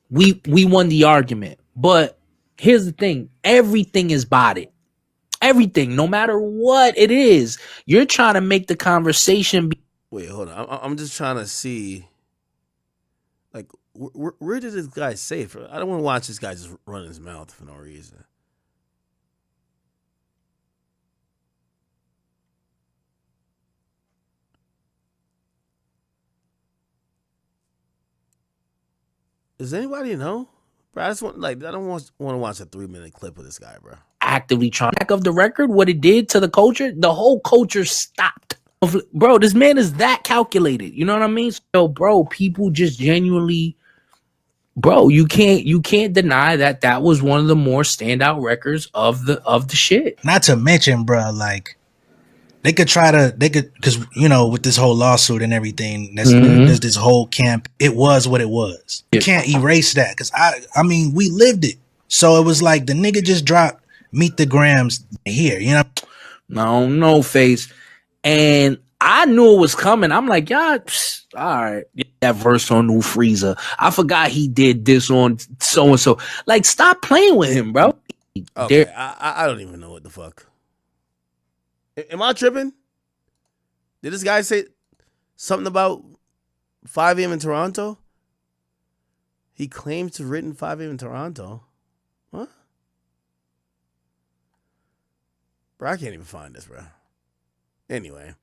we won the argument. But here's the thing. Everything is botted. Everything, no matter what it is. You're trying to make the conversation Wait, hold on. I'm just trying to see. Like, where did this guy say it? I don't want to watch this guy just run his mouth for no reason. Does anybody know? Bro, I just want I don't want to watch a 3-minute clip of this guy, bro. Actively trying to back of the record, what it did to the culture, the whole culture stopped. Bro, this man is that calculated. You know what I mean? So, bro, people just genuinely, bro, you can't deny that was one of the more standout records of the shit. Not to mention, bro, like because with this whole lawsuit and everything, there's this whole camp. It was what it was. You can't erase that because I mean we lived it. So it was like the nigga just dropped Meet the Grams here, No face. And I knew it was coming. I'm like, yeah, all right. That verse on New Freezer. I forgot he did this on so and so. Like, stop playing with him, bro. Okay, I don't even know what the fuck. Am I tripping? Did this guy say something about 5 a.m. in Toronto? He claims to have written 5 a.m. in Toronto. What? Bro, I can't even find this, bro. Anyway.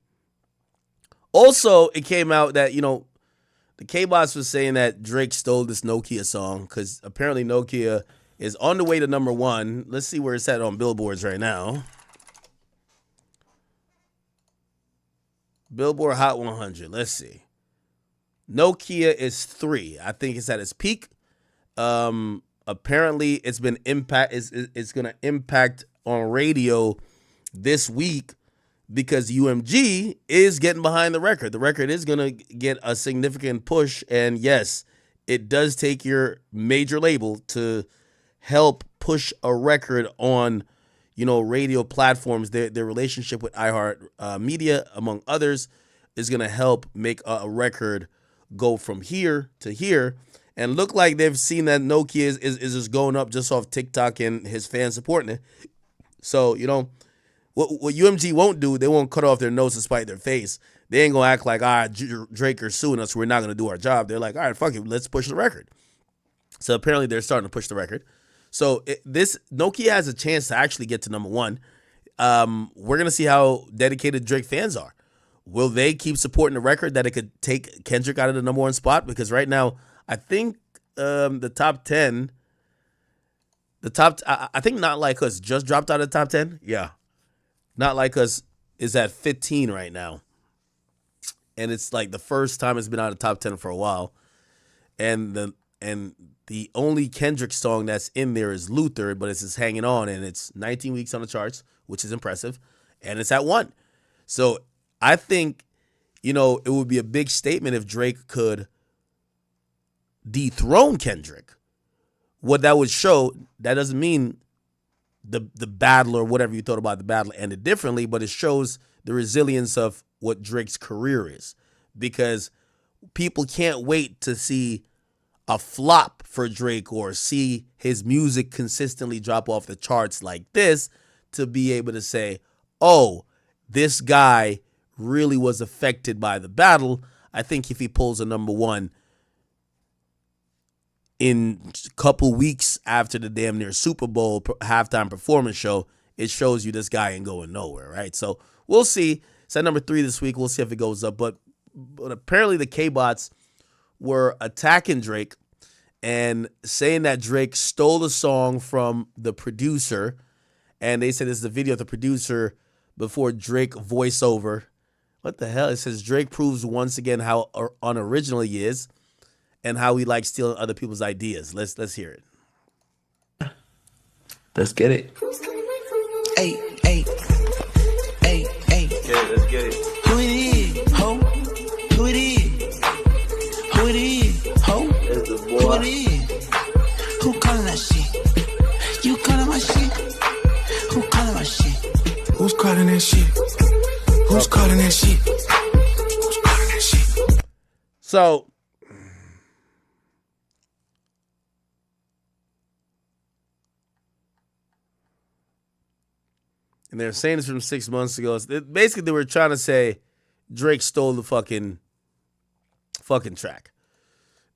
Also, it came out that, the K-Bots was saying that Drake stole this Nokia song because apparently Nokia is on the way to number 1. Let's see where it's at on billboards right now. Billboard Hot 100. Let's see. Nokia is 3. I think it's at its peak. Apparently, it's been it's going to impact on radio this week because UMG is getting behind the record. The record is going to get a significant push. And yes, it does take your major label to help push a record on radio platforms. Their relationship with iHeart Media, among others, is going to help make a record go from here to here. And look like they've seen that Nokia is just going up just off TikTok and his fans supporting it. So, what UMG won't do, they won't cut off their nose to spite their face. They ain't going to act like, Drake are suing us, we're not going to do our job. They're like, all right, fuck it, let's push the record. So apparently they're starting to push the record. So this Nokia has a chance to actually get to number 1. We're going to see how dedicated Drake fans are. Will they keep supporting the record that it could take Kendrick out of the number 1 spot? Because right now, I think the top 10, I think Not Like Us just dropped out of the top 10. Yeah. Not Like Us is at 15 right now. And it's like the first time it's been out of the top 10 for a while. And the only Kendrick song that's in there is Luther, but it's just hanging on, and it's 19 weeks on the charts, which is impressive, and it's at 1. So I think, it would be a big statement if Drake could dethrone Kendrick. What that would show, that doesn't mean the battle or whatever you thought about the battle ended differently, but it shows the resilience of what Drake's career is, because people can't wait to see a flop for Drake or see his music consistently drop off the charts like this to be able to say, oh, this guy really was affected by the battle. I think if he pulls a number one in a couple weeks after the damn near Super Bowl halftime performance show, it shows you this guy ain't going nowhere, right? So we'll see. It's at number 3 this week. We'll see if it goes up. But apparently the K-Bots were attacking Drake and saying that Drake stole the song from the producer. And they said this is a video of the producer before Drake voiceover. What the hell? It says Drake proves once again how unoriginal he is and how he likes stealing other people's ideas. Let's hear it. Let's get it. Hey, hey, hey, hey. Yeah, let's get it. Who it is, ho? Who it is? Who it is, ho? Who it is? Who calling that shit? You calling my shit? Who calling my shit? Who's calling that shit? Who's calling that shit? Who's calling that shit? So, and they're saying this from 6 months ago. Basically, they were trying to say Drake stole the fucking track.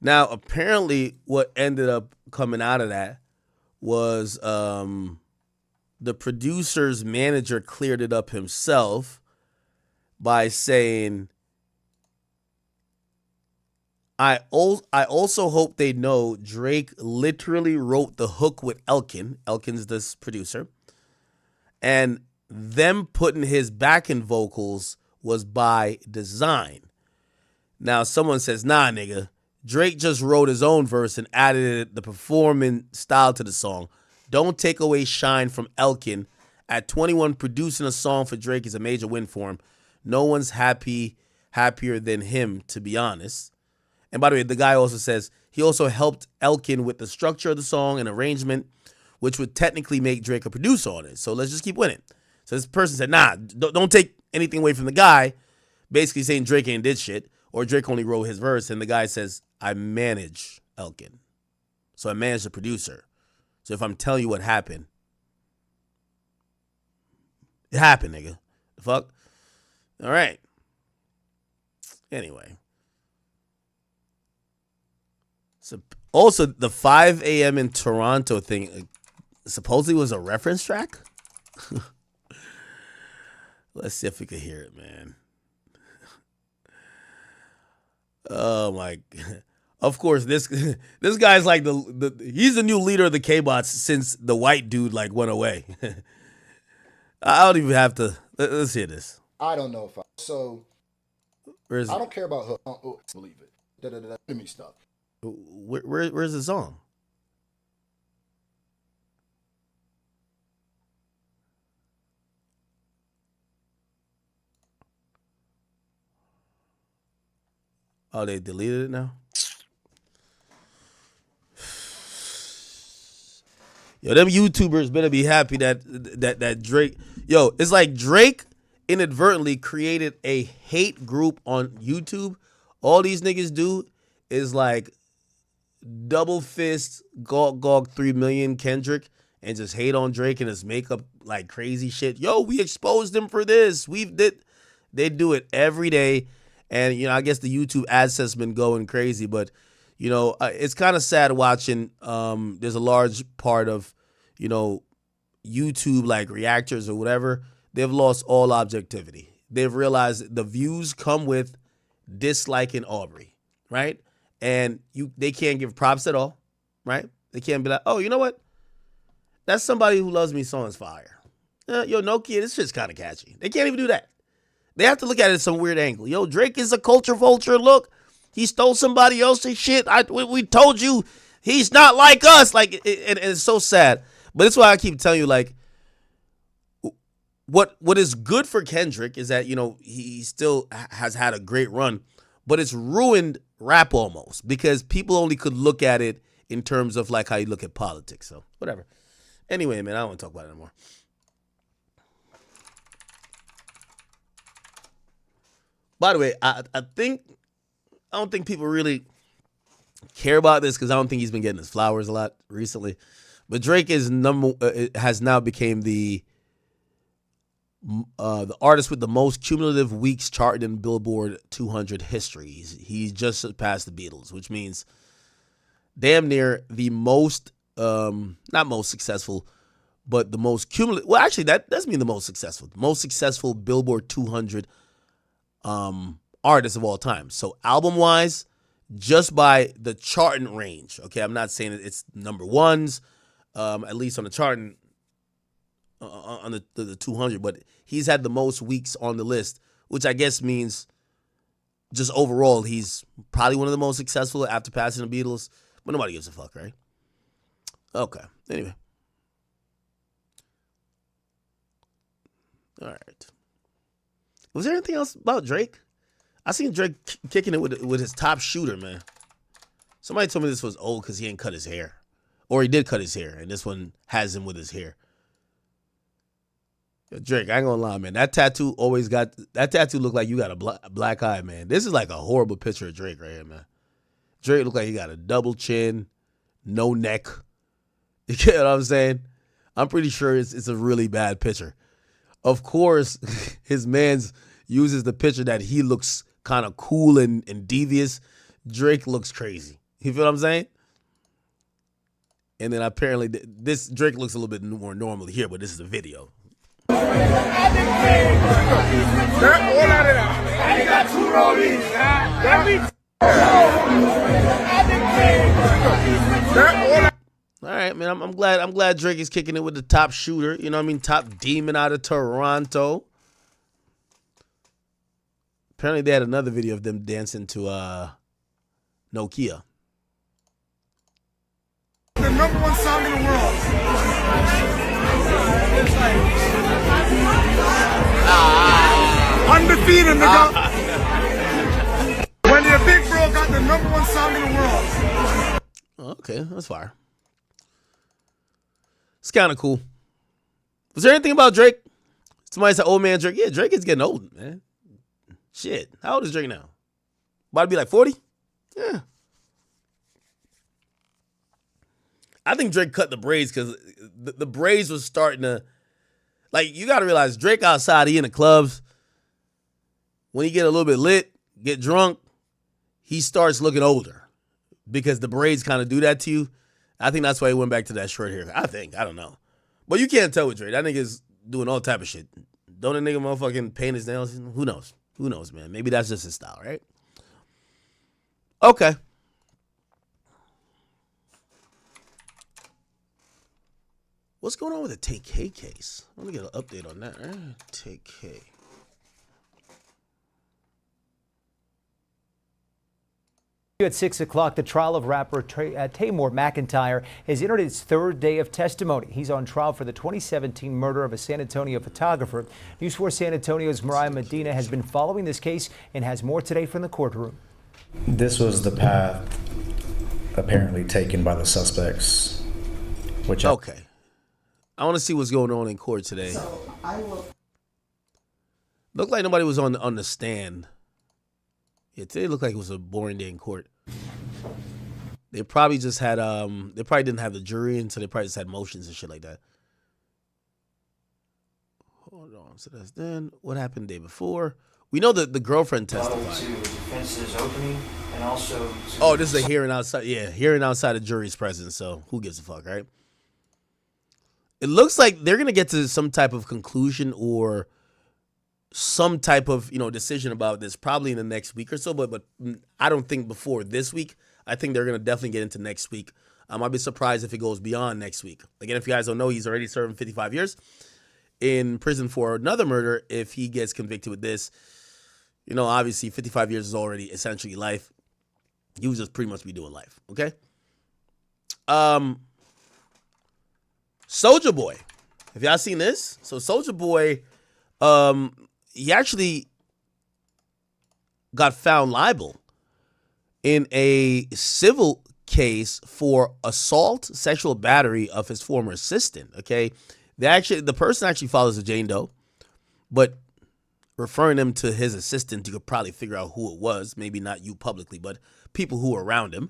Now, apparently, what ended up coming out of that was the producer's manager cleared it up himself by saying, I also hope they know Drake literally wrote the hook with Elkin. Elkin's this producer. And them putting his backing vocals was by design. Now, someone says, nah, nigga. Drake just wrote his own verse and added the performing style to the song. Don't take away shine from Elkin. At 21, producing a song for Drake is a major win for him. No one's happier than him, to be honest. And by the way, the guy also says he also helped Elkin with the structure of the song and arrangement, which would technically make Drake a producer on it. So let's just keep winning. So this person said, nah, don't take anything away from the guy, basically saying Drake ain't did shit, or Drake only wrote his verse. And the guy says, I manage Elkin. So I manage the producer. So if I'm telling you what happened, it happened, nigga. The fuck? All right. Anyway. So also, the 5 a.m. in Toronto thing supposedly was a reference track. Let's see if we can hear it, man. Oh my God. Of course, this guy's like he's the new leader of the K-Bots since the white dude like went away. I don't even have to. Let's hear this. I don't know if Where's I don't care about hook. Believe it. Let me stop. Where's the song? Oh, they deleted it now? Yo, them YouTubers better be happy that Drake... Yo, it's like Drake inadvertently created a hate group on YouTube. All these niggas do is like double fist Gog 3 million Kendrick and just hate on Drake and just make up like crazy shit. Yo, we exposed him for this. They do it every day. And, you know, I guess the YouTube ad set's been going crazy, but, you know, it's kind of sad watching. There's a large part of, you know, YouTube, like reactors or whatever, they've lost all objectivity. They've realized the views come with disliking Aubrey, right? And they can't give props at all, right? They can't be like, oh, you know what? That's somebody who loves me song's fire. Yo, Nokia, this shit's kind of catchy. They can't even do that. They have to look at it at some weird angle. Yo, Drake is a culture vulture. Look, he stole somebody else's shit. We told you he's not like us. Like, it's so sad. But it's why I keep telling you, like, what is good for Kendrick is that, you know, he still has had a great run, but it's ruined rap almost because people only could look at it in terms of like how you look at politics. So whatever. Anyway, man, I don't want to talk about it anymore. By the way, I don't think people really care about this because I don't think he's been getting his flowers a lot recently. But Drake is has now became the artist with the most cumulative weeks charted in Billboard 200 history. He just surpassed the Beatles, which means damn near the most, not most successful, but the most cumulative. Well, actually, that does mean the most successful Billboard 200 artist of all time. So album-wise, just by the charting range, okay, I'm not saying it's number ones, at least on the charting, on the 200, but he's had the most weeks on the list, which I guess means just overall he's probably one of the most successful after passing the Beatles, but nobody gives a fuck, right? Okay, anyway. All right. Was there anything else about Drake? I seen Drake kicking it with his top shooter, man. Somebody told me this was old because he ain't cut his hair. Or he did cut his hair, and this one has him with his hair. Yo, Drake, I ain't gonna lie, man. That tattoo looked like you got a black eye, man. This is like a horrible picture of Drake right here, man. Drake looked like he got a double chin, no neck. You get what I'm saying? I'm pretty sure it's a really bad picture. Of course, his man's uses the picture that he looks kind of cool and devious. Drake looks crazy. You feel what I'm saying? And then apparently this Drake looks a little bit more normal here, but this is a video. I got 2 rollies. All right, man. I'm glad Drake is kicking it with the top shooter. You know what I mean? Top demon out of Toronto. Apparently they had another video of them dancing to Nokia. The number 1 song in the world. Undefeated, nigga. When your big bro got the number 1 song in the world. Okay, that's fire. It's kind of cool. Was there anything about Drake? Somebody said, old man Drake. Yeah, Drake is getting old, man. Shit. How old is Drake now? About to be like 40? Yeah. I think Drake cut the braids because the braids was starting to, like, you got to realize Drake outside, he in the clubs. When he get a little bit lit, get drunk, he starts looking older because the braids kind of do that to you. I think that's why he went back to that short hair. I don't know. But you can't tell with Drake. That nigga's doing all type of shit. Don't a nigga motherfucking paint his nails? Who knows? Who knows, man? Maybe that's just his style, right? Okay. What's going on with the Take K case? Let me get an update on that. Take K. At 6 o'clock, the trial of rapper Tamor McIntyre has entered its 3rd day of testimony. He's on trial for the 2017 murder of a San Antonio photographer. News 4 San Antonio's Mariah Medina has been following this case and has more today from the courtroom. This was the path apparently taken by the suspects. Okay. I want to see what's going on in court today. Looked like nobody was on the stand. Yeah, today looked like it was a boring day in court. They probably just had they probably didn't have the jury, and so they probably just had motions and shit like that. Hold on. So that's then. What happened the day before? We know that the girlfriend testified. Defense's opening and also. Oh, this is a hearing outside. Yeah, hearing outside of jury's presence. So who gives a fuck, right? It looks like they're gonna get to some type of conclusion or some type of decision about this probably in the next week or so. But I don't think before this week. I think they're gonna definitely get into next week. I'd be surprised if it goes beyond next week. Again, if you guys don't know, he's already serving 55 years in prison for another murder. If he gets convicted with this, obviously 55 years is already essentially life. He was just pretty much be doing life. Okay. Soulja Boy. Have y'all seen this? So Soulja Boy, he actually got found liable in a civil case for assault, sexual battery of his former assistant. Okay, the person actually follows a Jane Doe, but referring him to his assistant, you could probably figure out who it was. Maybe not you publicly, but people who were around him.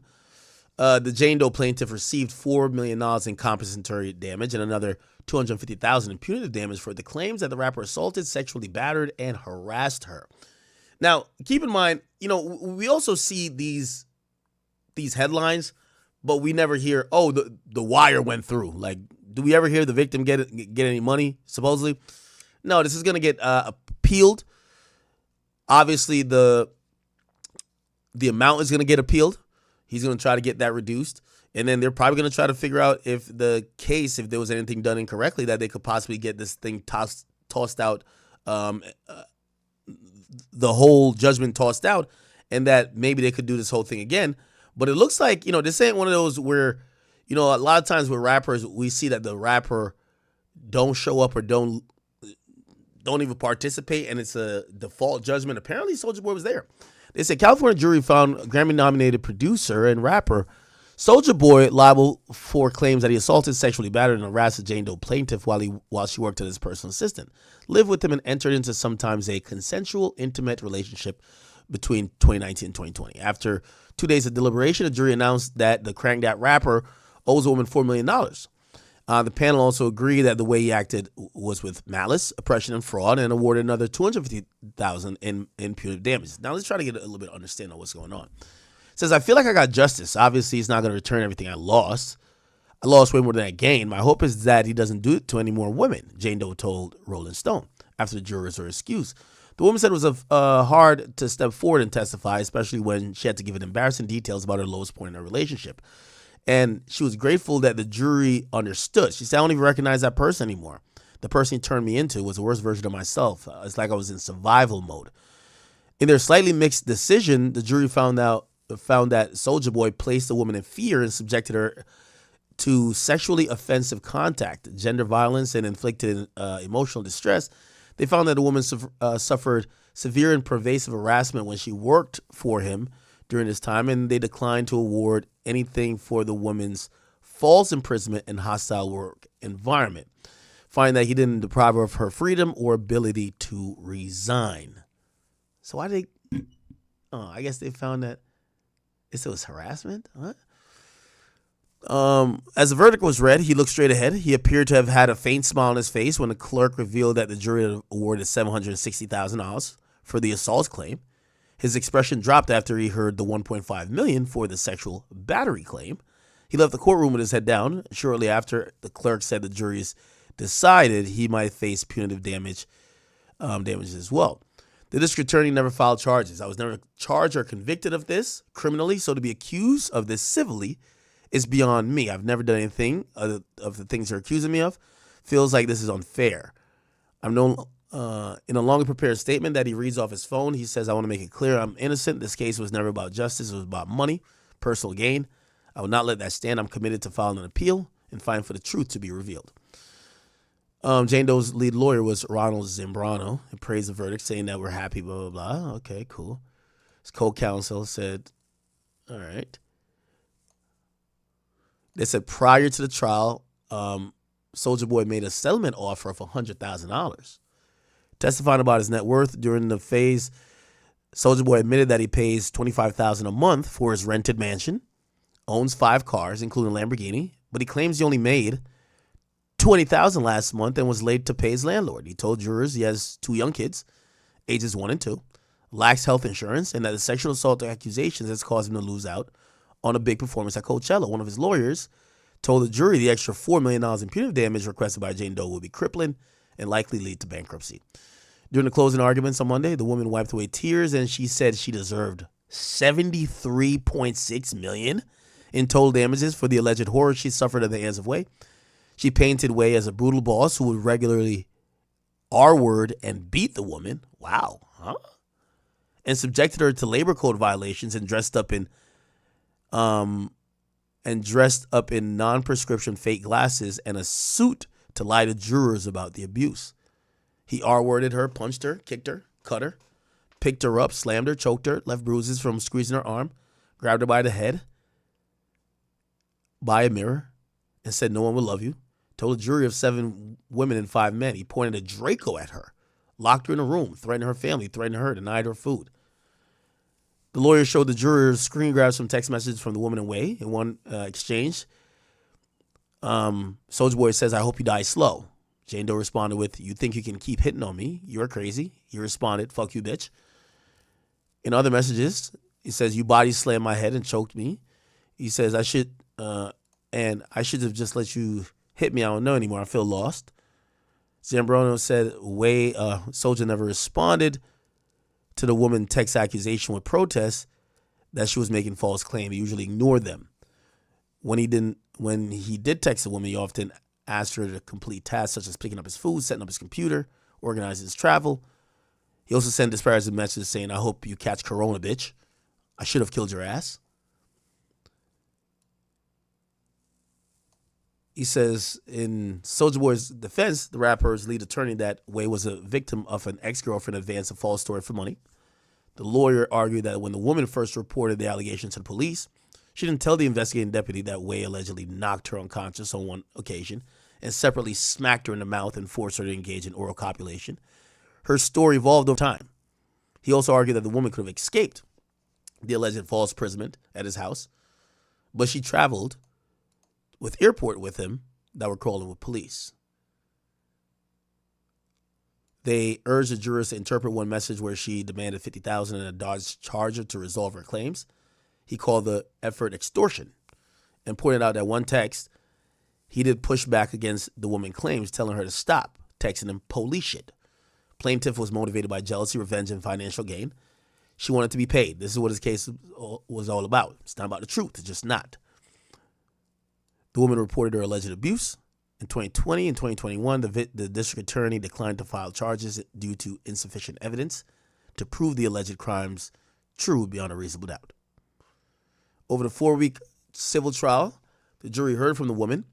The Jane Doe plaintiff received $4 million in compensatory damage and another $250,000 in punitive damage for the claims that the rapper assaulted, sexually battered, and harassed her. Now, keep in mind, we also see these headlines, but we never hear, the wire went through. Like, do we ever hear the victim get any money, supposedly? No, this is going to get appealed. Obviously, the amount is going to get appealed. He's going to try to get that reduced. And then they're probably going to try to figure out if there was anything done incorrectly, that they could possibly get this thing tossed out, the whole judgment tossed out, and that maybe they could do this whole thing again. But it looks like, this ain't one of those where, a lot of times with rappers, we see that the rapper don't show up or don't even participate, and it's a default judgment. Apparently, Soulja Boy was there. They said California jury found Grammy-nominated producer and rapper Soulja Boy liable for claims that he assaulted, sexually battered, and harassed a Jane Doe plaintiff while she worked as his personal assistant, lived with him, and entered into sometimes a consensual, intimate relationship between 2019 and 2020. After 2 days of deliberation, the jury announced that the cranked out rapper owes a woman $4 million. The panel also agreed that the way he acted was with malice, oppression, and fraud, and awarded another $250,000 in punitive damages. Now let's try to get a little bit of understanding of what's going on. It says, I feel like I got justice. Obviously, he's not going to return everything I lost. I lost way more than I gained. My hope is that he doesn't do it to any more women, Jane Doe told Rolling Stone after the jurors were excused. The woman said it was hard to step forward and testify, especially when she had to give embarrassing details about her lowest point in her relationship. And she was grateful that the jury understood. She said, I don't even recognize that person anymore. The person he turned me into was the worst version of myself. It's like I was in survival mode. In their slightly mixed decision, the jury found that Soulja Boy placed the woman in fear and subjected her to sexually offensive contact, gender violence, and inflicted emotional distress. They found that the woman suffered severe and pervasive harassment when she worked for him during this time, and they declined to award anything for the woman's false imprisonment and hostile work environment, finding that he didn't deprive her of her freedom or ability to resign. So why did they? I guess they found that it was harassment. What? As the verdict was read, he looked straight ahead. He appeared to have had a faint smile on his face when the clerk revealed that the jury had awarded $760,000 for the assault claim. His expression dropped after he heard the $1.5 million for the sexual battery claim. He left the courtroom with his head down. Shortly after, the clerk said the jury's decided he might face punitive damages as well. The district attorney never filed charges. I was never charged or convicted of this criminally, so to be accused of this civilly is beyond me. I've never done anything of the things they're accusing me of. Feels like this is unfair. I'm no in a longer prepared statement that he reads off his phone, he says, I want to make it clear I'm innocent. This case was never about justice. It was about money, personal gain. I will not let that stand. I'm committed to filing an appeal and fighting for the truth to be revealed. Jane Doe's lead lawyer was Ronald Zambrano and praised the verdict, saying that we're happy, blah, blah, blah. Okay, cool. His co-counsel said, all right. They said prior to the trial, Soulja Boy made a settlement offer of $100,000. Testifying about his net worth during the phase, Soulja Boy admitted that he pays $25,000 a month for his rented mansion, owns 5 cars, including a Lamborghini, but he claims he only made $20,000 last month and was late to pay his landlord. He told jurors he has 2 young kids, ages 1 and 2, lacks health insurance, and that the sexual assault accusations has caused him to lose out on a big performance at Coachella. One of his lawyers told the jury the extra $4 million in punitive damage requested by Jane Doe would be crippling and likely lead to bankruptcy. During the closing arguments on Monday, the woman wiped away tears and she said she deserved $73.6 million in total damages for the alleged horror she suffered at the hands of Way. She painted Way as a brutal boss who would regularly R-word and beat the woman. Wow. Huh? And subjected her to labor code violations and dressed up in non-prescription fake glasses and a suit to lie to jurors about the abuse. He R-worded her, punched her, kicked her, cut her, picked her up, slammed her, choked her, left bruises from squeezing her arm, grabbed her by the head, by a mirror, and said no one will love you. Told a jury of 7 women and 5 men. He pointed a Draco at her, locked her in a room, threatened her family, threatened her, denied her food. The lawyer showed the jurors screen grabs from text messages from the woman and Way in one exchange. Soulja Boy says, "I hope you die slow." Jane Doe responded with, "You think you can keep hitting on me? You're crazy." He responded, "Fuck you, bitch." In other messages, he says, "You body slammed my head and choked me." He says, I should have just let you hit me. I don't know anymore. I feel lost." Zambrano said Soulja never responded to the woman text accusation with protests that she was making false claims. He usually ignored them. When he did text the woman, he often asked her to complete tasks such as picking up his food, setting up his computer, organizing his travel. He also sent disparaging messages saying, "I hope you catch corona, bitch. I should have killed your ass." He says in Soulja Boy's defense, the rapper's lead attorney, that Way was a victim of an ex-girlfriend advanced a false story for money. The lawyer argued that when the woman first reported the allegation to the police, she didn't tell the investigating deputy that Way allegedly knocked her unconscious on one occasion and separately smacked her in the mouth and forced her to engage in oral copulation. Her story evolved over time. He also argued that the woman could have escaped the alleged false imprisonment at his house, but she traveled with airport with him that were crawling with police. They urged the jurors to interpret one message where she demanded $50,000 in a Dodge Charger to resolve her claims. He called the effort extortion and pointed out that one text he did push back against the woman's claims, telling her to stop texting him police shit. Plaintiff was motivated by jealousy, revenge, and financial gain. She wanted to be paid. This is what his case was all about. It's not about the truth. It's just not. The woman reported her alleged abuse. In 2020 and 2021, the district attorney declined to file charges due to insufficient evidence to prove the alleged crimes true beyond a reasonable doubt. Over the 4-week civil trial, the jury heard from the woman,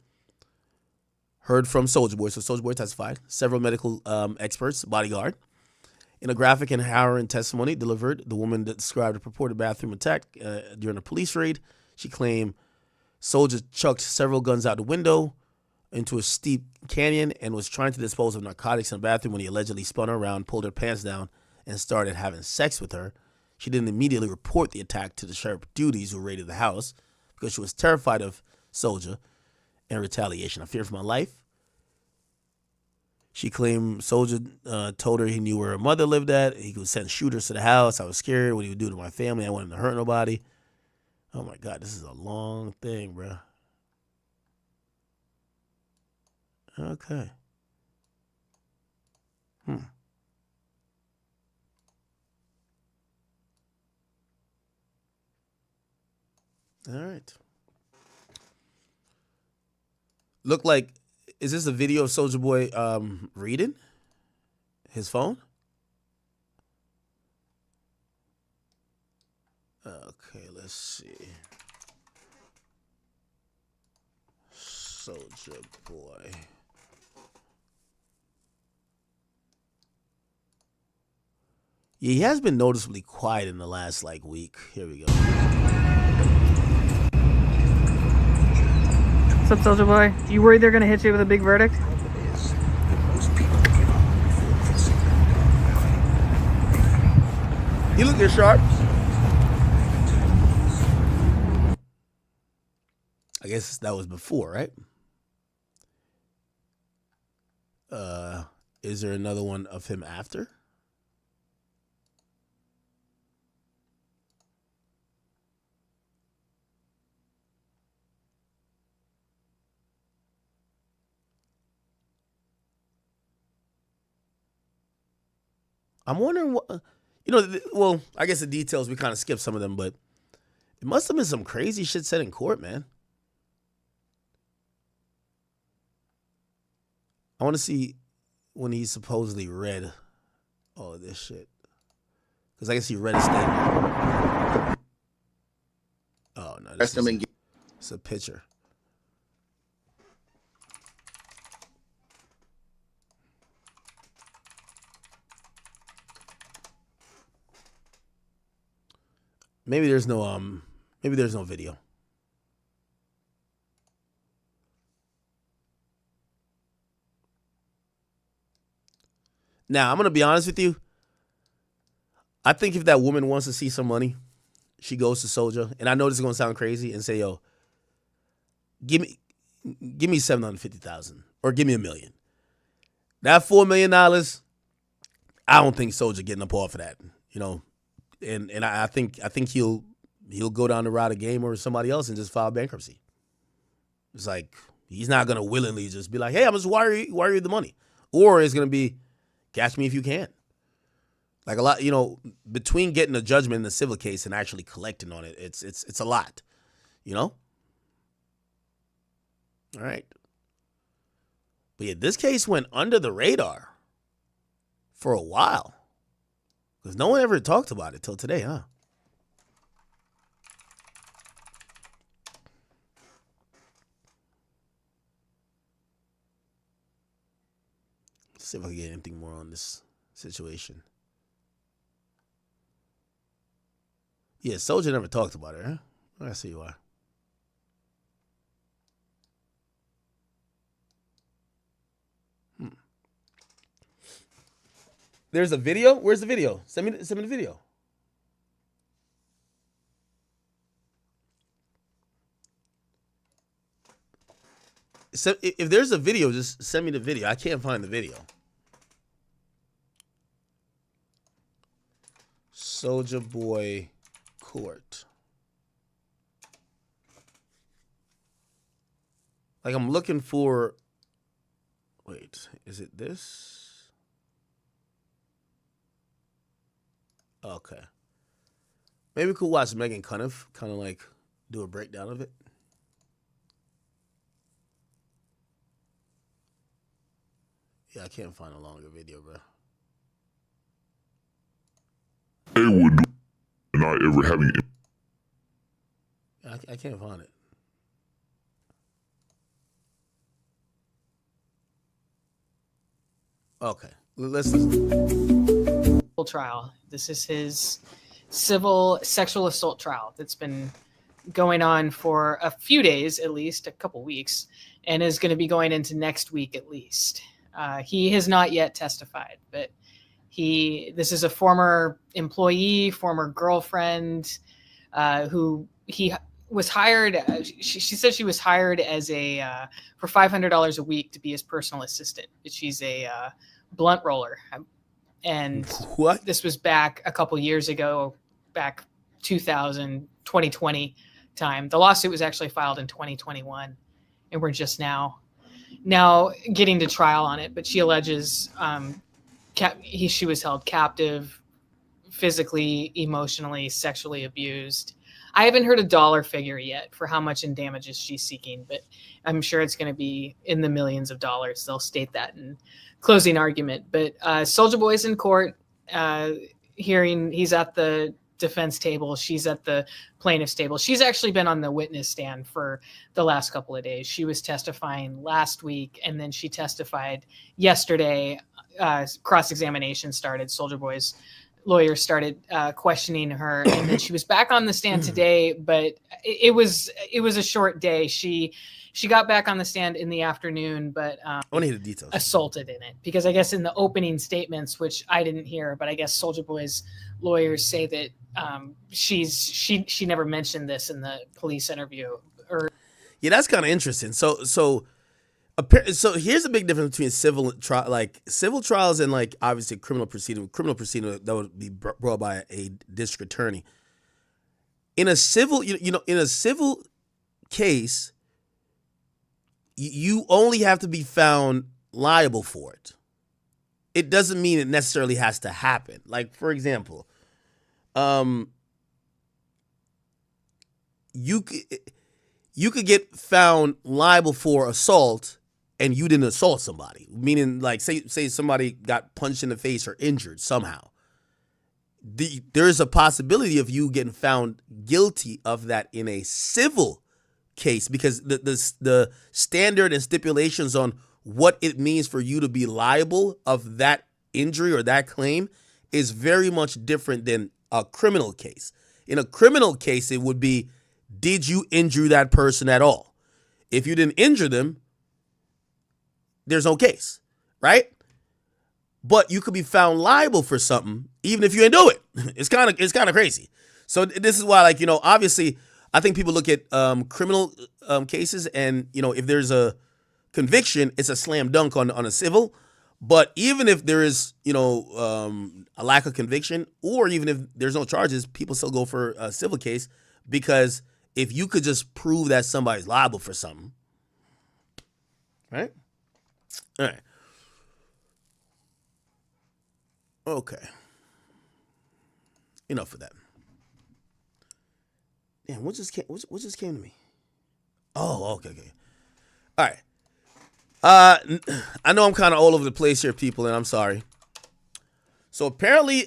heard from Soulja Boy. So Soulja Boy testified, several medical experts, bodyguard. In a graphic and harrowing testimony delivered, the woman that described a purported bathroom attack during a police raid. She claimed Soulja chucked several guns out the window into a steep canyon and was trying to dispose of narcotics in the bathroom when he allegedly spun her around, pulled her pants down, and started having sex with her. She didn't immediately report the attack to the sheriff duties who raided the house because she was terrified of Soulja and retaliation. "I fear for my life." She claimed Soulja told her he knew where her mother lived at. He could send shooters to the house. "I was scared what he would do to my family. I wanted to hurt nobody." Oh my God, this is a long thing, bro. Okay. All right. Look like, is this a video of Soulja Boy reading his phone? Okay, let's see. Soulja Boy. Yeah, he has been noticeably quiet in the last week. Here we go. What's up, Soulja Boy? You worried they're gonna hit you with a big verdict? You looking sharp. I guess that was before, right? Is there another one of him after? I'm wondering what, well, I guess the details, we kind of skipped some of them, but it must have been some crazy shit said in court, man. I want to see when he supposedly read all of this shit. Because I guess he read a statement. Oh, no. It's a picture. Maybe there's no video. Now, I'm going to be honest with you. I think if that woman wants to see some money, she goes to Soulja, and I know this is gonna sound crazy, and say, "Yo, give me $750,000 or give me $1 million." That $4 million, I don't think Soulja getting up off of that, you know. And I think he'll go down the route of Game or somebody else and just file bankruptcy. It's like he's not gonna willingly just be like, "Hey, I'm just wire you the money," or it's gonna be, "Catch me if you can." Like a lot, you know, between getting a judgment in the civil case and actually collecting on it, it's a lot, you know. All right, but yeah, this case went under the radar for a while because no one ever talked about it till today, huh? Let's see if I can get anything more on this situation. Yeah, Soulja never talked about it, huh? I see why. There's a video? Where's the video? Send me the video. So if there's a video, just send me the video. I can't find the video. Soulja Boy court. Like I'm looking for. Wait, is it this? Okay. Maybe we could watch Megan Cunniff kind of like do a breakdown of it. Yeah, I can't find a longer video, bro. They would do not ever having. I can't find it. Okay, let's listen. Trial. This is his civil sexual assault trial that's been going on for a few days, at least a couple weeks, and is going to be going into next week at least. He has not yet testified, but this is a former employee, former girlfriend, who he was hired. She said she was hired as for $500 a week to be his personal assistant. She's a blunt roller. And what? This was back a couple years ago, back 2020 time. The lawsuit was actually filed in 2021, and we're just now getting to trial on it. But she alleges she was held captive, physically, emotionally, sexually abused. I haven't heard a dollar figure yet for how much in damages she's seeking, but I'm sure it's going to be in the millions of dollars. They'll state that in closing argument. But Soulja Boy's in court hearing. He's at the defense table. She's at the plaintiff's table. She's actually been on the witness stand for the last couple of days. She was testifying last week, and then she testified yesterday. Cross-examination started. Soulja Boy's lawyer started questioning her, and then she was back on the stand today, but it was a short day. She got back on the stand in the afternoon, but I want to hear the details. Assaulted in it, because I guess in the opening statements, which I didn't hear, but I guess Soulja Boy's lawyers say that she never mentioned this in the police interview. Yeah, that's kind of interesting. So here's a big difference between civil trials and like obviously criminal proceeding. Criminal proceeding that would be brought by a district attorney. In a civil, in a civil case, you only have to be found liable for it. It doesn't mean it necessarily has to happen. Like, for example, you could get found liable for assault and you didn't assault somebody. Meaning, like, say somebody got punched in the face or injured somehow. There's a possibility of you getting found guilty of that in a civil case, because the standard and stipulations on what it means for you to be liable of that injury or that claim is very much different than a criminal case. In a criminal case, it would be, did you injure that person at all? If you didn't injure them, there's no case, right? But you could be found liable for something even if you didn't do it. It's kind of crazy. So this is why, like, obviously, I think people look at criminal cases, and if there's a conviction, it's a slam dunk on a civil. But even if there is, a lack of conviction, or even if there's no charges, people still go for a civil case, because if you could just prove that somebody's liable for something, right? All right. Okay. Enough of that. Damn, what just came to me? Oh, okay. All right. I know I'm kind of all over the place here, people, and I'm sorry. So apparently,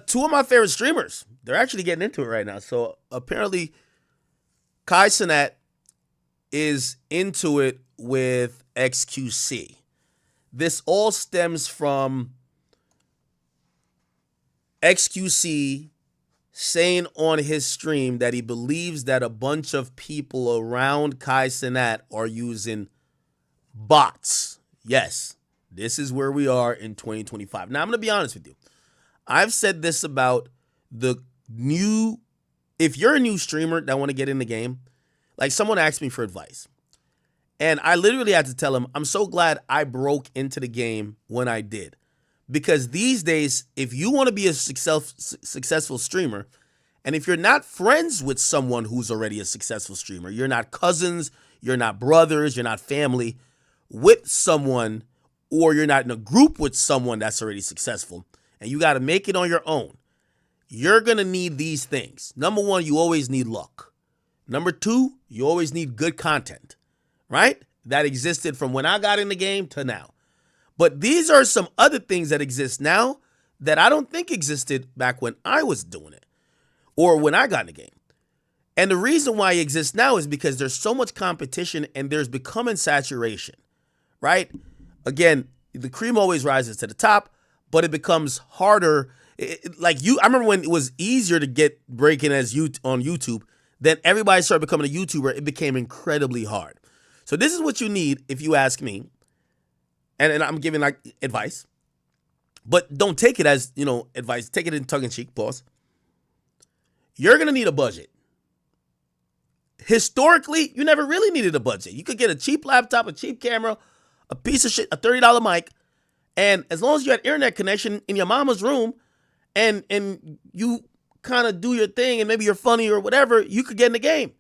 two of my favorite streamers, they're actually getting into it right now. So apparently, Kai Cenat is into it with XQC. This all stems from XQC saying on his stream that he believes that a bunch of people around Kai Cenat are using bots. Yes, this is where we are in 2025. Now, I'm going to be honest with you. I've said this about if you're a new streamer that want to get in the game, like someone asked me for advice. And I literally had to tell him, I'm so glad I broke into the game when I did. Because these days, if you want to be a successful streamer, and if you're not friends with someone who's already a successful streamer, you're not cousins, you're not brothers, you're not family with someone, or you're not in a group with someone that's already successful, and you got to make it on your own, you're going to need these things. Number one, you always need luck. Number two, you always need good content, right? That existed from when I got in the game to now. But these are some other things that exist now that I don't think existed back when I was doing it or when I got in the game. And the reason why it exists now is because there's so much competition and there's becoming saturation, right? Again, the cream always rises to the top, but it becomes harder. I remember when it was easier to get breaking on YouTube, then everybody started becoming a YouTuber. It became incredibly hard. So this is what you need, if you ask me. And I'm giving like advice, but don't take it as, advice. Take it in tongue in cheek, pause. You're going to need a budget. Historically, you never really needed a budget. You could get a cheap laptop, a cheap camera, a piece of shit, a $30 mic. And as long as you had internet connection in your mama's room and you kind of do your thing and maybe you're funny or whatever, you could get in the game.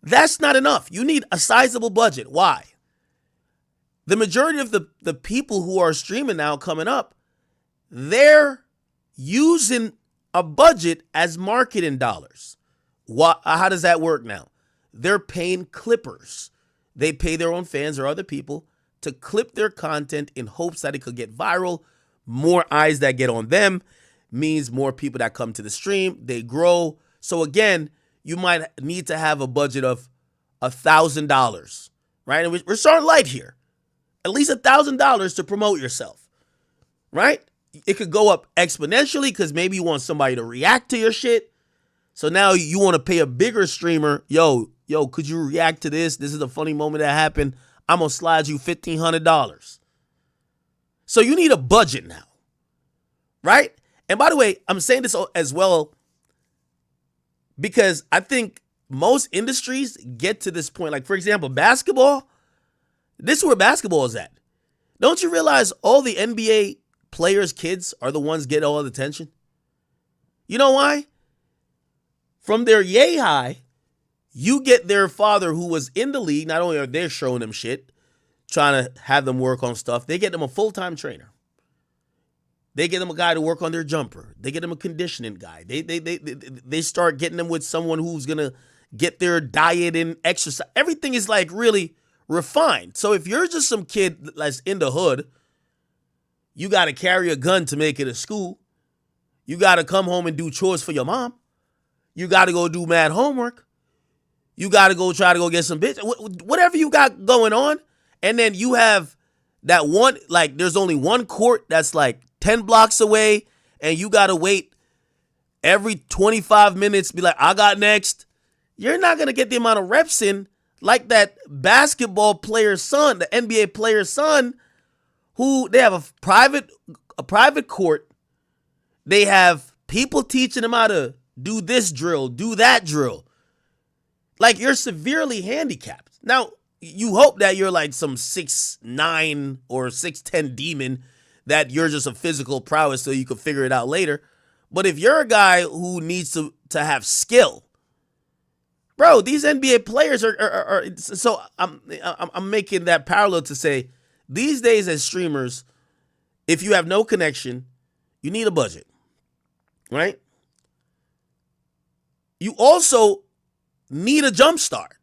That's not enough. You need a sizable budget. Why? The majority of the people who are streaming now coming up, they're using a budget as marketing dollars. How does that work now? They're paying clippers. They pay their own fans or other people to clip their content in hopes that it could get viral. More eyes that get on them means more people that come to the stream. They grow. So again, you might need to have a budget of $1,000, right? And we're starting light here. At least $1,000 to promote yourself, right? It could go up exponentially because maybe you want somebody to react to your shit. So now you want to pay a bigger streamer. Yo, could you react to this? This is a funny moment that happened. I'm going to slide you $1,500. So you need a budget now, right? And by the way, I'm saying this as well because I think most industries get to this point. Like, for example, basketball. This is where basketball is at. Don't you realize all the NBA players' kids are the ones getting all the attention? You know why? From their yay high, you get their father who was in the league. Not only are they showing them shit, trying to have them work on stuff, they get them a full-time They get them a guy to work on their jumper. They get them a conditioning guy. They start getting them with someone who's going to get their diet and exercise. Everything is like really refined. So if you're just some kid that's in the hood, you got to carry a gun to make it to school. You got to come home and do chores for your mom. You got to go do mad homework. You got to go try to go get some bitch. Whatever you got going on. And then you have that one, like there's only one court that's like 10 blocks away. And you got to wait every 25 minutes. Be like, I got next. You're not going to get the amount of reps in like that basketball player's son, the NBA player's son, who they have a private court. They have people teaching them how to do this drill, do that drill. Like, you're severely handicapped. Now, you hope that you're like some 6'9" or 6'10" demon, that you're just a physical prowess so you can figure it out later. But if you're a guy who needs to have skill, bro, these NBA players are so I'm making that parallel to say, these days as streamers, if you have no connection, you need a budget, right? You also need a jump start.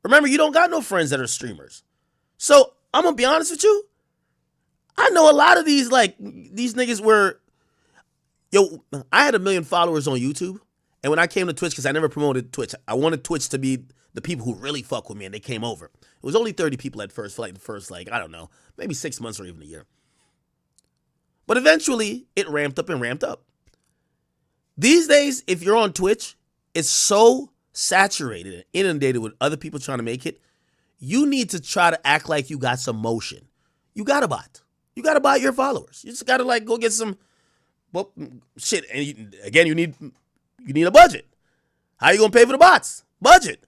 Remember, you don't got no friends that are streamers. So I'm going to be honest with you. I know a lot of these niggas were, I had 1 million followers on YouTube. And when I came to Twitch, because I never promoted Twitch, I wanted Twitch to be the people who really fuck with me, and they came over. It was only 30 people at first, for like the first, I don't know, maybe 6 months or even a year. But eventually, it ramped up and ramped up. These days, if you're on Twitch, it's so saturated and inundated with other people trying to make it, you need to try to act like you got some motion. You got a bot. You got to buy your followers. You just got to go get some, shit. And again, you need a budget. How you going to pay for the bots? Budget.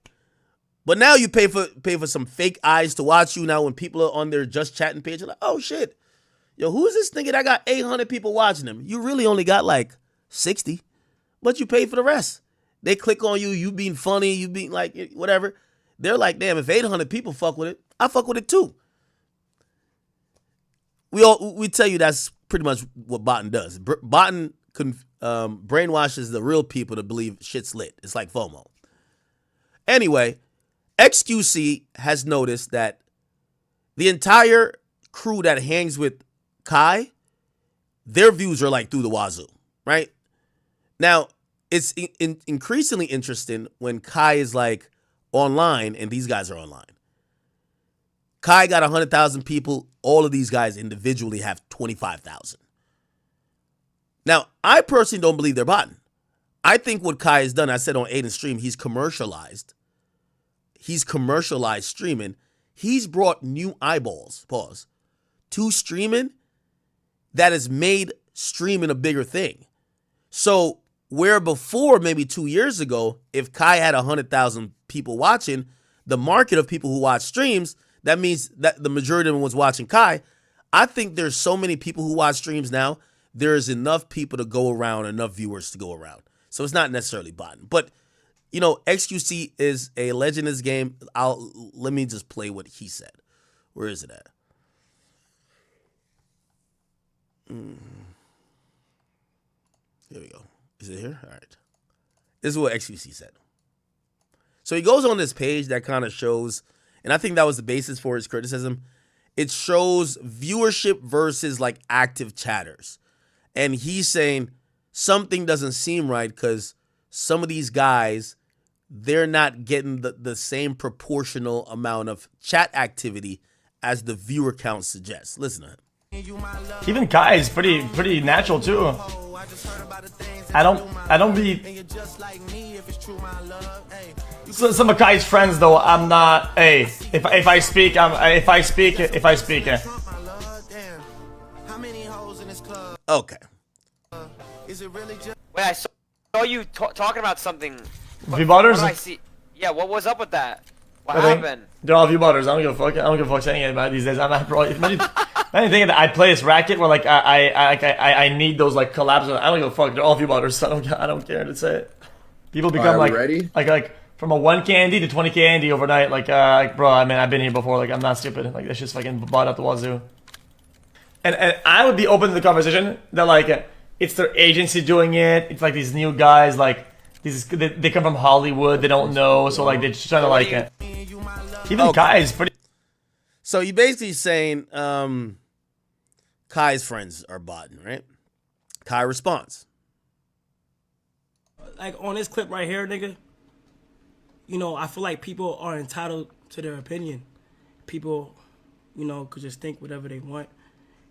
But now you pay for some fake eyes to watch you. Now when people are on their just chatting page, you're like, oh shit. Yo, who is this nigga that got 800 people watching him? You really only got 60, but you pay for the rest. They click on you, you being funny, you being whatever. They're like, damn, if 800 people fuck with it, I fuck with it too. We tell you that's pretty much what botting does. Botting brainwashes the real people to believe shit's lit. It's like FOMO. Anyway, XQC has noticed that the entire crew that hangs with Kai, their views are through the wazoo, right? Now, it's increasingly interesting when Kai is online and these guys are online. Kai got 100,000 people. All of these guys individually have 25,000. Now, I personally don't believe they're botting. I think what Kai has done, I said on Aiden's stream, he's commercialized streaming. He's brought new eyeballs, to streaming that has made streaming a bigger thing. So where before, maybe 2 years ago, if Kai had 100,000 people watching, the market of people who watch streams, that means that the majority of them was watching Kai. I think there's so many people who watch streams now, there is enough people to go around, enough viewers to go around. So it's not necessarily botting. But, XQC is a legend in this game. Let me just play what he said. Where is it at? Here we go. Is it here? All right. This is what XQC said. So he goes on this page that kind of shows, and I think that was the basis for his criticism. It shows viewership versus active chatters. And he's saying something doesn't seem right because some of these guys, they're not getting the same proportional amount of chat activity as the viewer count suggests. Listen to him. Even Kai is pretty natural too. I don't be. So some of Kai's friends though, I'm not. Hey, if I speak. Okay. Wait, I saw you talking about something. V-butters? What did I see? Yeah, what was up with that? What happened? They're all V-butters. I don't give a fuck saying it about these days. I'm not, bro. Imagine thinking that I play this racket where I need those collabs. I don't give a fuck. They're all V-butters. So I don't care to say it. People become ready? From a 1K Andy to 20K Andy overnight. Bro, I mean, I've been here before. I'm not stupid. That's just fucking bought out the wazoo. And I would be open to the conversation that it's their agency doing it. It's these new guys they come from Hollywood. They don't know, so they're just trying to Even Kai's pretty. So you basically saying Kai's friends are botting, right? Kai responds. On this clip right here, nigga. I feel like people are entitled to their opinion. People, could just think whatever they want.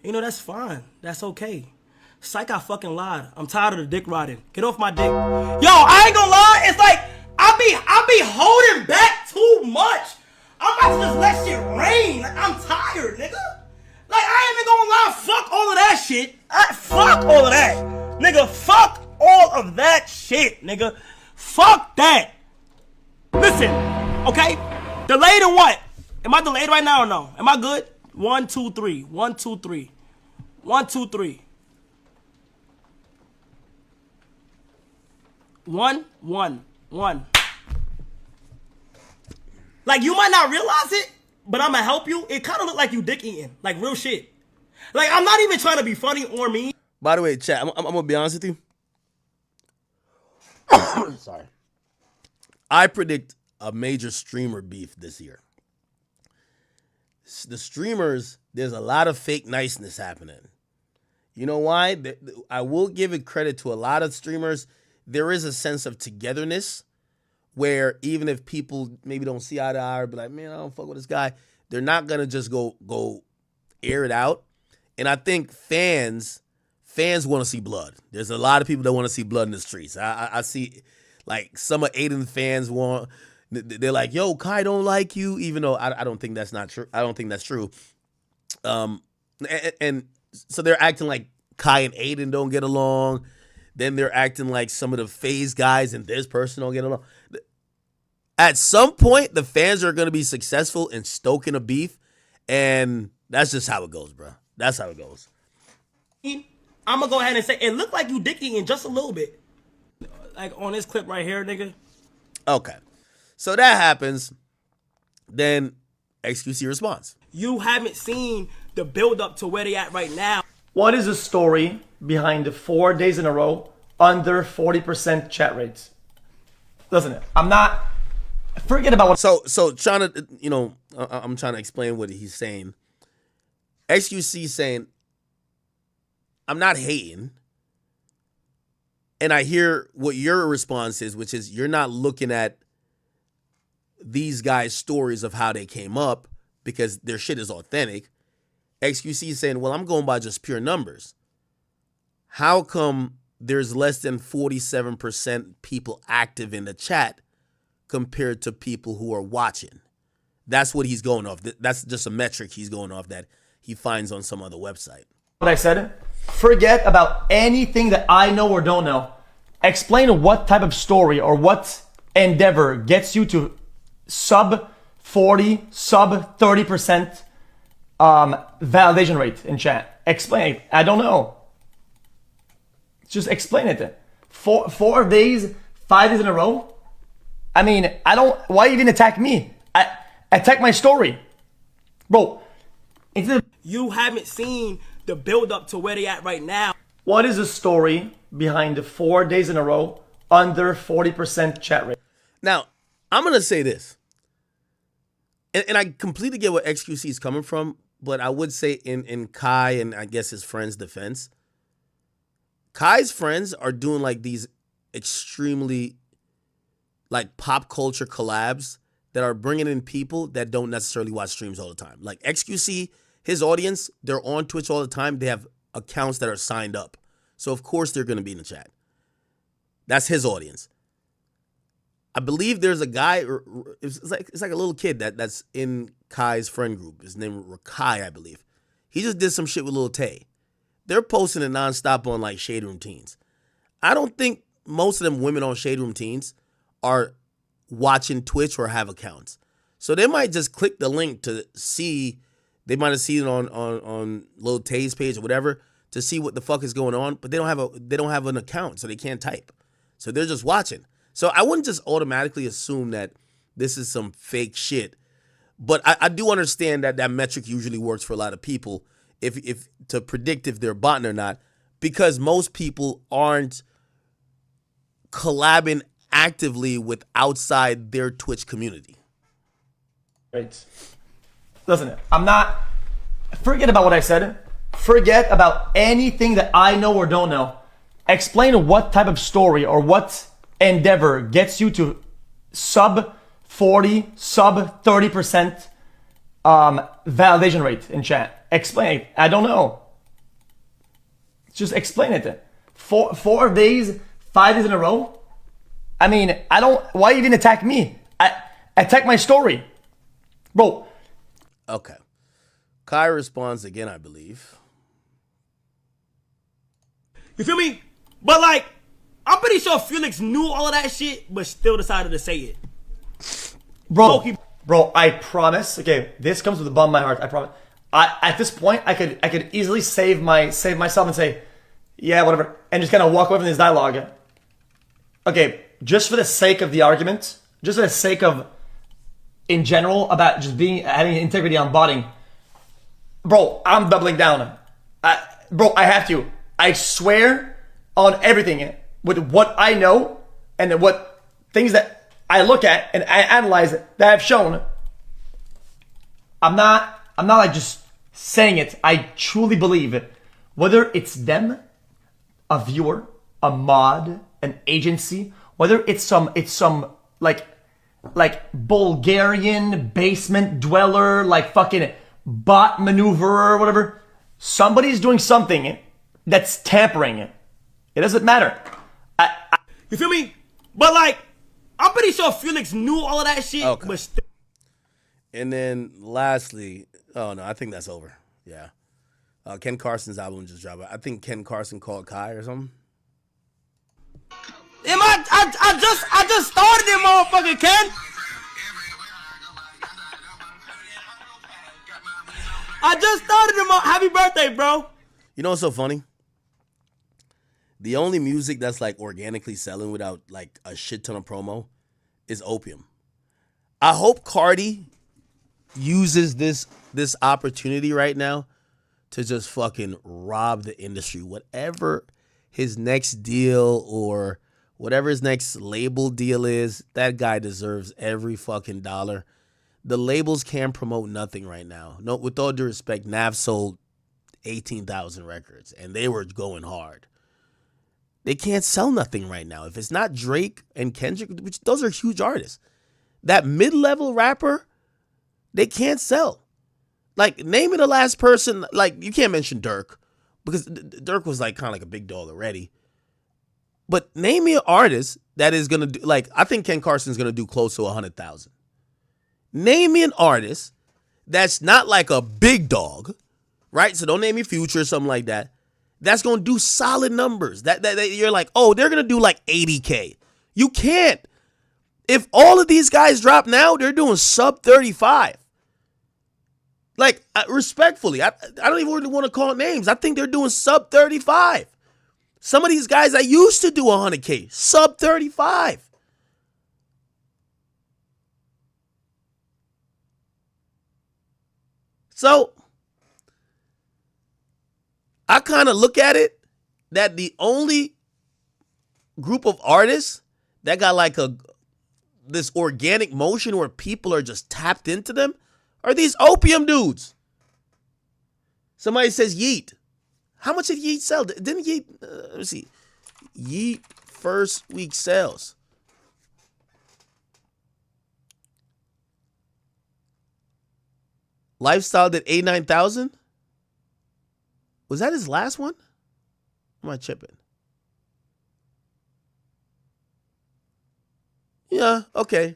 That's fine. That's okay. Psych, I fucking lied. I'm tired of the dick riding. Get off my dick. Yo, I ain't gonna lie. It's I be holding back too much. I'm about to just let shit rain. I'm tired, nigga. I ain't even gonna lie. Fuck all of that shit. Fuck all of that. Nigga, fuck all all of that shit, nigga. Fuck that. Listen, okay? Delayed or what? Am I delayed right now or no? Am I good? 1, 2, 3. 1, 2, 3. 1, 2, 3. 1, 1, 1. Like, you might not realize it, but I'm gonna help you. It kind of look like you dick eating. Like, real shit. Like, I'm not even trying to be funny or mean. By the way, chat, I'm gonna be honest with you. Sorry. I predict a major streamer beef this year. The streamers, there's a lot of fake niceness happening. You know why? I will give it credit to a lot of streamers. There is a sense of togetherness where even if people maybe don't see eye to eye or be like, man, I don't fuck with this guy, they're not gonna just go air it out. And I think fans want to see blood. There's a lot of people that want to see blood in the streets. I see, like, some of Aiden's fans want. They're like, yo, Kai don't like you, even though I don't think that's not true. I don't think that's true. And so they're acting like Kai and Aiden don't get along. Then they're acting like some of the FaZe guys and this person don't get along. At some point, the fans are going to be successful in stoking a beef, and that's just how it goes, bro. That's how it goes. I'm going to go ahead and say, it looked like you dick eating just a little bit. Like on this clip right here, nigga. Okay. So that happens. Then XQC responds. You haven't seen the build up to where they at right now. What is the story behind the 4 days in a row under 40% chat rates? Listen, I'm not. Forget about what. So trying to, I'm trying to explain what he's saying. XQC saying, I'm not hating. And I hear what your response is, which is you're not looking at these guys' stories of how they came up because their shit is authentic. XQC is saying, well, I'm going by just pure numbers. How come there's less than 47% people active in the chat compared to people who are watching? That's what he's going off. That's just a metric he's going off that he finds on some other website. What I said, forget about anything that I know or don't know. Explain what type of story or what endeavor gets you to sub 40, sub 30% validation rate in chat. Explain. I don't know. Just explain it. 4 days, 5 days in a row. I mean, why even attack me? Attack my story. Bro, you haven't seen the build up to where they at right now. What is the story behind the 4 days in a row under 40% chat rate? Now, I'm going to say this. And I completely get where XQC is coming from, but I would say in Kai and I guess his friends' defense, Kai's friends are doing like these extremely like pop culture collabs that are bringing in people that don't necessarily watch streams all the time. Like XQC, his audience, they're on Twitch all the time. They have accounts that are signed up. So of course they're going to be in the chat. That's his audience. I believe there's a guy, it's like a little kid that's in Kai's friend group. His name is Rakai, I believe. He just did some shit with Lil Tay. They're posting it nonstop on like Shade Room Teens. I don't think most of them women on Shade Room Teens are watching Twitch or have accounts. So they might just click the link to see, they might have seen it on Lil Tay's page or whatever to see what the fuck is going on, but they don't have an account, so they can't type. So they're just watching. So I wouldn't just automatically assume that this is some fake shit. But I do understand that metric usually works for a lot of people if to predict if they're botting or not, because most people aren't collabing actively with outside their Twitch community. Right. Listen, I'm not. Forget about what I said. Forget about anything that I know or don't know. Explain what type of story or what endeavor gets you to sub 40, sub 30% validation rate in chat. Explain. I don't know. Just explain it. 4 days, 5 days in a row. I mean, why even attack me? Attack my story. Bro. Okay. Kai responds again, I believe. You feel me? But like, I'm pretty sure Felix knew all of that shit, but still decided to say it. Bro, I promise. Okay, this comes with a bum in my heart. I promise. At this point, I could easily save myself and say, yeah, whatever, and just kind of walk away from this dialogue. Okay, just for the sake of the argument, just for the sake of, in general, about just having integrity on botting, bro, I'm doubling down. Bro, I have to. I swear on everything with what I know and what things that I look at and I analyze that I've shown. I'm not like just saying it. I truly believe it. Whether it's them, a viewer, a mod, an agency, whether it's some like Bulgarian basement dweller, like fucking bot maneuverer or whatever, somebody's doing something that's tampering it. It doesn't matter. You feel me? But like, I'm pretty sure Felix knew all of that shit. Okay. But And then lastly, oh no, I think that's over. Yeah. Ken Carson's album just dropped. I think Ken Carson called Kai or something. I just started it, motherfucker, Ken. I just started it, happy birthday, bro. You know what's so funny? The only music that's like organically selling without like a shit ton of promo is Opium. I hope Cardi uses this opportunity right now to just fucking rob the industry. Whatever his next deal or whatever his next label deal is, that guy deserves every fucking dollar. The labels can't promote nothing right now. No, with all due respect, Nav sold 18,000 records and they were going hard. They can't sell nothing right now. If it's not Drake and Kendrick, which those are huge artists, that mid-level rapper, they can't sell. Like, name me the last person, like, you can't mention Dirk, because Dirk was like kind of like a big dog already. But name me an artist that is going to do, like, I think Ken Carson's going to do close to 100,000. Name me an artist that's not like a big dog, right? So don't name me Future or something like that. That's going to do solid numbers. That you're like, oh, they're going to do like 80K. You can't. If all of these guys drop now, they're doing sub 35. Like, respectfully, I don't even really want to call names. I think they're doing sub 35. Some of these guys that used to do 100K, sub 35. So, I kind of look at it that the only group of artists that got like this organic motion where people are just tapped into them are these Opium dudes. Somebody says Yeet. How much did Yeet sell? Didn't Yeet, let me see. Yeet first week sales. Lifestyle did 89,000. Was that his last one? Am I tripping? Yeah, okay.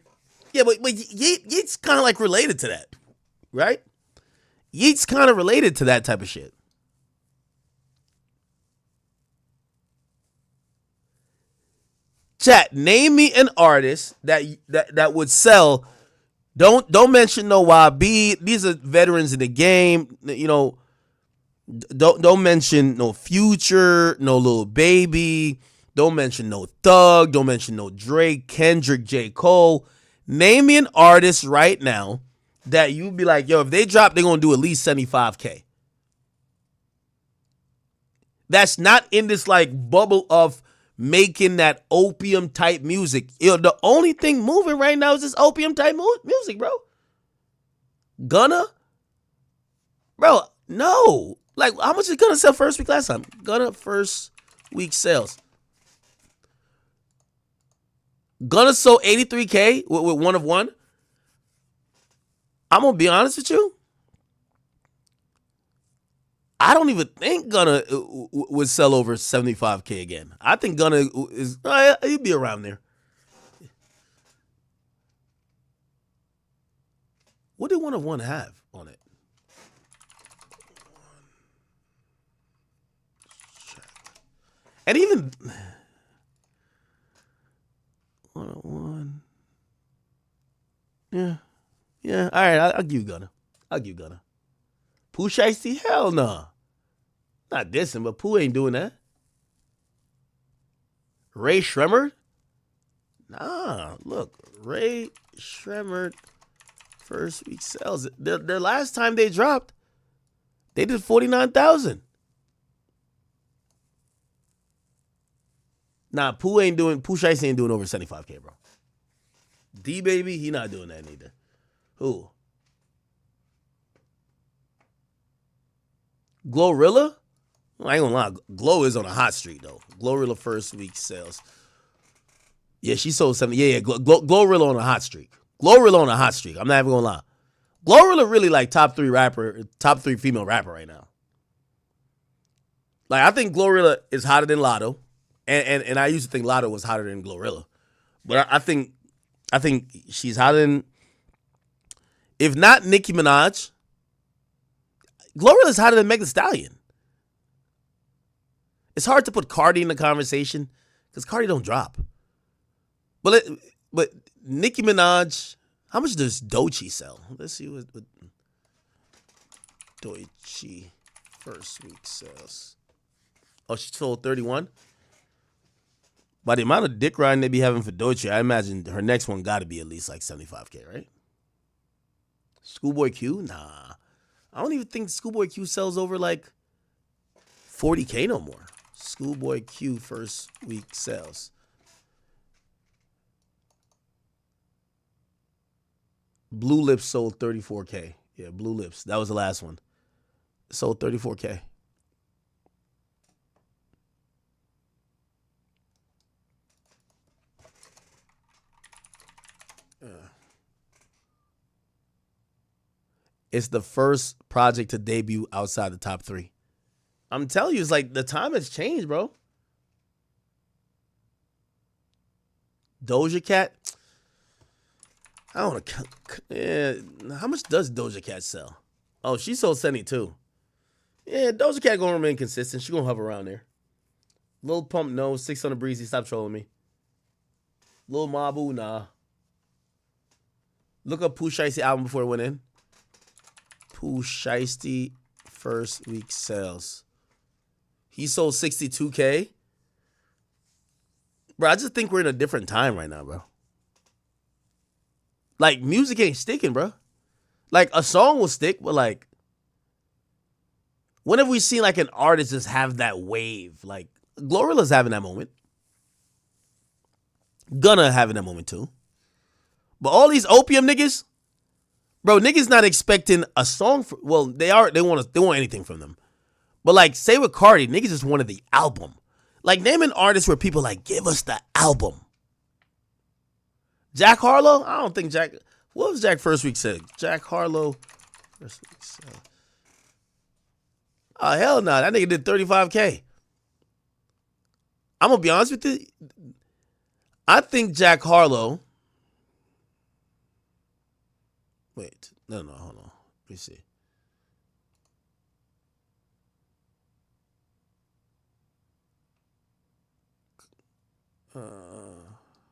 Yeah, but Yeet's kind of like related to that, right? Yeet's kind of related to that type of shit. Chat, name me an artist that would sell. Don't mention no YB. These are veterans in the game. You know, don't mention no Future, no Lil Baby. Don't mention no Thug. Don't mention no Drake, Kendrick, J. Cole. Name me an artist right now that you'd be like, yo, if they drop, they're going to do at least 75K. That's not in this like bubble of making that Opium type music. You know, the only thing moving right now is this Opium type music, bro. Gunna? Bro, no. Like, how much did Gunna sell first week last time? Gunna first week sales. Gunna sold 83K with One of One. I'm going to be honest with you. I don't even think Gunna would sell over 75K again. I think Gunna is, he'd be around there. What did One of One have on it? And even, Yeah. Yeah. All right. I'll give you Gunna. Pooh Shiesty? Hell no. Not dissing, but Pooh ain't doing that. Ray Shremmerd? Nah. Look, Ray Shremmerd first week sales. Their last time they dropped, they did 49,000. Nah, Pooh Shiesty ain't doing over 75K, bro. D Baby, he not doing that neither. Who? Glorilla? I ain't gonna lie. Glow is on a hot streak though. Glorilla first week sales. Yeah, she sold 70. Yeah. Glorilla on a hot streak. Glorilla on a hot streak. I'm not even gonna lie. Glorilla really like top 3 female rapper right now. Like I think Glorilla is hotter than Lotto. And I used to think Lotto was hotter than Glorilla. But I think she's hotter than, if not Nicki Minaj, Glorilla's hotter than Meg Thee Stallion. It's hard to put Cardi in the conversation because Cardi don't drop. But Nicki Minaj, how much does Doechii sell? Let's see what Doechii first week sales. Oh, she sold 31? By the amount of dick riding they be having for Doechii, I imagine her next one got to be at least like 75K, right? Schoolboy Q? Nah. I don't even think Schoolboy Q sells over like 40K no more. Schoolboy Q first week sales. Blue Lips sold 34K. Yeah, Blue Lips. That was the last one. It sold 34K. It's the first project to debut outside the top 3. I'm telling you, it's like the time has changed, bro. Doja Cat. I don't want to. Yeah, how much does Doja Cat sell? Oh, she sold 72. Yeah, Doja Cat gonna remain consistent. She gonna hover around there. Lil Pump, no. 600 Breezy, stop trolling me. Lil Mabu, nah. Look up Pooh Shiesty album before it went in. Pooh Shiesty first week sales. He sold 62K. Bro, I just think we're in a different time right now, bro. Like, music ain't sticking, bro. Like, a song will stick, but like, when have we seen like an artist just have that wave? Like, Glorilla's having that moment. Gunna having that moment too. But all these opium niggas, bro, niggas not expecting a song. Well, they want anything from them. But like, say with Cardi, niggas just wanted the album. Like, name an artist where people like, give us the album. Jack Harlow? I don't think Jack. What was Jack first week said? Jack Harlow first week said. Oh, hell no. That nigga did 35K. I'm going to be honest with you. I think Jack Harlow. Wait. No, hold on. Let me see.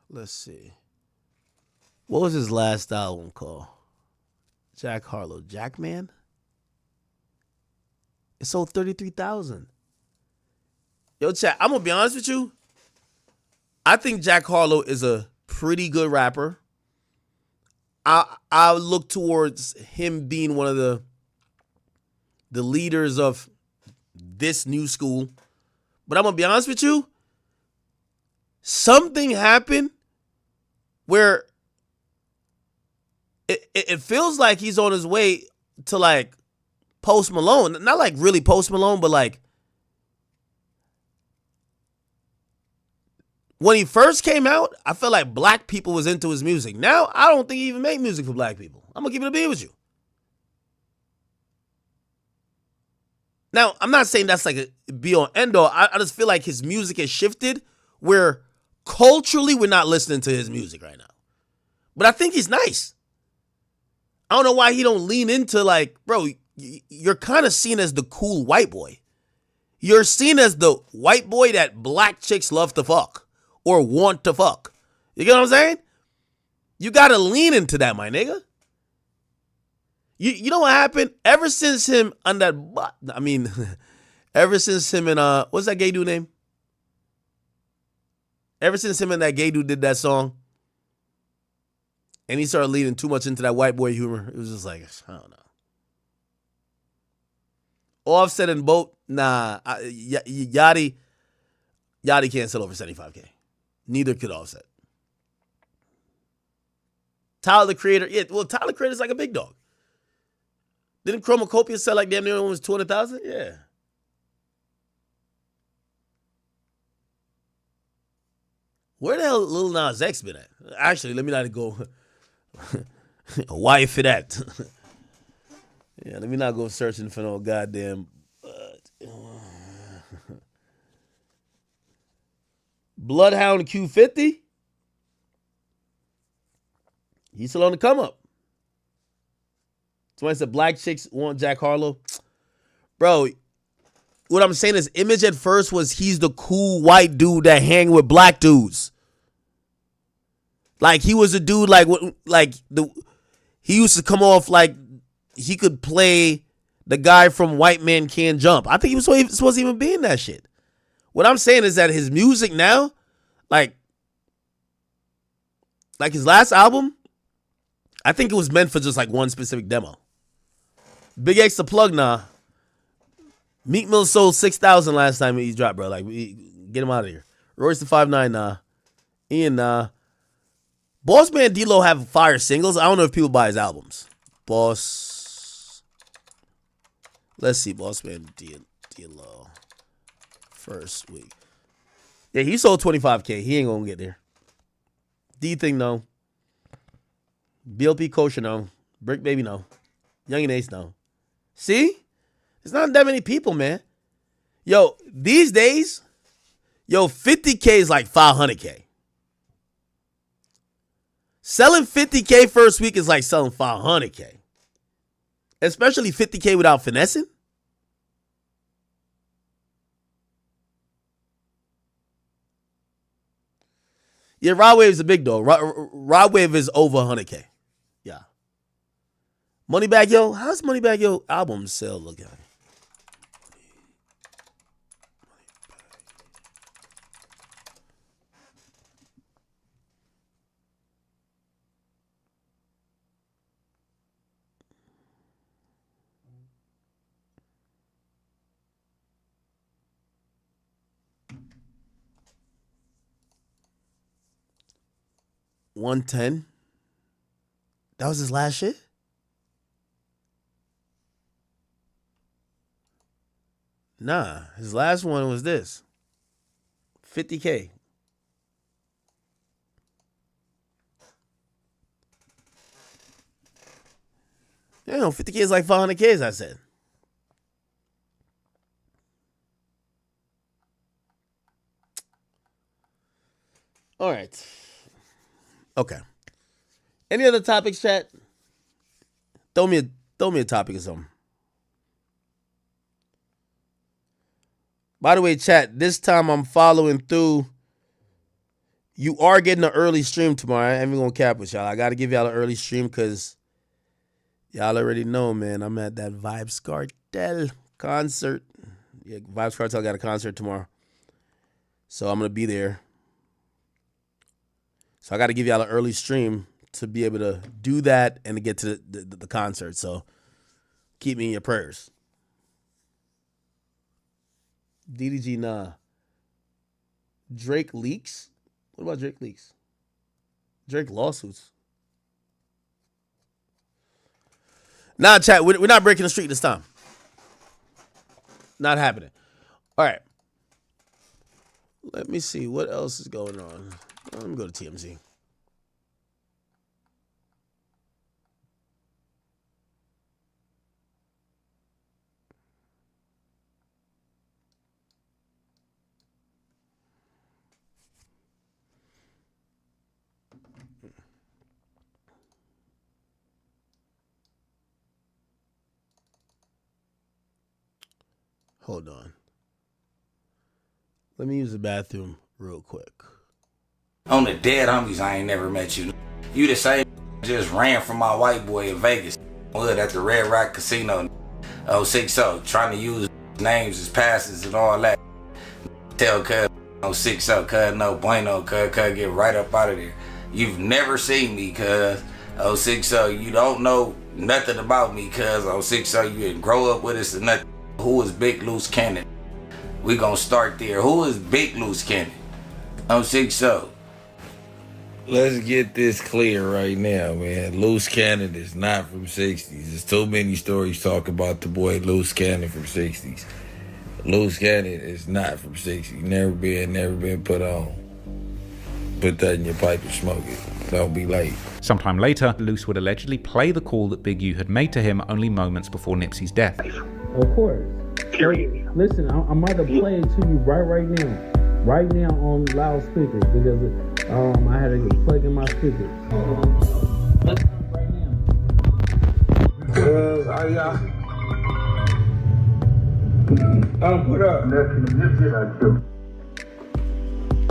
Let's see. What was his last album called? Jack Harlow. Jackman? It sold 33,000. Yo, chat, I'm going to be honest with you. I think Jack Harlow is a pretty good rapper. I look towards him being one of the leaders of this new school. But I'm going to be honest with you. Something happened where it feels like he's on his way to like Post Malone. Not like really Post Malone, but like when he first came out, I felt like black people was into his music. Now, I don't think he even make music for black people. I'm going to keep it a beat with you. Now, I'm not saying that's like a be-all, end-all. I just feel like his music has shifted where culturally we're not listening to his music right now. But I think he's nice. I don't know why he don't lean into like, bro, you're kind of seen as the cool white boy. You're seen as the white boy that black chicks love to fuck or want to fuck. You get what I'm saying? You gotta lean into that, my nigga. You know what happened? Ever since him on that, I mean, ever since him and what's that gay dude name? Ever since him and that gay dude did that song, and he started leaning too much into that white boy humor, it was just like, I don't know. Offset and Boat, nah. Yachty can't sell over 75K. Neither could Offset. Tyler the Creator, yeah, well, Tyler the Creator's like a big dog. Didn't Chromacopia sell like damn near almost 200,000? Yeah. Where the hell Lil Nas X been at? Actually, let me not go. Why for that? Yeah, let me not go searching for no goddamn. Bloodhound Q50. He's still on the come up. Somebody said black chicks want Jack Harlow. Bro, what I'm saying is image at first was he's the cool white dude that hang with black dudes. Like he was a dude he used to come off like he could play the guy from White Man Can't Jump. I think he was supposed to even be in that shit. What I'm saying is that his music now, like his last album, I think it was meant for just like one specific demo. Big X the plug, nah. Meek Mill sold 6,000 last time he dropped, bro. Like, get him out of here. Royce the 5'9", nah. Ian, nah. Boss Man D-Lo have fire singles. I don't know if people buy his albums. Let's see, Boss Man D-Lo. First week. Yeah, he sold 25K. He ain't gonna get there. D-Thing, no. BLP Kosher, no. Brick Baby, no. Young and Ace, no. See? There's not that many people, man. Yo, these days, 50K is like 500K. Selling 50K first week is like selling 500K. Especially 50K without finessing. Yeah, Rod Wave's a big dog. Rod Wave is over 100K. Yeah. Moneybag Yo, how's Moneybag Yo album sale looking like? $110. That was his last shit? Nah, his last one was this. 50K. Yeah, 50K is like 500K, as I said. All right. Okay. Any other topics, chat? Throw me a topic or something. By the way, chat, this time I'm following through. You are getting an early stream tomorrow. I ain't even gonna cap with y'all. I gotta give y'all an early stream because y'all already know, man. I'm at that Vibes Cartel concert. Yeah, Vibes Cartel got a concert tomorrow. So I'm gonna be there. So I got to give y'all an early stream to be able to do that and to get to the concert. So keep me in your prayers. DDG, nah. Drake leaks? What about Drake leaks? Drake lawsuits? Nah, chat, we're not breaking the street this time. Not happening. All right. Let me see what else is going on. Let me go to TMZ. Hold on. Let me use the bathroom real quick. On the dead homies, I ain't never met you. You the same just ran from my white boy in Vegas. At the Red Rock Casino. 060, trying to use names as passes and all that. Tell cuz 060, cuz no bueno, cuz get right up out of there. You've never seen me, cuz 060, you don't know nothing about me, cuz 060, you didn't grow up with us or nothing. Who is Big Loose Cannon? We gonna start there. Who is Big Loose Cannon? 060. Let's get this clear right now, man. Loose Cannon is not from 60s. There's too many stories talking about the boy Loose Cannon from 60s. Loose Cannon is not from 60s. Never been put on. Put that in your pipe and smoke it. Don't be late. Sometime later, Loose would allegedly play the call that Big U had made to him only moments before Nipsey's death. Of course. Period. Listen, I'm about to play it to you right now. Right now on loudspeakers because I had to plug in my speakers. Let's go right now. What up?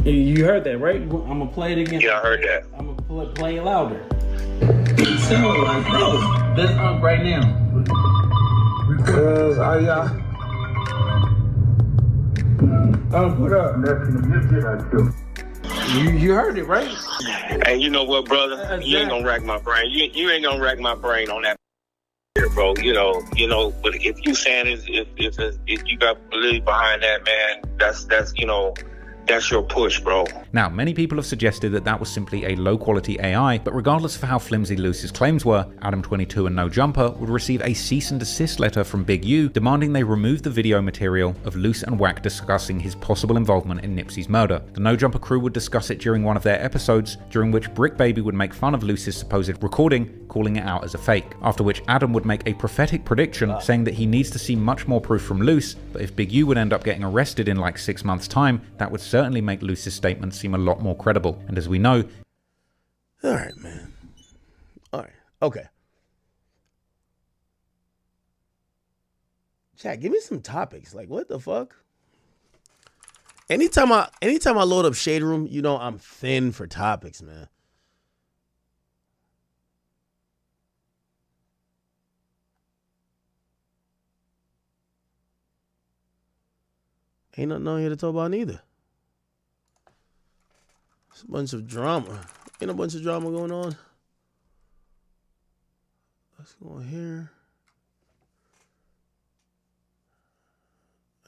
You heard that, right? I'm gonna play it again. Yeah, I heard that. I'm gonna play it louder. So, like, bro, let's up right now. What up? You heard it, right? And you know what, brother? You ain't gonna rack my brain. You ain't gonna rack my brain on that, bro. You know. But if you saying if you got validity behind that, man, that's that's your push, bro. Now, many people have suggested that that was simply a low-quality AI, but regardless of how flimsy Loose's claims were, Adam22 and No Jumper would receive a cease and desist letter from Big U demanding they remove the video material of Loose and Wack discussing his possible involvement in Nipsey's murder. The No Jumper crew would discuss it during one of their episodes, during which Brick Baby would make fun of Loose's supposed recording, calling it out as a fake, after which Adam would make a prophetic prediction saying that he needs to see much more proof from Loose, but if Big U would end up getting arrested in like 6 months' time, that would certainly make Loose's statements seem a lot more credible. And as we know... Alright, man. Alright. Okay. Chat, give me some topics. Like, what the fuck? Anytime I load up Shade Room, you know I'm thin for topics, man. Ain't nothing on here to talk about neither. It's a bunch of drama. Ain't a bunch of drama going on. Let's go here.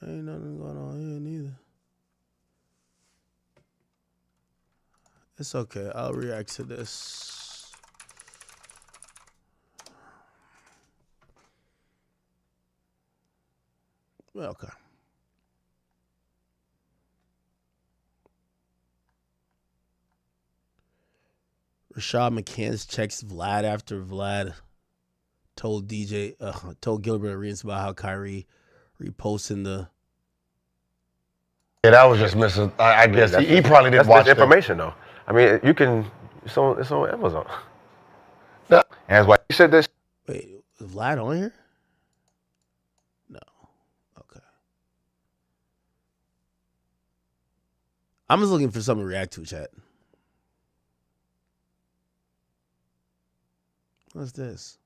Ain't nothing going on here neither. It's okay. I'll react to this. Okay. Rashad McCants checks Vlad after Vlad told Gilbert Arenas about how Kyrie reposting the. Yeah, that was just missing. I guess he probably didn't watch the information though. I mean, you can. It's on Amazon. No, and that's why he said this. Wait, is Vlad on here? No. Okay. I'm just looking for something to react to, chat. What's this?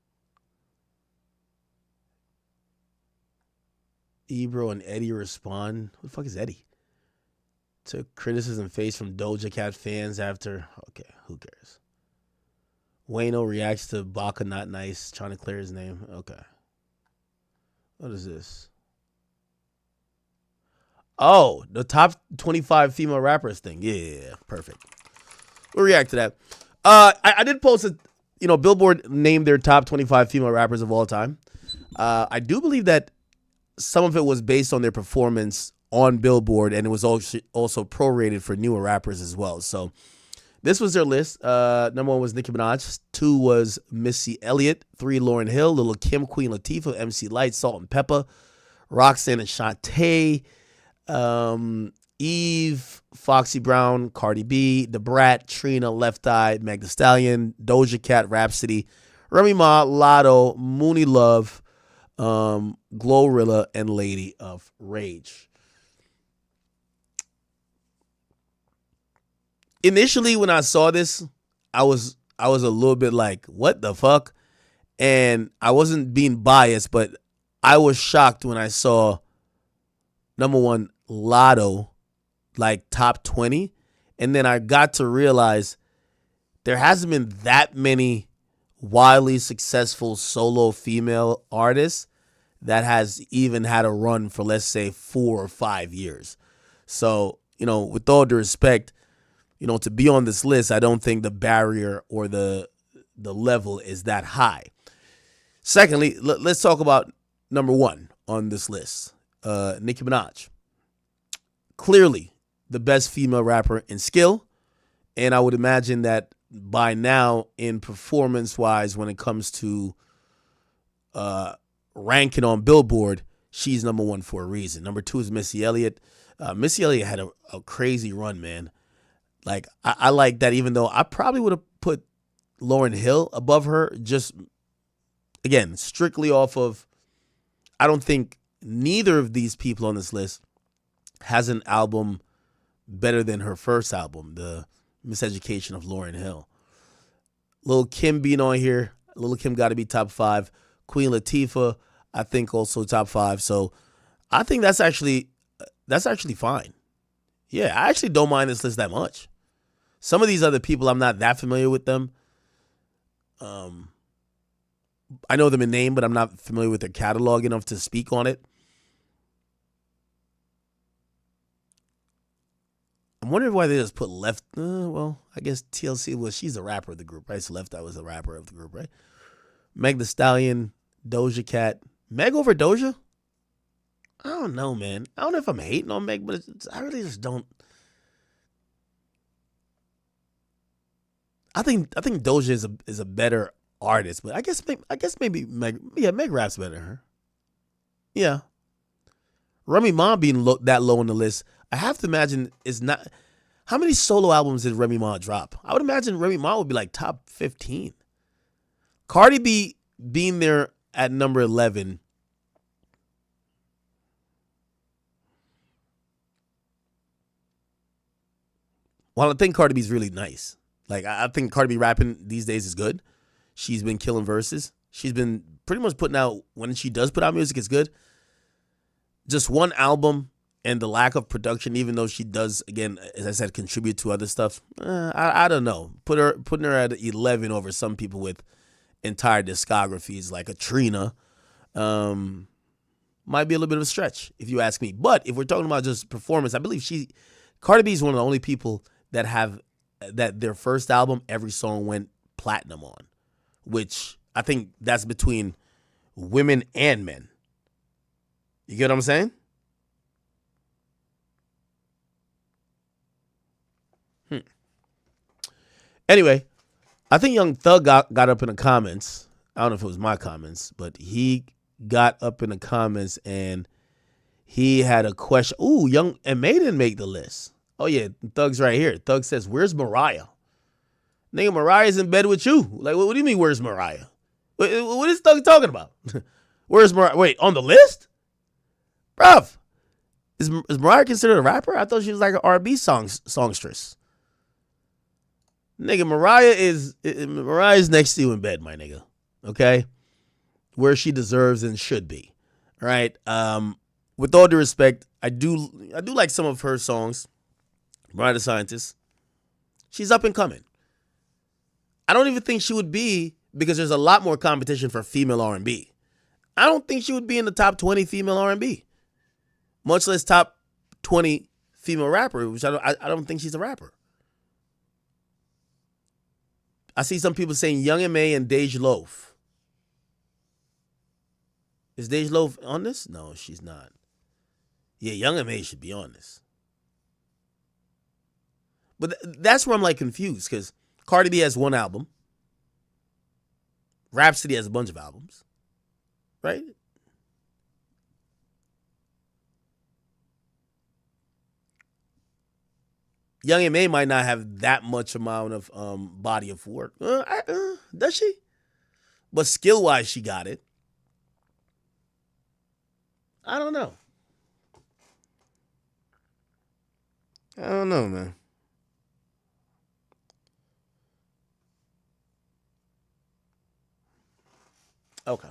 Ebro and Eddie respond. Who the fuck is Eddie? To criticism faced from Doja Cat fans after. Okay, who cares? Wayno reacts to Baca Not Nice, trying to clear his name. Okay. What is this? Oh, the top 25 female rappers thing. Yeah, perfect. We'll react to that. I did post a. Billboard named their top 25 female rappers of all time. I do believe that some of it was based on their performance on Billboard, and it was also prorated for newer rappers as well. So this was their list. Number 1 was Nicki Minaj. 2 was Missy Elliott. 3, Lauryn Hill. Lil' Kim, Queen Latifah, MC Lyte, Salt and Pepper, Roxanne and Shantae, Eve, Foxy Brown, Cardi B, Da Brat, Trina, Left Eye, Meg Thee Stallion, Doja Cat, Rhapsody, Remy Ma, Lotto, Mooney Love, Glorilla, and Lady of Rage. Initially, when I saw this, I was I was a little bit like, what the fuck? And I wasn't being biased, but I was shocked when I saw number one, Lotto, like top 20. And then I got to realize there hasn't been that many wildly successful solo female artists that has even had a run for, let's say, 4 or 5 years. So, with all due respect, to be on this list, I don't think the barrier or the level is that high. Secondly, let's talk about number one on this list, Nicki Minaj. Clearly the best female rapper in skill, and I would imagine that by now in performance-wise when it comes to ranking on Billboard, she's number one for a reason. Number two is Missy Elliott. Missy Elliott had a crazy run, man. Like, I like that, even though I probably would have put Lauryn Hill above her, just, again, strictly off of, I don't think neither of these people on this list has an album better than her first album, The Miseducation of Lauryn Hill. Lil' Kim being on here, Lil' Kim got to be top 5. Queen Latifah, I think also top 5. So I think that's actually fine. Yeah, I actually don't mind this list that much. Some of these other people, I'm not that familiar with them. I know them in name, but I'm not familiar with their catalog enough to speak on it. I'm wondering why they just put Left. Well, I guess TLC was, she's a rapper of the group, right? So Left Eye was a rapper of the group, right? Meg Thee Stallion, Doja Cat. Meg over Doja? I don't know, man. I don't know if I'm hating on Meg, but I really just don't. I think Doja is a better artist, but I guess maybe Meg. Yeah, Meg raps better than her. Yeah. Remy Ma being that low on the list, I have to imagine is not. How many solo albums did Remy Ma drop? I would imagine Remy Ma would be like top 15. Cardi B being there at number 11. Well, I think Cardi B's really nice. Like, I think Cardi B rapping these days is good. She's been killing verses. She's been pretty much putting out, when she does put out music, it's good. Just one album and the lack of production, even though she does, again, as I said, contribute to other stuff. I don't know. Putting her at 11 over some people with entire discographies like a Trina might be a little bit of a stretch, if you ask me. But if we're talking about just performance, I believe Cardi B is one of the only people that have that their first album, every song went platinum on, which I think that's between women and men. You get what I'm saying? Anyway, I think Young Thug got up in the comments. I don't know if it was my comments, but he got up in the comments and he had a question. Ooh, and May didn't make the list. Oh, yeah, Thug's right here. Thug says, where's Mariah? Nigga, Mariah's in bed with you. Like, what do you mean, where's Mariah? What is Thug talking about? Where's Mariah? Wait, on the list? Bruv, is Mariah considered a rapper? I thought she was like an R&B songstress. Nigga, Mariah's next to you in bed, my nigga. Okay? Where she deserves and should be. All right? With all due respect, I do like some of her songs. Mariah the Scientist. She's up and coming. I don't even think she would be, because there's a lot more competition for female R&B. I don't think she would be in the top 20 female R&B. Much less top 20 female rapper, which I don't think she's a rapper. I see some people saying Young M.A. and Dej Loaf. Is Dej Loaf on this? No, she's not. Yeah, Young M.A. should be on this. But that's where I'm like confused, because Cardi B has one album. Rhapsody has a bunch of albums. Right? Young M.A. might not have that much amount of body of work. Does she? But skill-wise, she got it. I don't know. I don't know, man. Okay.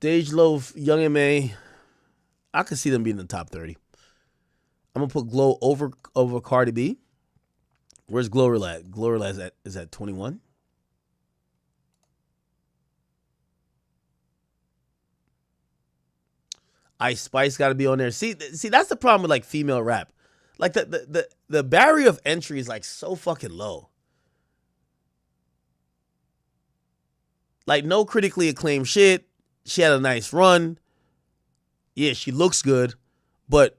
Dej Loaf, Young M.A. I could see them being in the top 30. I'm gonna put Glow over Cardi B. Where's Glorilla at? Glorilla is at 21. Ice Spice got to be on there. See, that's the problem with like female rap. Like the barrier of entry is like so fucking low. Like no critically acclaimed shit. She had a nice run. Yeah, she looks good, but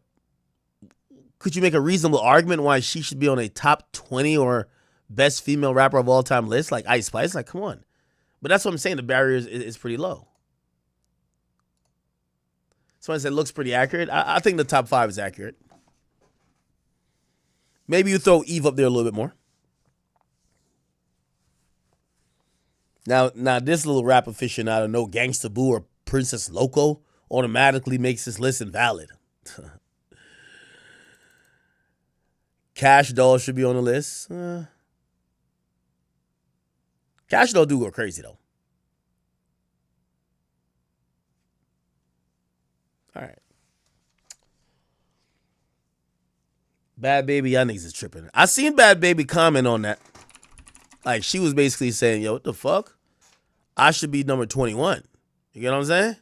could you make a reasonable argument why she should be on a top 20 or best female rapper of all time list like Ice Spice? Like, come on. But that's what I'm saying. The barrier is pretty low. Someone said looks pretty accurate. I think the top 5 is accurate. Maybe you throw Eve up there a little bit more. Now this little rap aficionado, no Gangsta Boo or Princess Loco, automatically makes this list invalid. Cash Doll should be on the list. Cash Doll do go crazy, though. All right. Bad Baby, y'all niggas is tripping. I seen Bad Baby comment on that. Like, she was basically saying, yo, what the fuck? I should be number 21. You get what I'm saying?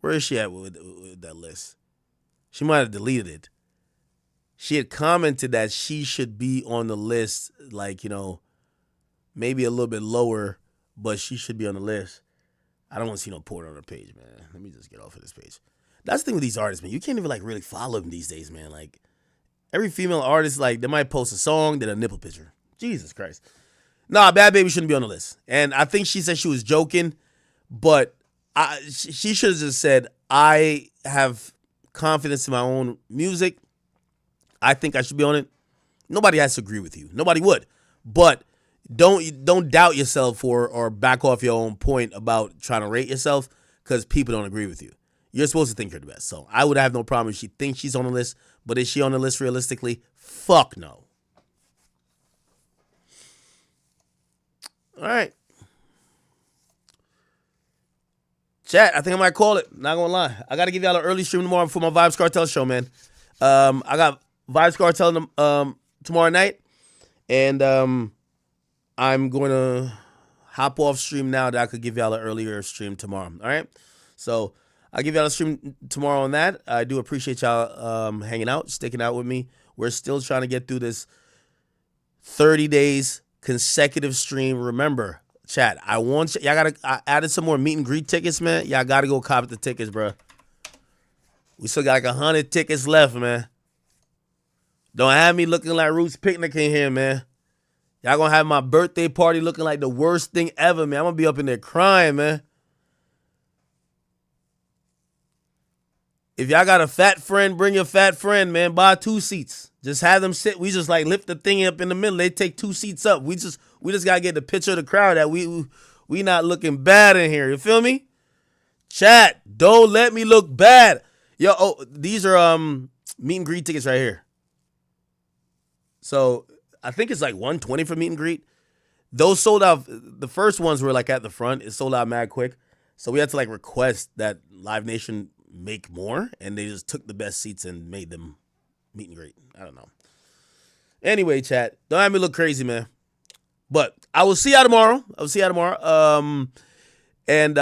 Where is she at with that list? She might have deleted it. She had commented that she should be on the list, like, you know, maybe a little bit lower, but she should be on the list. I don't want to see no porn on her page, man. Let me just get off of this page. That's the thing with these artists, man. You can't even, like, really follow them these days, man. Like, every female artist, like, they might post a song, then a nipple picture. Jesus Christ. Nah, Bad Baby shouldn't be on the list. And I think she said she was joking, but she should have just said, I have confidence in my own music. I think I should be on it. Nobody has to agree with you. Nobody would. But don't doubt yourself or back off your own point about trying to rate yourself because people don't agree with you. You're supposed to think you're the best. So I would have no problem if she thinks she's on the list. But is she on the list realistically? Fuck no. All right. Chat, I think I might call it. Not gonna lie. I gotta give y'all an early stream tomorrow for my Vibes Cartel show, man. I got Vibes Cartel tomorrow night. And I'm going to hop off stream now that I could give y'all an earlier stream tomorrow. All right? So I'll give y'all a stream tomorrow on that. I do appreciate y'all hanging out, sticking out with me. We're still trying to get through this 30 days consecutive stream. Remember, chat, y'all I added some more meet and greet tickets, man. Y'all got to go cop the tickets, bro. We still got like 100 tickets left, man. Don't have me looking like Roots Picnic in here, man. Y'all gonna have my birthday party looking like the worst thing ever, man. I'm gonna be up in there crying, man. If y'all got a fat friend, bring your fat friend, man. Buy 2 seats. Just have them sit. We just like lift the thing up in the middle. They take 2 seats up. We just gotta get the picture of the crowd that we not looking bad in here. You feel me? Chat, don't let me look bad. Yo, these are meet and greet tickets right here. So I think it's like $120 for meet and greet. Those sold out. The first ones were like at the front. It sold out mad quick. So we had to like request that Live Nation make more, and they just took the best seats and made them meet and greet. I don't know. Anyway, chat, don't have me look crazy, man. But I will see y'all tomorrow. And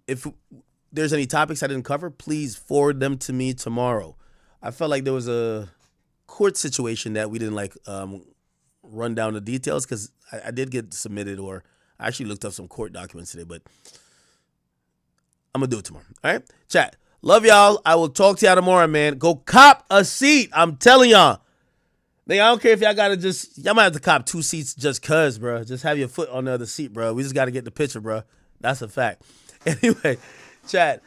if there's any topics I didn't cover, please forward them to me tomorrow. I felt like there was a court situation that we didn't like run down the details because I did get submitted, or I actually looked up some court documents today, but I'm going to do it tomorrow. All right? Chat. Love y'all. I will talk to y'all tomorrow, man. Go cop a seat. I'm telling y'all. Nigga, I don't care if y'all got to y'all might have to cop 2 seats just cuz, bro. Just have your foot on the other seat, bro. We just got to get the picture, bro. That's a fact. Anyway, chat.